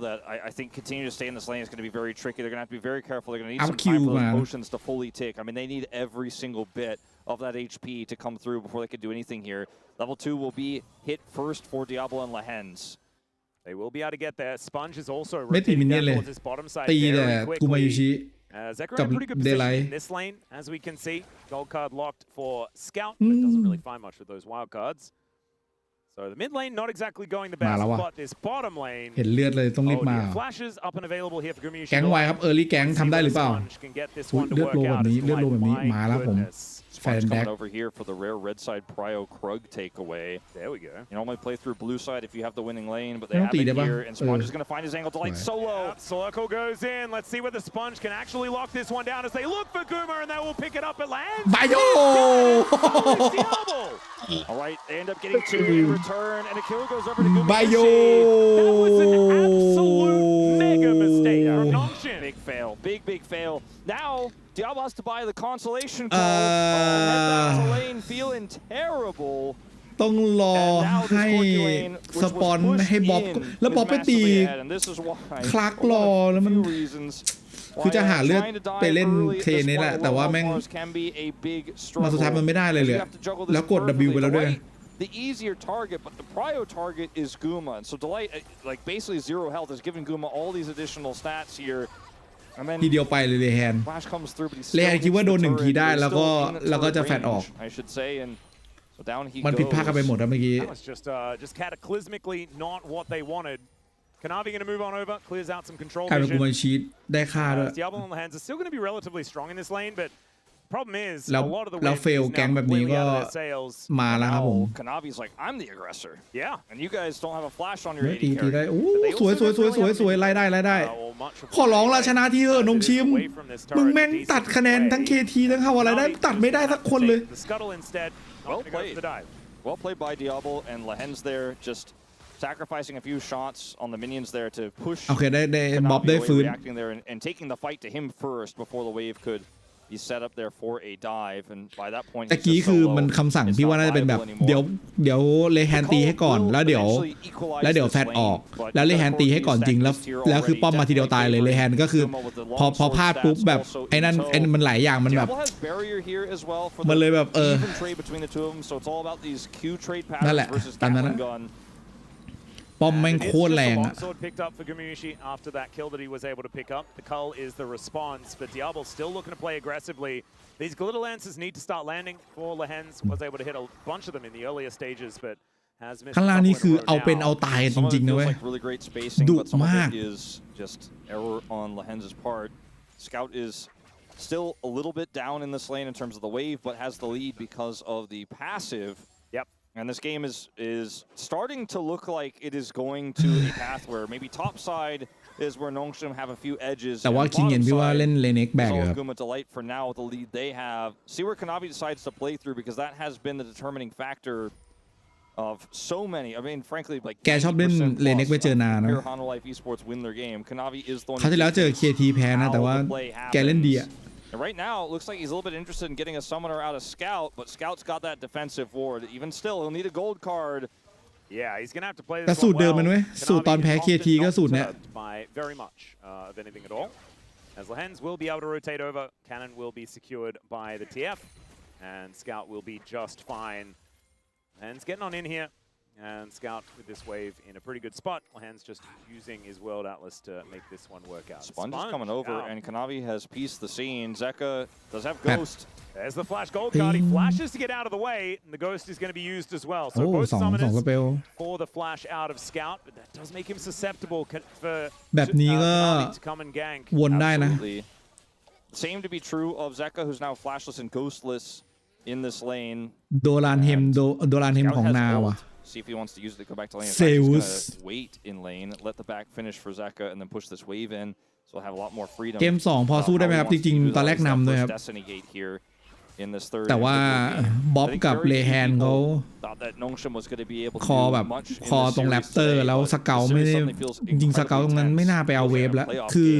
I think continue to stay in this lane is going to be very tricky. They're going to have to be very careful. They're going to need Up some Q, time for man. those potions to fully tick. I mean, they need every single bit of that HP to come through before they could do anything here. Level 2 will be hit first for Diablo and Lehens. They will be able to get there. Sponge is also ไม่ตีมิ rotating นเนี่ย down เลย towards his bottom side ตีแต่ very กูมายู quickly. ชิ Zekrom in a pretty good position in this lane, as we can see. Gold card locked for Scout, but doesn't really find much with those wild cards. So the mid lane not exactly going the best, but this bottom lane. เห็นเลือดเลยต้องรีบมา Flashes up and available here for Gumayushi. แก๊งไวครับเออร์ลี่แก๊งทำได้หรือเปล่า เลือดโลแบบนี้เลือดโลแบบนี้มาแล้วผม Sponge coming over here for the rare red side Prio Krug takeaway. There we go. You normally play through blue side if you have the winning lane, but they have it here, and Sponge is going to find his angle. Delight solo. Circle goes in. Let's see whether Sponge can actually lock this one down as they look for Guma, and they will pick it up at land. บายโย All right, they end up getting 2 in return, and a kill goes over to Gumayushi. บายโย That was an absolute mega mistake from Nongshim. Big fail. Big fail. Now, Diablo has to buy the consolation card. Head back to lane, feeling terrible. ต้องรอให้สปอนให้บ๊อบแล้วบ๊อบไปตีคลักรอแล้วมันคือจะหาเลือดไปเล่นเทนี่แหละแต่ว่าแม่งมาสุดท้ายมันไม่ได้เลยแล้วกด W ไปแล้วด้วย The easier target, but the prio target is Guma, and so Delight, like basically 0 health, is giving Guma all these additional stats here. ทีเดียวไปเลยเลแฮนเลแฮนคิดว่าโดน1 ทีได้แล้วก็จะแฟดออกมันผิดพลาดกันไปหมดนะเมื่อกี้ just cataclysmically not what they wanted. Kanavi going to move on over, clears out some control กลายเป็นกู vision. มันชีตได้ค่าด้วย Diablo and Lehens are still going to be relatively strong in this lane, but problem is a แล้ว lot of the แล้ว wins เฟล is แก๊ง now แบบนี้ completely ก็ out of their sails. มาแล้วครับผม Kanavi's like, I'm the aggressor. Yeah. And you guys don't have a flash on your ตี AD ตีได้ carry. โอ้สวยไล่ได้ขอร้องละชนะที่นงชิมมึงแม่งตัดคะแนนทั้ง KT ทั้งเข้าอะไรได้ตัดไม่ได้สักคนเลย The scuttle instead. Well played. Well played by Diablo and Lehens there, just sacrificing a few shots on the minions there to push โอเคได้บ๊อบได้ฟื้น reacting there and taking the fight to him first before the wave could be set up there for a dive, and by that point ตะกี้คือมันคำสั่งพี่ว่าน่าจะเป็นแบบเดี๋ยวเลแฮนตีให้ก่อนแล้วเดี๋ยวแฟดออกแล้วเลแฮนตีให้ก่อนจริงแล้วคือป้อมมาทีเดียวตายเลยเลแฮนก็คือพอพลาดปุ๊บแบบไอ้นั่นมันหลายอย่างมันแบบมันเลยแบบนั่นแหละตามนั้นนะป้อมแม่งโคตรแรงอะ picked up for Gumayushi after that kill that he was able to pick up. The cull is the response, but Diablo still looking to play aggressively. These glitter lances need to start landing. For Lehens was able to hit a bunch of them in the earlier stages, but has missed. ข้างล่างนี่คือเอาเป็นเอาตายจริงๆนะเว้ยดุมาก just error on Lehens' part. Scout is still a little bit down in this lane in terms of the wave, but has the lead because of the passive. And this game is starting to look like it is going to a path where maybe top side is where Nongshim have a few edges. แต่ว่าคิงเห็นพี่ว่าเล่นเลเน็กแบกอยู่ครับ Guma Delight for now with the lead they have. See where Kanavi decides to play through because that has been the determining factor of so many. I mean, frankly, like แกชอบเล่นเลเน็กไปเจอนานะ Honda Life Esports win their game. Kanavi is the one. คราวที่แล้วเจอ KT แพ้นะแต่ว่าแกเล่นดีอะ And right now, it looks like he's a little bit interested in getting a summoner out of Scout, but Scout's got that defensive ward. Even still, he'll need a gold card. Yeah, he's gonna have to play this แต่สูตรเดิมมันเว้ยสูตรตอนแพ้ KT ก็สูตรเนี้ย by very much of anything at all. As Lehens will be able to rotate over, Cannon will be secured by the TF, and Scout will be just fine. Lehens getting on in here. And Scout with this wave in a pretty good spot. Lehens just using his World Atlas to make this one work out. Sponge is coming over, and Kanavi has pieced the scene. Zeka does have Ghost. There's the flash gold card. He flashes to get out of the way, and the Ghost is going to be used as well. So both summoners for the flash out of Scout, but that does make him susceptible for Kanavi to come and gank. วนได้นะ Same to be true of Zeka, who's now flashless and ghostless in this lane. โดรานเฮมของนาว่ะ See if he wants to use it to go back to lane. In fact, he's gonna wait in lane, let the back finish for Zeka, and then push this wave in. So we'll have a lot more freedom. เกม2พอสู้ได้ไหมครับจริงๆตอนแรกนำด้วยครับ Destiny Gate here แต่ว่าบ๊อบกับเลแฮนเขาคอแบบคอตรงแรปเตอร์แล้วสเกลไม่ได้จริงๆสเกลตรงนั้นไม่น่าไปเอาเวฟแล้วคือ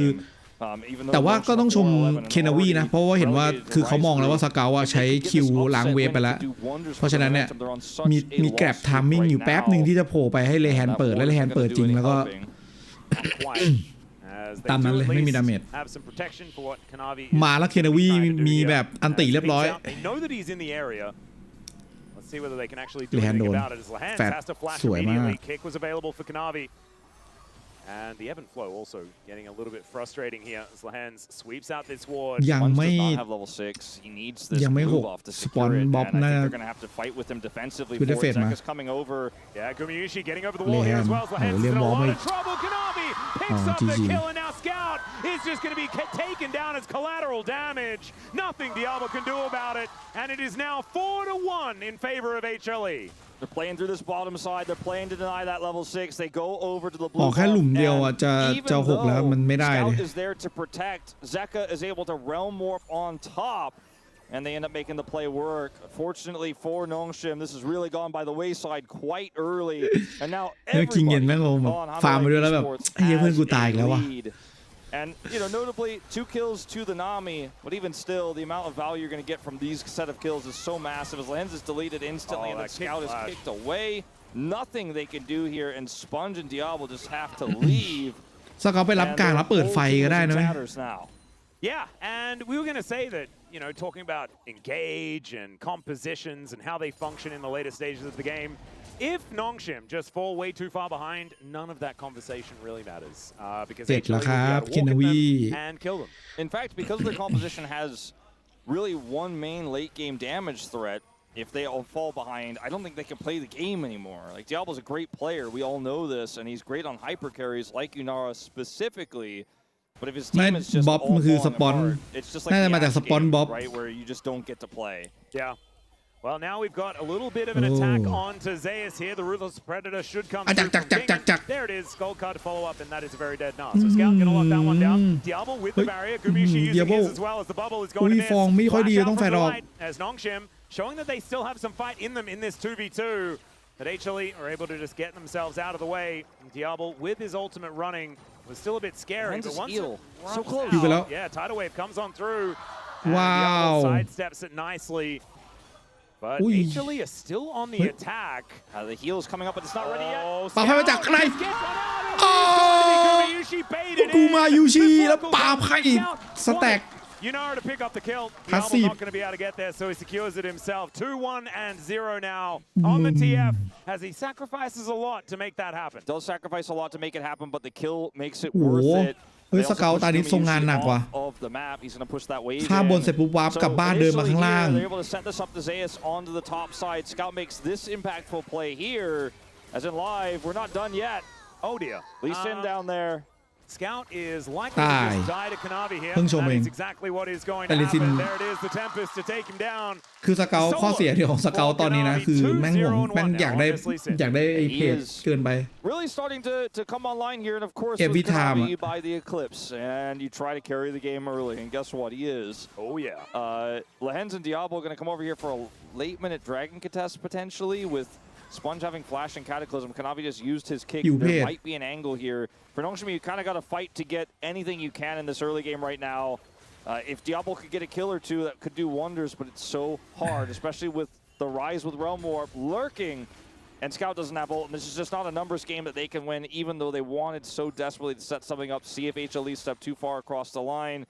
แต่ว่าก็ต้องชมเคนนาวีนะเพราะว่าเห็นว่าคือเขามองแล้วว่าสเกลใช้คิวล้างเวฟไปแล้วเพราะฉะนั้นเนี่ยมีแกร็บไทามมิ่งอยู่แป๊บหนึ่งที่จะโผล่ไปให้เลแฮนเปิดและเลแฮนเปิดจริงแล้วก็ตามนั้นเลยไม่มีดาเมจมาแล้วเคนนาวีมีแบบอันติเรียบร้อยเลแฮนโดนแฟดสวยมากAnd the ebb and flow also getting a little bit frustrating here as Lahens sweeps out this ward. ยังไม่หกสปอนบ๊อบน่าคือได้เฟดมา Yeah, Gumayushi getting over the wall here as well as Lahens in a lot of trouble. Kanavi picks up the kill and now Scout is just going to be taken down as collateral damage. Nothing Diablo can do about it, and it is now 4-1 in favor of HLE.They're playing through this bottom side. They're playing to deny that level 6. They go over to the blue. ออกแค่หลุมเดียวจะหกแล้วมันไม่ได้เลย Scout is there to protect. Zeka is able to realm warp on top, and they end up making the play work. Fortunately for Nongshim, this has really gone by the wayside quite early, and now everybody on Hammer.And notably, 2 kills to the Nami, but even still, the amount of value you're going to get from these set of kills is so massive. As Lens is deleted instantly, and the Scout is kicked away. Nothing they can do here, and Sponge and Diablo just have to leave. สกอตไปรับกลางแล้วเปิดไฟก็ได้นะ Yeah, and we were going to say that, talking about engage and compositions and how they function in the later stages of the game.If Nongshim just fall way too far behind, none of that conversation really matters because HLE will be able to walk at them and kill them. In fact, because their composition has really one main late game damage threat, if they all fall behind, I don't think they can play the game anymore. Like Diablo's a great player, we all know this, and he's great on hyper carries like Unara specifically. But if his team is just all falling apart, it's just like the right where you just don't get to play. Yeah.Well, now we've got a little bit of an attack onto Zeus here. The Ruthless Predator should come through from Bingen. There it is. Gold card to follow up, and that is a very dead Nas. So Scout going to lock that one down. Diablo with the barrier. Gumayushi using his as well as the bubble is going to miss. Flash out from the right as Nongshim showing that they still have some fight in them in this 2v2. But HLE are able to just get themselves out of the way. And Diablo with his ultimate running was still a bit scary. But once it so close. Yeah, tidal wave comes on through. And Diablo sidesteps it nicely.But HLE is still on the attack. The heal is coming up, but it's not ready yet. ปาให้มาจากข้างในกูมายูชิแล้วปาให้สแต็ก Unara to pick up the kill. Diablo not going to be able to get there, so he secures it himself. 2-1 and 0 now on the TF as he sacrifices a lot to make that happen. Does sacrifice a lot to make it happen, but the kill makes it worth it. เฮ้ยสเกลตานี้ทรงงานหนักว่ะข้ามบนเสร็จปุ๊บวาร์ปกลับบ้านเดินมาข้างล่าง Scout makes this impactful play here as in live we're not done yet. Oh dear. Lee Sin down there. Scout is likely to just die to Kanavi here. That is exactly what is going to happen. There it is, the Tempest to take him down. คือสเกลข้อเสียที่ของสเกลตอนนี้นะคือแม่งห่วงแม่งอยากได้ไอ้เพจเกินไป Really starting to come online here, and of course every time you buy the Eclipse and you try to carry the game early, and guess what? He is. Oh yeah. Lahens and Diablo are going to come over here for a late-minute Dragon contest potentially with Sponge having Flash and Cataclysm. Kanavi just used his kick. There might be an angle here. For Nongshim, you kind of got to fight to get anything you can in this early game right now. If Diablo could get a kill or two, that could do wonders, but it's so hard, especially with the rise with Realm Warp lurking. And Scout doesn't have ult, and this is just not a numbers game that they can win, even though they wanted so desperately to set something up, see if HLE step too far across the line.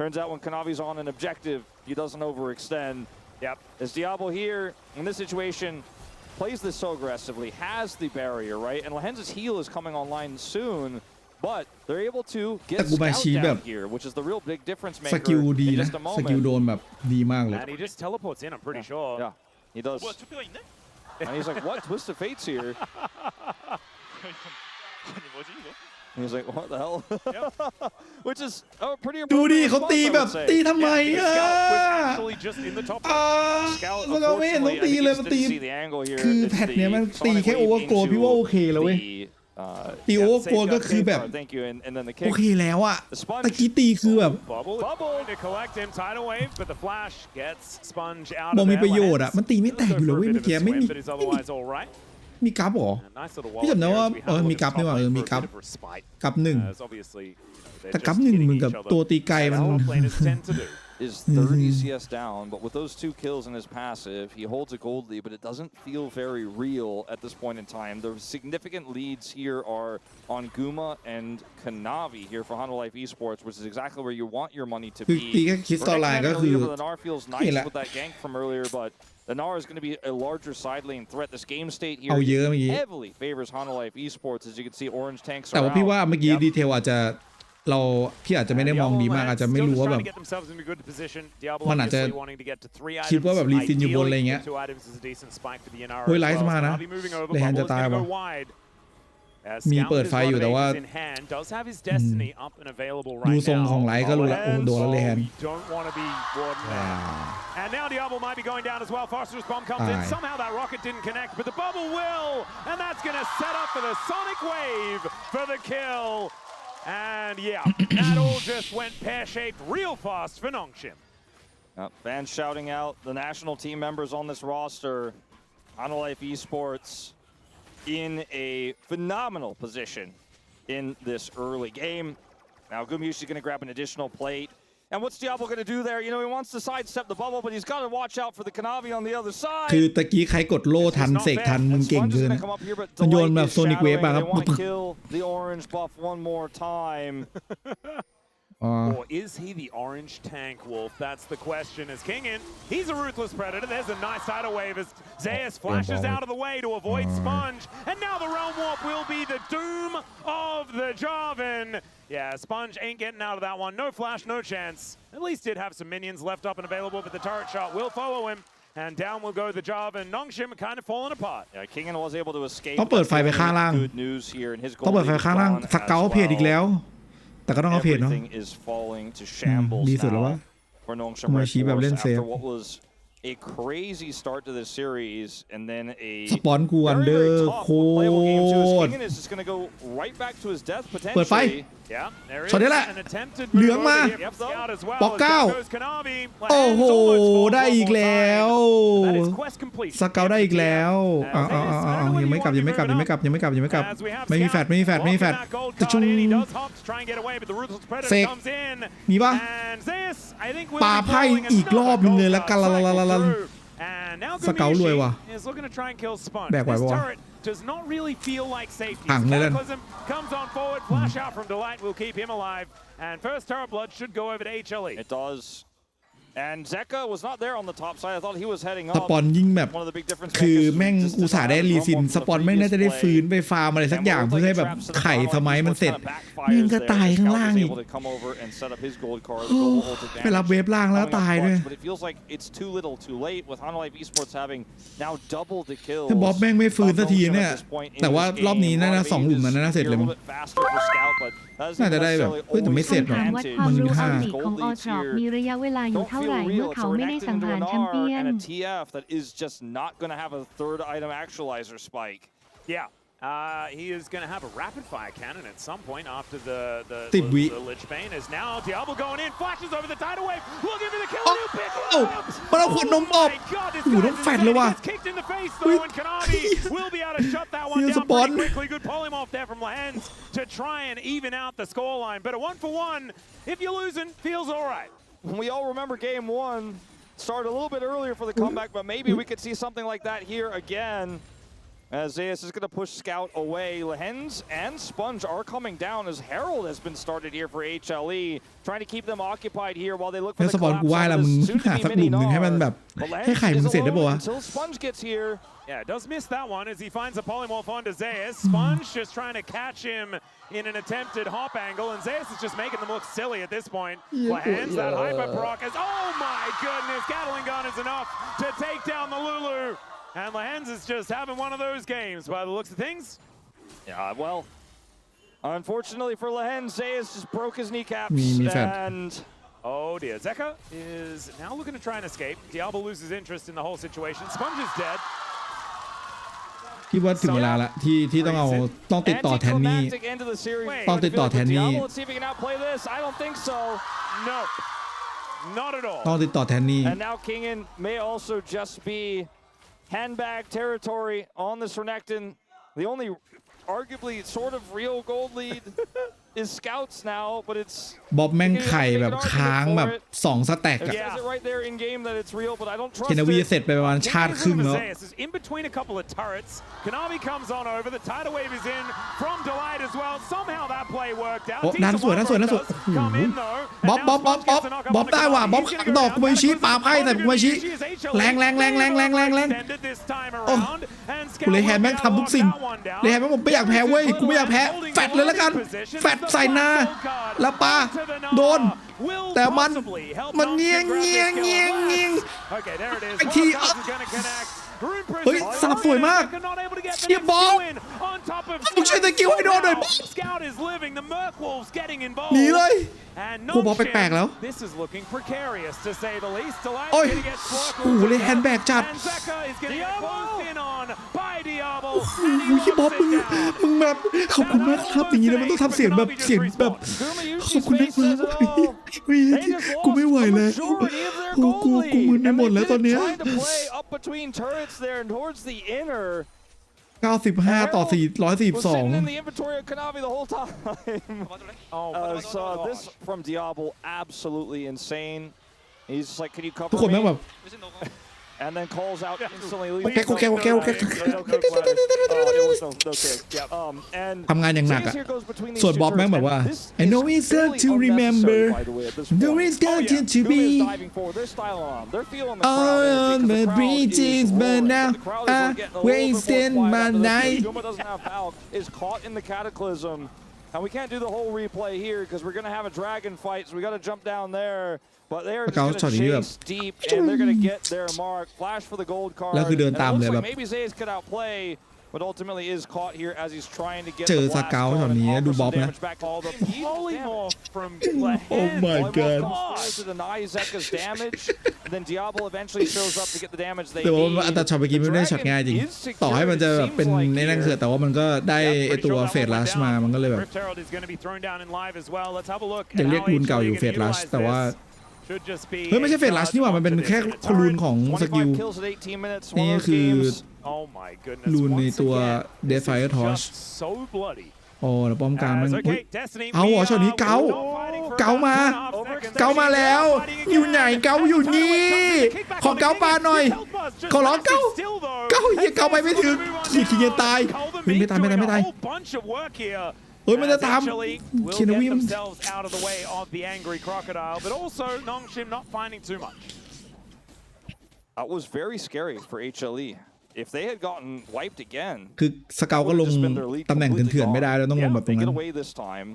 Turns out when Kanavi's on an objective, he doesn't overextend. Yep. As Diablo here, in this situation, plays this so aggressively, has the barrier, right? And Lahens' heal is coming online soon, but they're able to get Scout down here, which is the real big difference maker in just a moment. สกิลโดนแบบดีมากเลย And he just teleports in, I'm pretty sure. Yeah, he does. And he's like, what? Twist of Fate's here. And he's like, what the hell? Which is pretty ดูดิเขาตีแบบตีทำไมมันก็ไม่เห็นต้องตีเลยมันตีคือแพทเนี้ยมันตีแค่โอเวอร์โกลพี่ว่าโอเคแล้วเว้ย ตีโอเวอร์โกลก็คือแบบโอเคแล้วอะตะกี้ตีคือแบบบอกมีประโยชน์อะมันตีไม่แตกอยู่เลยเว้ยเมื่อกี้ไม่มีกั๊บหรอพี่จำได้ว่ามีกั๊บนี่หว่ามีกั๊บหนึ่งแต่กั๊บหนึ่งเหมือนกับตัวตีไกลมันis 30 CS down, but with those 2 kills in his passive, he holds a gold lead, but it doesn't feel very real at this point in time. The significant leads here are on Guma and Kanavi here for Hanwha Life Esports, which is exactly where you want your money to be. The Nar feels nice with that gank from earlier, but the Nar is going to be a larger side lane threat. This game state here heavily favors Hanwha Life Esports. As you can see, orange tanks are out. แต่ว่าพี่ว่าเมื่อกี้ดีเทลอาจจะพี่อาจจะไม่ได้มองดีมากอาจจะไม่รู้ว่าแบบมันอาจจะคิดว่าแบบรีซินอยู่บนอะไรเงี้ยเฮ้ยไลท์มานะเลยแฮนจะตายว่ะมีเปิดไฟอยู่แต่ว่าดูทรงของไลท์ก็รู้แล้วโอ้โดนแล้วเลยแฮนAnd now Diablo might be going down as well. Foster's bomb comes in. Somehow that rocket didn't connect, but the bubble will, and that's going to set up for the Sonic Wave for the kill. And yeah, that all just went pear-shaped real fast for Nongshim. Fans shouting out the national team members on this roster. Hanwha Life Esports in a phenomenal position in this early game. Now Gumyushi is going to grab an additional plate. And what's Diablo going to do there? You know, he wants to sidestep the bubble, but he's got to watch out for the Kanavi on the other side. คือตะกี้ใครกดโล่ทันเสกทันมึงเก่งเกินมันโยนแบบโซนิกเวฟมาครับ The orange buff one more time. Or is he the orange tank wolf? That's the question. As Kingin, he's a ruthless predator. There's a nice tidal wave as Zeus flashes out of the way to avoid Sponge. And now the Realm Warp will be the doom of the Jarvan. Yeah, Sponge ain't getting out of that one. No flash, no chance. At least did have some minions left up and available, but the turret shot will follow him. And down will go the Jarvan. Nongshim kind of falling apart. Yeah, Kingin was able to escape. ต้องเปิดไฟไปข้างล่างต้องเปิดไฟข้างล่างสเกลเพจอีกแล้วแต่ก็ต้องเอาเพจเนาะดีสุดแล้ววะมือชี้แบบเล่นเซฟ A crazy start to this series, and then a สปอนกูอันเดอร์โคตรเปิดไฟช็อตนี้แหละเหลืองมาปอกเก้าโอ้โหได้อีกแล้วสเกลได้อีกแล้วยังไม่กลับไม่มีแฟดจะชุ่มเซกมีปะปาไพ่อีกรอบนึงเลยแล้วกันสเกลรวยว่ะแบกไหวปะวะdoes not really feel like safety. Takluz comes on forward, flash out from Delight will keep him alive, and first Terra Blood should go over to HLE. It does. And Zeka was not there on the top side. I thought he was heading up. สปอนยิ่งแบบคือแม่งอุตส่าห์ได้รีซินสปอนแม่งน่าจะได้ฟื้นไปฟาร์มอะไรสักอย่างเพื่อให้แบบไข่สมัยมันเสร็จแม่งก็ตายข้างล่างอีกไปรับเวฟล่างแล้วตายด้วยถ้าบ๊อบแม่งไม่ฟื้นสักทีเนี่ยแต่ว่ารอบนี้น่าจะ2 หลุมนั้นน่าเสร็จเลยน่าจะได้แบบแต่ไม่เสร็จหรอกมันมี5ของออทรอปมีระยะเวลาอยู่เท่าไหร่เมื่อเขาไม่ได้สังหารแชมเปี้ยน that is just not going to have a third item actualizer spike. Yeah. He is going to have a rapid-fire cannon at some point after the Lich Bane is now Diablo going in, flashes over the tidal wave, looking for the kill. Manเอาขวดนมออกโอ้โหต้องแฟดเลยว่ะ kicked in the face though, and Kanavi will be able to shut that one down pretty quickly. Good polymorph there from Lehens to try and even out the scoreline. But a 1-for-1, if you're losing, feels all right. We all remember game 1 started a little bit earlier for the comeback, but maybe we could see something like that here again. As Zeus is going to push Scout away. Lehens and Sponge are coming down as Herald has been started here for HLE, trying to keep them occupied here while they look for the collapse. Soon to be many Nar. Until Sponge gets here. Yeah, does miss that one as he finds a polymorph onto Zeus. Sponge just trying to catch him in an attempted hop angle, and Zeus is just making them look silly at this point. Lehens, that hyper proc is, oh my goodness, Gatling gun is enough to take down the Lulu. And Lehens is just having one of those games by the looks of things. Yeah, well, unfortunately for Lehens, Zeus just broke his kneecaps. And oh dear, Zeka is now looking to try and escape. Diablo loses interest in the whole situation. Sponge is dead. พี่ว่าถึงเวลาละที่ต้องติดต่อแทนนี่ต้องติดต่อแทนนี่ต้องติดต่อแทนนี่ And now Kingen may also just be handbag territory on this Renekton. The only arguably sort of real gold lead is Scouts now, but it's บ๊อบแม่งไข่แบบค้างแบบ2 สแต็กอะเคนวีเสร็จไปประมาณชาติครึ่งแล้ว In between a couple of turrets, Kanavi comes on over. The tidal wave is in from Delight as well. Somehow that play worked out. ด้านสวยบ๊อบได้ว่ะบ๊อบดอกกุมชิปาไพ่แต่กุมชิแรงโอ้กูเลยแฮนแม่งทำทุกสิ่งเลยแฮนแม่งผมไม่อยากแพ้เว้ยกูไม่อยากแพ้แฟดเลยละกันแฟดใส่หน้าแล้วปาโดนแต่มันเงี้ยไอทีเฮ้ยสลับสวยมากเชียบอลต้องช่วยตะกิ้วให้โดนหน่อยหนีเลยกูบอลแปลกๆแล้วโอ้ยโอ้โหเลยแฮนด์แบกจัดโอ้โหพี่บ๊อบมึงแบบขอบคุณมากครับอย่างนี้นะมันต้องทำเสียงแบบขอบคุณนะครับกูไม่ไหวแล้วกูมึนไปหมดแล้วตอนเนี้ย95 ต่อ 442 So this from Diablo absolutely insane. He's like, can you cover ทุกคนแม่งแบบ and then calls out instantly. โอเคทำงานอย่างหนักอะส่วนบ๊อบแม่งแบบว่า I know it's hard to remember no it's going to be on the bridges but now I'm wasting my night is caught in the cataclysm and we can't do the whole replay here because we're going to have a dragon fight so we got to jump down there but they're just going to chase deep and they're going to get their mark flash for the gold card แล้วคือเดินตามเลยแบบ maybe Zayas could outplay but ultimately is caught here as he's trying to get เจอสเกลช็อตนี้ดูบ๊อบนะ Oh my god แต่ว่าอัตราช็อตเมื่อกี้ไม่ได้ช็อตง่ายจริงต่อให้มันจะแบบเป็นในนั่งเถื่อนแต่ว่ามันก็ได้ไอตัวเฟสลัชมามันก็เลยแบบยังเรียกรูนเก่าอยู่เฟสลัชแต่ว่าเฮ้ยไม่ใช่เฟสลัชนี่หว่ามันเป็นแค่รูนของสกิลนี่คือรูนในตัว Defiant Torch โอ้แล้วป้อมกลางมันเอาหัวช็อตนี้เกามาแล้วอยู่ไหนเกาอยู่นี่ขอเกาปาหน่อยขอร้องเกาเฮียเกาไปไม่ถึงขี้เกียจตายไม่ตายเฮ้ยมันจะตามเคนวีม That was very scary for HLE. If they had gotten wiped again, คือสเกลก็ลงตำแหน่งเถื่อนๆไม่ได้แล้วต้องลงแบบตรงนั้น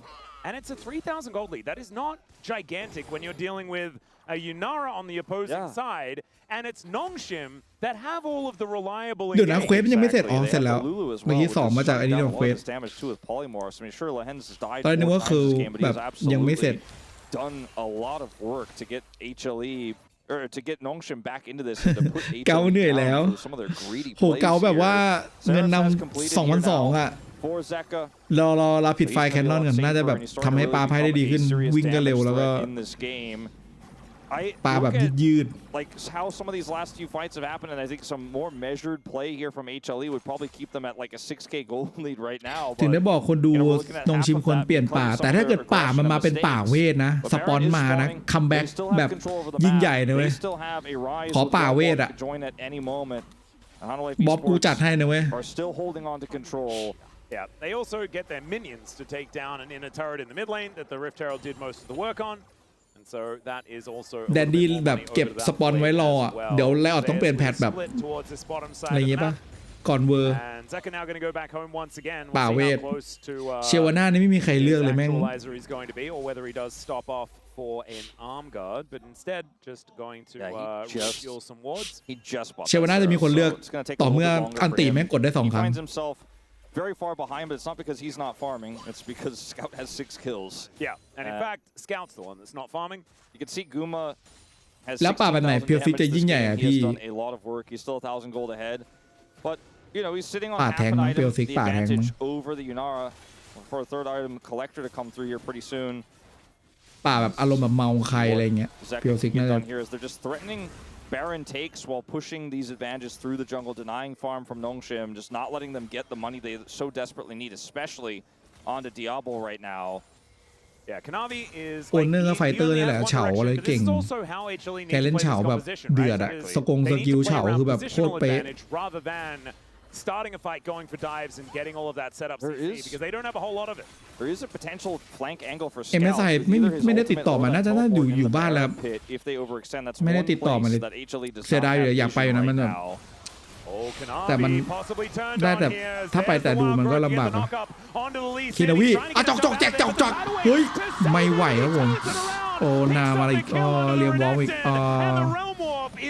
And it's a 3,000 gold lead. That is not gigantic when you're dealing with a Yunara on the opposing side, and it's Nongshim that have all of the reliable. เดี๋ยวนะเควสมันยังไม่เสร็จเสร็จแล้วเมื่อกี้สองมาจากไอ้นี่ของเควสตอนนี้ว่าคือแบบยังไม่เสร็จ Done a lot of work to get HLE or to get Nongshim back into this and to put HLE เกาเหนื่อยแล้วโหเกาแบบว่าเงินนำ2,200อ่ะรอผิดไฟแคนนอนกันน่าจะแบบทำให้ปาไพ่ได้ดีขึ้นวิ่งก็เร็วแล้วก็ปาแบบยืด Like how some of these last few fights have happened, and I think some more measured play here from HLE would probably keep them at like a 6K gold lead right now. ถึงได้บอกคนดูนงชิมคนเปลี่ยนป่าแต่ถ้าเกิดป่ามันมาเป็นป่าเวทนะสปอนมานะคัมแบ็กแบบยิ่งใหญ่นะเว้ยขอป่าเวทอะบ๊อบกูจัดให้นะเว้ย Yeah, they also get their minions to take down an inner turret in the mid lane that the Rift Herald did most of the work on. And so that is also แดนดี้แบบเก็บสปอนไว้รออ่ะเดี๋ยวแล้วต้องเปลี่ยนแพทแบบอะไรอย่างเงี้ยป่ะก่อนเวอร์ป่าเวทเชวาน่านี่ไม่มีใครเลือกเลยแม่งเชวาน่าจะมีคนเลือกต่อเมื่ออันติแม่งกดได้2 ครั้งVery far behind, but it's not because he's not farming. It's because Scout has 6 kills. Yeah, and in fact, Scout's the one that's not farming. You can see Guma has แล้วป่าแบบไหนเพียวฟิกจะยิ่งใหญ่อ่ะพี่ He's done a lot of work. He's still 1,000 gold ahead. But you know, he's sitting on ป่า half แทง an มั้งเปล item, ซิก the ป่าแทงมั้ง advantage over the Yunara for a third item collector to come through here pretty soon. ป่าแบบอารมณ์แบบเมาใครอะไรเงี้ยเปลซิกน่าจะ here is they're just threatening Baron takes while pushing these advantages through the jungle, denying farm from Nongshim, just not letting them get the money they so desperately need, especially onto Diablo right now. Yeah, Kanavi is โอนเนอร์ไฟเตอร์นี่แหละเฉาเลยเก่งแกเล่นเฉาแบบเดือดอะสกกิลเฉาคือแบบโคตรเป๊ะ starting a fight, going for dives, and getting all of that set up because they don't have a whole lot of it. There is a potential flank angle for Scout. MSI ไม่ได้ติดต่อมาน่าจะอยู่บ้านแล้วไม่ได้ติดต่อมาเลยเสียดายเลยอยากไปอยู่นะมันแบบแต่มันได้แต่ถ้าไปแต่ดูมันก็ลำบากนะคินาวิจอกแจกจอกเฮ้ยไม่ไหวครับผมโอ้นามาอีกเรียมวอลอีก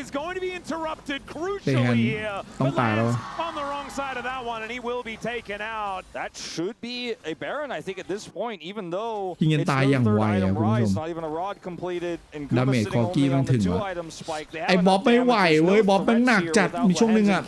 is going to be interrupted เต crucially here. ต้องตายแล้ว On the wrong side of that one, and he will be taken out. That should be a Baron, I think, at this point, even though ยิงกันตายอย่างไวอะคุณผู้ชม not even a rod completed, and ดาเมจ Guma คอ sitting กี้ only มัน on the ถึง two วะ item spike. ไอ้บ๊อบไม่ไหวเว้ยบ๊อบมันหนักจัดมีช่วงนึงอะ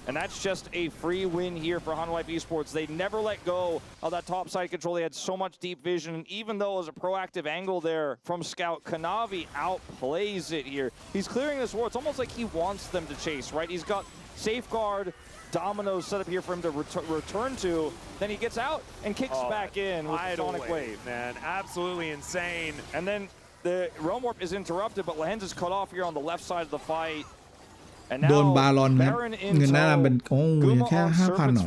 And that's just a free win here for Han Life Esports. They never let go of that top side control. They had so much deep vision. And even though it was a proactive angle there from Scout, Kanavi outplays it here. He's clearing this war. It's almost like he wants them to chase, right? He's got Safeguard, Dominoes set up here for him to return to. Then he gets out and kicks back in with Sonic Wave. Man, absolutely insane. And then the Realm Warp is interrupted, but Lehens is cut off here on the left side of the fight. โดนบารอนนะเงินหน้าเป็นโอ้ยแค่ 5,000 หรอ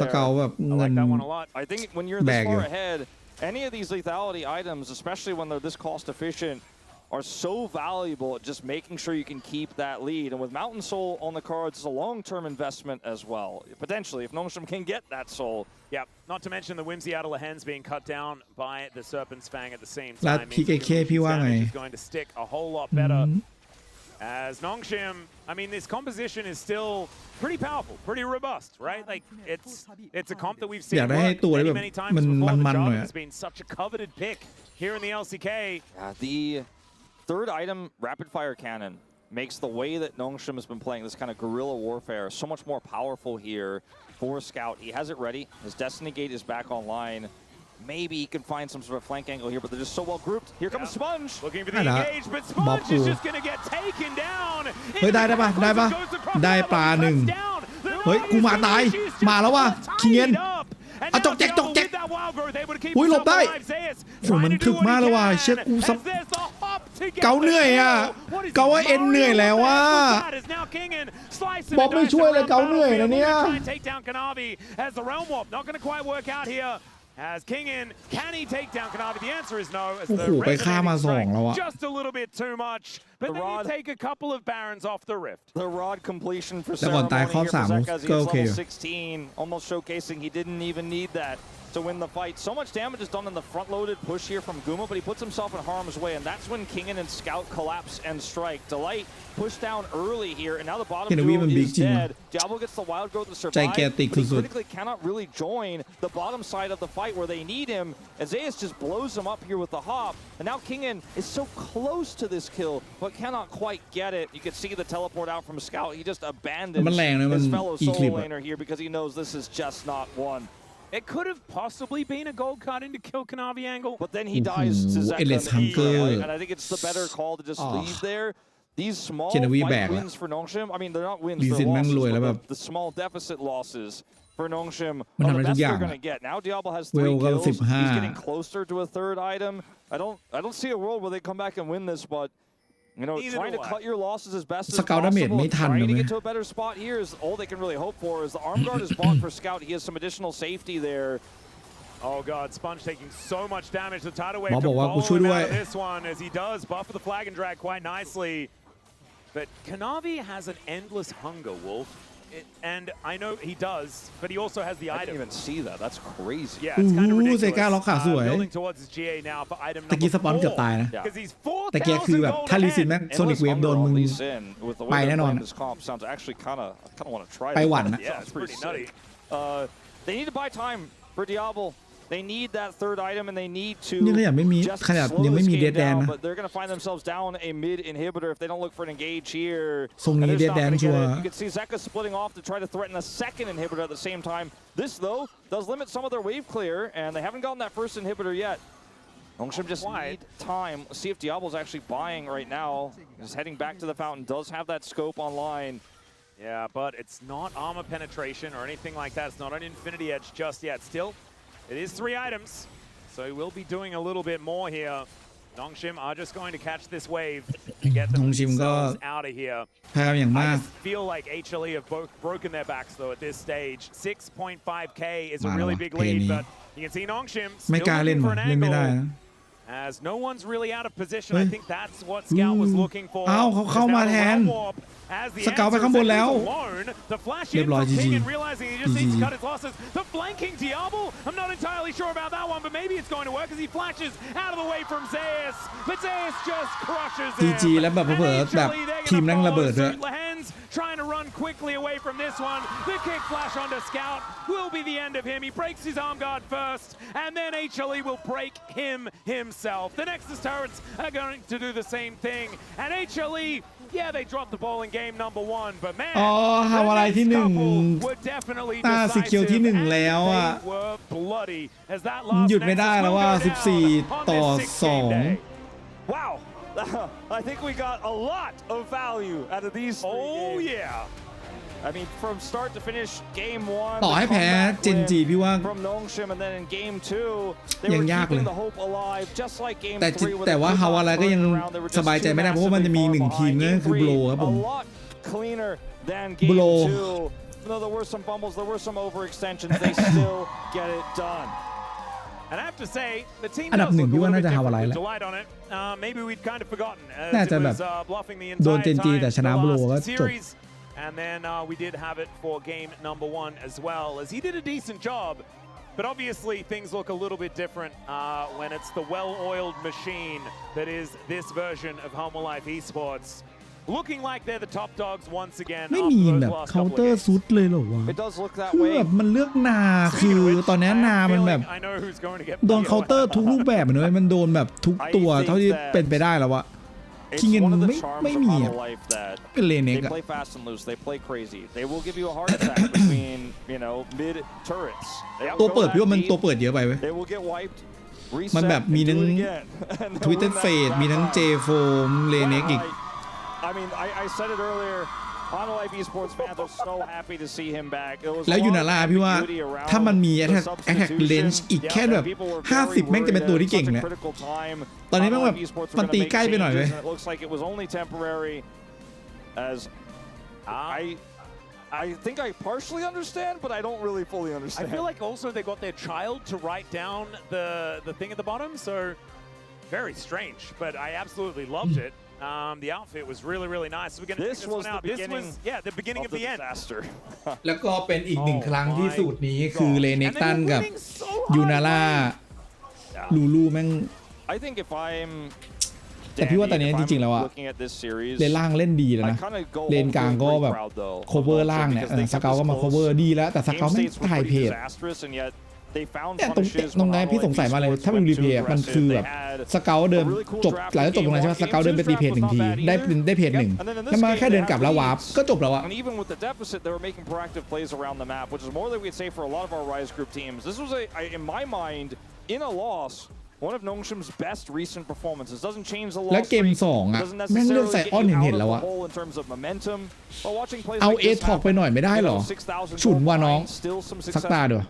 สเกลแบบเงิน I think when you're this far ahead, any of these lethality items, especially when they're this cost efficient, are so valuable at just making sure you can keep that lead. And with Mountain Soul on the cards, it's a long-term investment as well. Potentially, if Nongshim can get that soul. Yeah, not to mention the Whimsy out of Lehens being cut down by the Serpent's Fang at the same time. แล้ว PKK พี่ว่าไง is going to stick a whole lot better. As Nongshim, I mean, this composition is still pretty powerful, pretty robust, right? Like, it's a comp that we've seen work many times before. The job has been such a coveted pick here in the LCK. The third item, Rapid Fire Cannon, makes the way that Nongshim has been playing this kind of guerrilla warfare so much more powerful here for Scout. He has it ready. His Destiny Gate is back online. Maybe he can find some sort of flank angle here, but they're just so well grouped. Here comes Sponge. Looking for the engage, but Sponge is just going to get taken down. เฮ้ยได้ปะได้ปลาหนึ่งเฮ้ยกูมาตายมาแล้วว่ะคิงเงินจอกแจกอุ้ยหลบได้โอ้มันถึกมากเลยว่ะเชือกกูซับเกาเหนื่อยอ่ะเกาว่าเอ็นเหนื่อยแล้วว่ะบ๊อบไม่ช่วยเลยเกาเหนื่อยนะเนี่ย As Kingin, can he take down Kanavi? The answer is no. As the just a little bit too much. But then you take a couple of Barons off the Rift. The rod completion for Ceremony here for Zek as he is level 16. Almost showcasing he didn't even need that to win the fight. So much damage is done in the front-loaded push here from Guma, but he puts himself in harm's way, and that's when Kingin and Scout collapse and strike. Delight pushed down early here, and now the bottom duo is dead. Diablo gets the wild growth to survive, but he critically cannot really join the bottom side of the fight where they need him. Azayas just blows him up here with the hop, and now Kingin is so close to this kill, but cannot quite get it. You can see the teleport out from Scout. He just abandons his fellow solo laner here because he knows this is just not one. It could have possibly been a gold card into kill Kanavi angle. But then he dies to Zek and I think it's the better call to just leave there. These small fight wins for Nongshim, I mean, they're not wins, they're losses, but the small deficit losses for Nongshim are the best they're going to get. Now Diablo has 3 kills. He's getting closer to a third item. I don't see a world where they come back and win this, but you know, trying to cut your losses as best as possible, trying to get to a better spot here is all they can really hope for. Is the arm guard is bought for Scout. He has some additional safety there. Oh god, Sponge taking so much damage. The tidal wave to follow him out of this one as he does buff the flag and drag quite nicely. But Kanavi has an endless hunger, Wolf. And I know he does, but he also has the item. I didn't even see that. That's crazy. Yeah, it's kind of ridiculous. Building towards his GA now for item number 4. because he's 4,000 แต่แกคือแบบถ้าลิซินแม่งโซนิกเวฟโดนมึงไปแน่นอนไปหวั่นนะ Yeah, it's pretty nutty. They need to buy time for Diablo. They need that third item and they need to นี่ก็ยังไม่มี just ขนาด slow ยังไม่ this มี game เดดแดน down, นะ but they're going to find themselves down a mid inhibitor if they don't look for an engage here. ทรงนี้ And เด they're ด just แด not น gonna ชั get ว it. ร์ You can see Zeka splitting off to try to threaten a second inhibitor at the same time. This though does limit some of their wave clear, and they haven't gotten that first inhibitor yet. Nongshim just need time. See if Diablo's actually buying right now. He's heading back to the fountain. Does have that scope online. Yeah, but it's not armor penetration or anything like that. It's not an infinity edge just yet. Still, it is 3 items, so he will be doing a little bit more here. Nongshim are just going to catch this wave and get themselves out of here. พยายามอย่างมาก I just feel like HLE have both broken their backs though at this stage. 6.5k is a really big lead, but you can see Nongshim ไม่กล้า still เล่น looking ว่ะ for an เล่นไม่ได้ angle. นะ As no one's really out of position, I think that's what Scout was looking for. อ้าวเขาเข้ามาแทน สเกาไปข้างบนแล้วเรียบร้อย GG needs to cut his losses. The flanking Diablo, I'm not entirely sure about that one, but maybe it's going to work as he flashes out of the way from Zeus. But Zeus just crushes him. GG แล้วแบบเผลอแบบทีมนั่งระเบิดด้วย Trying to run quickly away from this one. The kick flash onto Scout will be the end of him. He breaks his arm guard first, and then HLE will break him himself. The Nexus turrets are going to do the same thing, and HLE, yeah, they dropped the ball in game number 1, but man, อ๋อทำอะไรที่ 1 were definitely ตาสีเขียวที่ 1 แล้วอ่ะ were bloody as that last หยุดไม่ได้แล้วว่า 14-2 Wow. I think we got a lot of value out of these 3 games. Yeah. I mean, from start to finish, game 1. ต่อให้แพ้เจนจีพี่ว่า From Nongshim, and then in game 2, they were keeping the hope alive, just like game 3. แต่ว่าฮาวาไลก็ยังสบายใจไม่ได้เพราะว่ามันจะมี1ทีมนั่นคือโบรครับผม A lot cleaner than game 2. Though there were some fumbles, there were some overextensions, they still get it done. And I have to say, the team อันดับ 1 พี่ว่าน่าจะฮาวาไลแล้ว on it. Maybe we'd kind of forgotten. น่าจะแบบโดนเจนจีแต่ชนะโบรก็จบ And then we did have it for game number 1 as well, as he did a decent job. But obviously, things look a little bit different when it's the well-oiled machine that is this version of Homolife Esports. Looking like they're the top dogs once again. ไม่มีแบบเคาน์เตอร์ซุดเลยเหรอวะ It does look that คือ way. แบบมันเลือกนาคือตอนนี้นามันแบบโดนเคาน์เตอร์ทุกรูปแบบเลยมันโดนแบบทุกตัวเท่าที่เป็นไปได้แล้ววะ It's คิงเงิน one of the ไม่ charms ไม่ of มีอ่ะ Homolife that เป็นเลเน็ก they อะ play fast and loose. They play crazy. They will give you a heart attack between, you know, mid turrets. ตัวเปิดพี่ว่ามันตัวเปิดเยอะไปเว้ย They will get wiped. มันแบบมีทั้ง Twitter Fade มีทั้ง J Foam เลเน็กอีก I mean, I said it earlier. Homolife Esports fans are so happy to see him back. แล้วยูนาร่าพี่ว่าถ้ามันมี attack range อีกแค่แบบ50แม่งจะเป็นตัวที่เก่งเนี่ยตอนนี้แม่งแบบมันตีใกล้ไปหน่อยเว้ย It looks like it was only temporary. As I think I partially understand, but I don't really fully understand. I feel like also they got their child to write down the thing at the bottom, so very strange. But I absolutely loved it. The outfit was really nice. We're gonna this was the beginning. The beginning of the end. Disaster. แล้วก็เป็นอีก1 ครั้งที่สูตรนี้คือเลเน็กตันกับยูนาร่าลูลูแม่ง I think if I'm แต่พี่ว่าตอนนี้จริงๆแล้วอะเลนล่างเล่นดีแล้วนะเลนกลางก็แบบ cover ล่างเนี่ยสเกาก็มา cover ดีแล้วแต่สเกาไม่ถ่ายเพจเนี่ยตรงไหนพี่สงสัยมาเลยถ้าเป็นรีเพย์มันคือแบบสเกาเดินจบหลายจบตรงนั้นใช่ไหมสเกาเดินไปตีเพจ1 ทีได้เพจ1แล้วมาแค่เดินกลับแล้ววาร์ปก็จบแล้วอะ And even with the deficit, they were making proactive plays around the map, which is more than we'd say for a lot of our Rise Group teams. This was in my mind, in a loss, one of Nongshim's best recent performances. Doesn't change the loss. และเกม2อะแม่งเลือกใส่อ้อนเห็นแล้วอะเอาเอทอกไปหน่อยไม่ได้หรอฉุนว่าน้องสักตาเดี๋ยว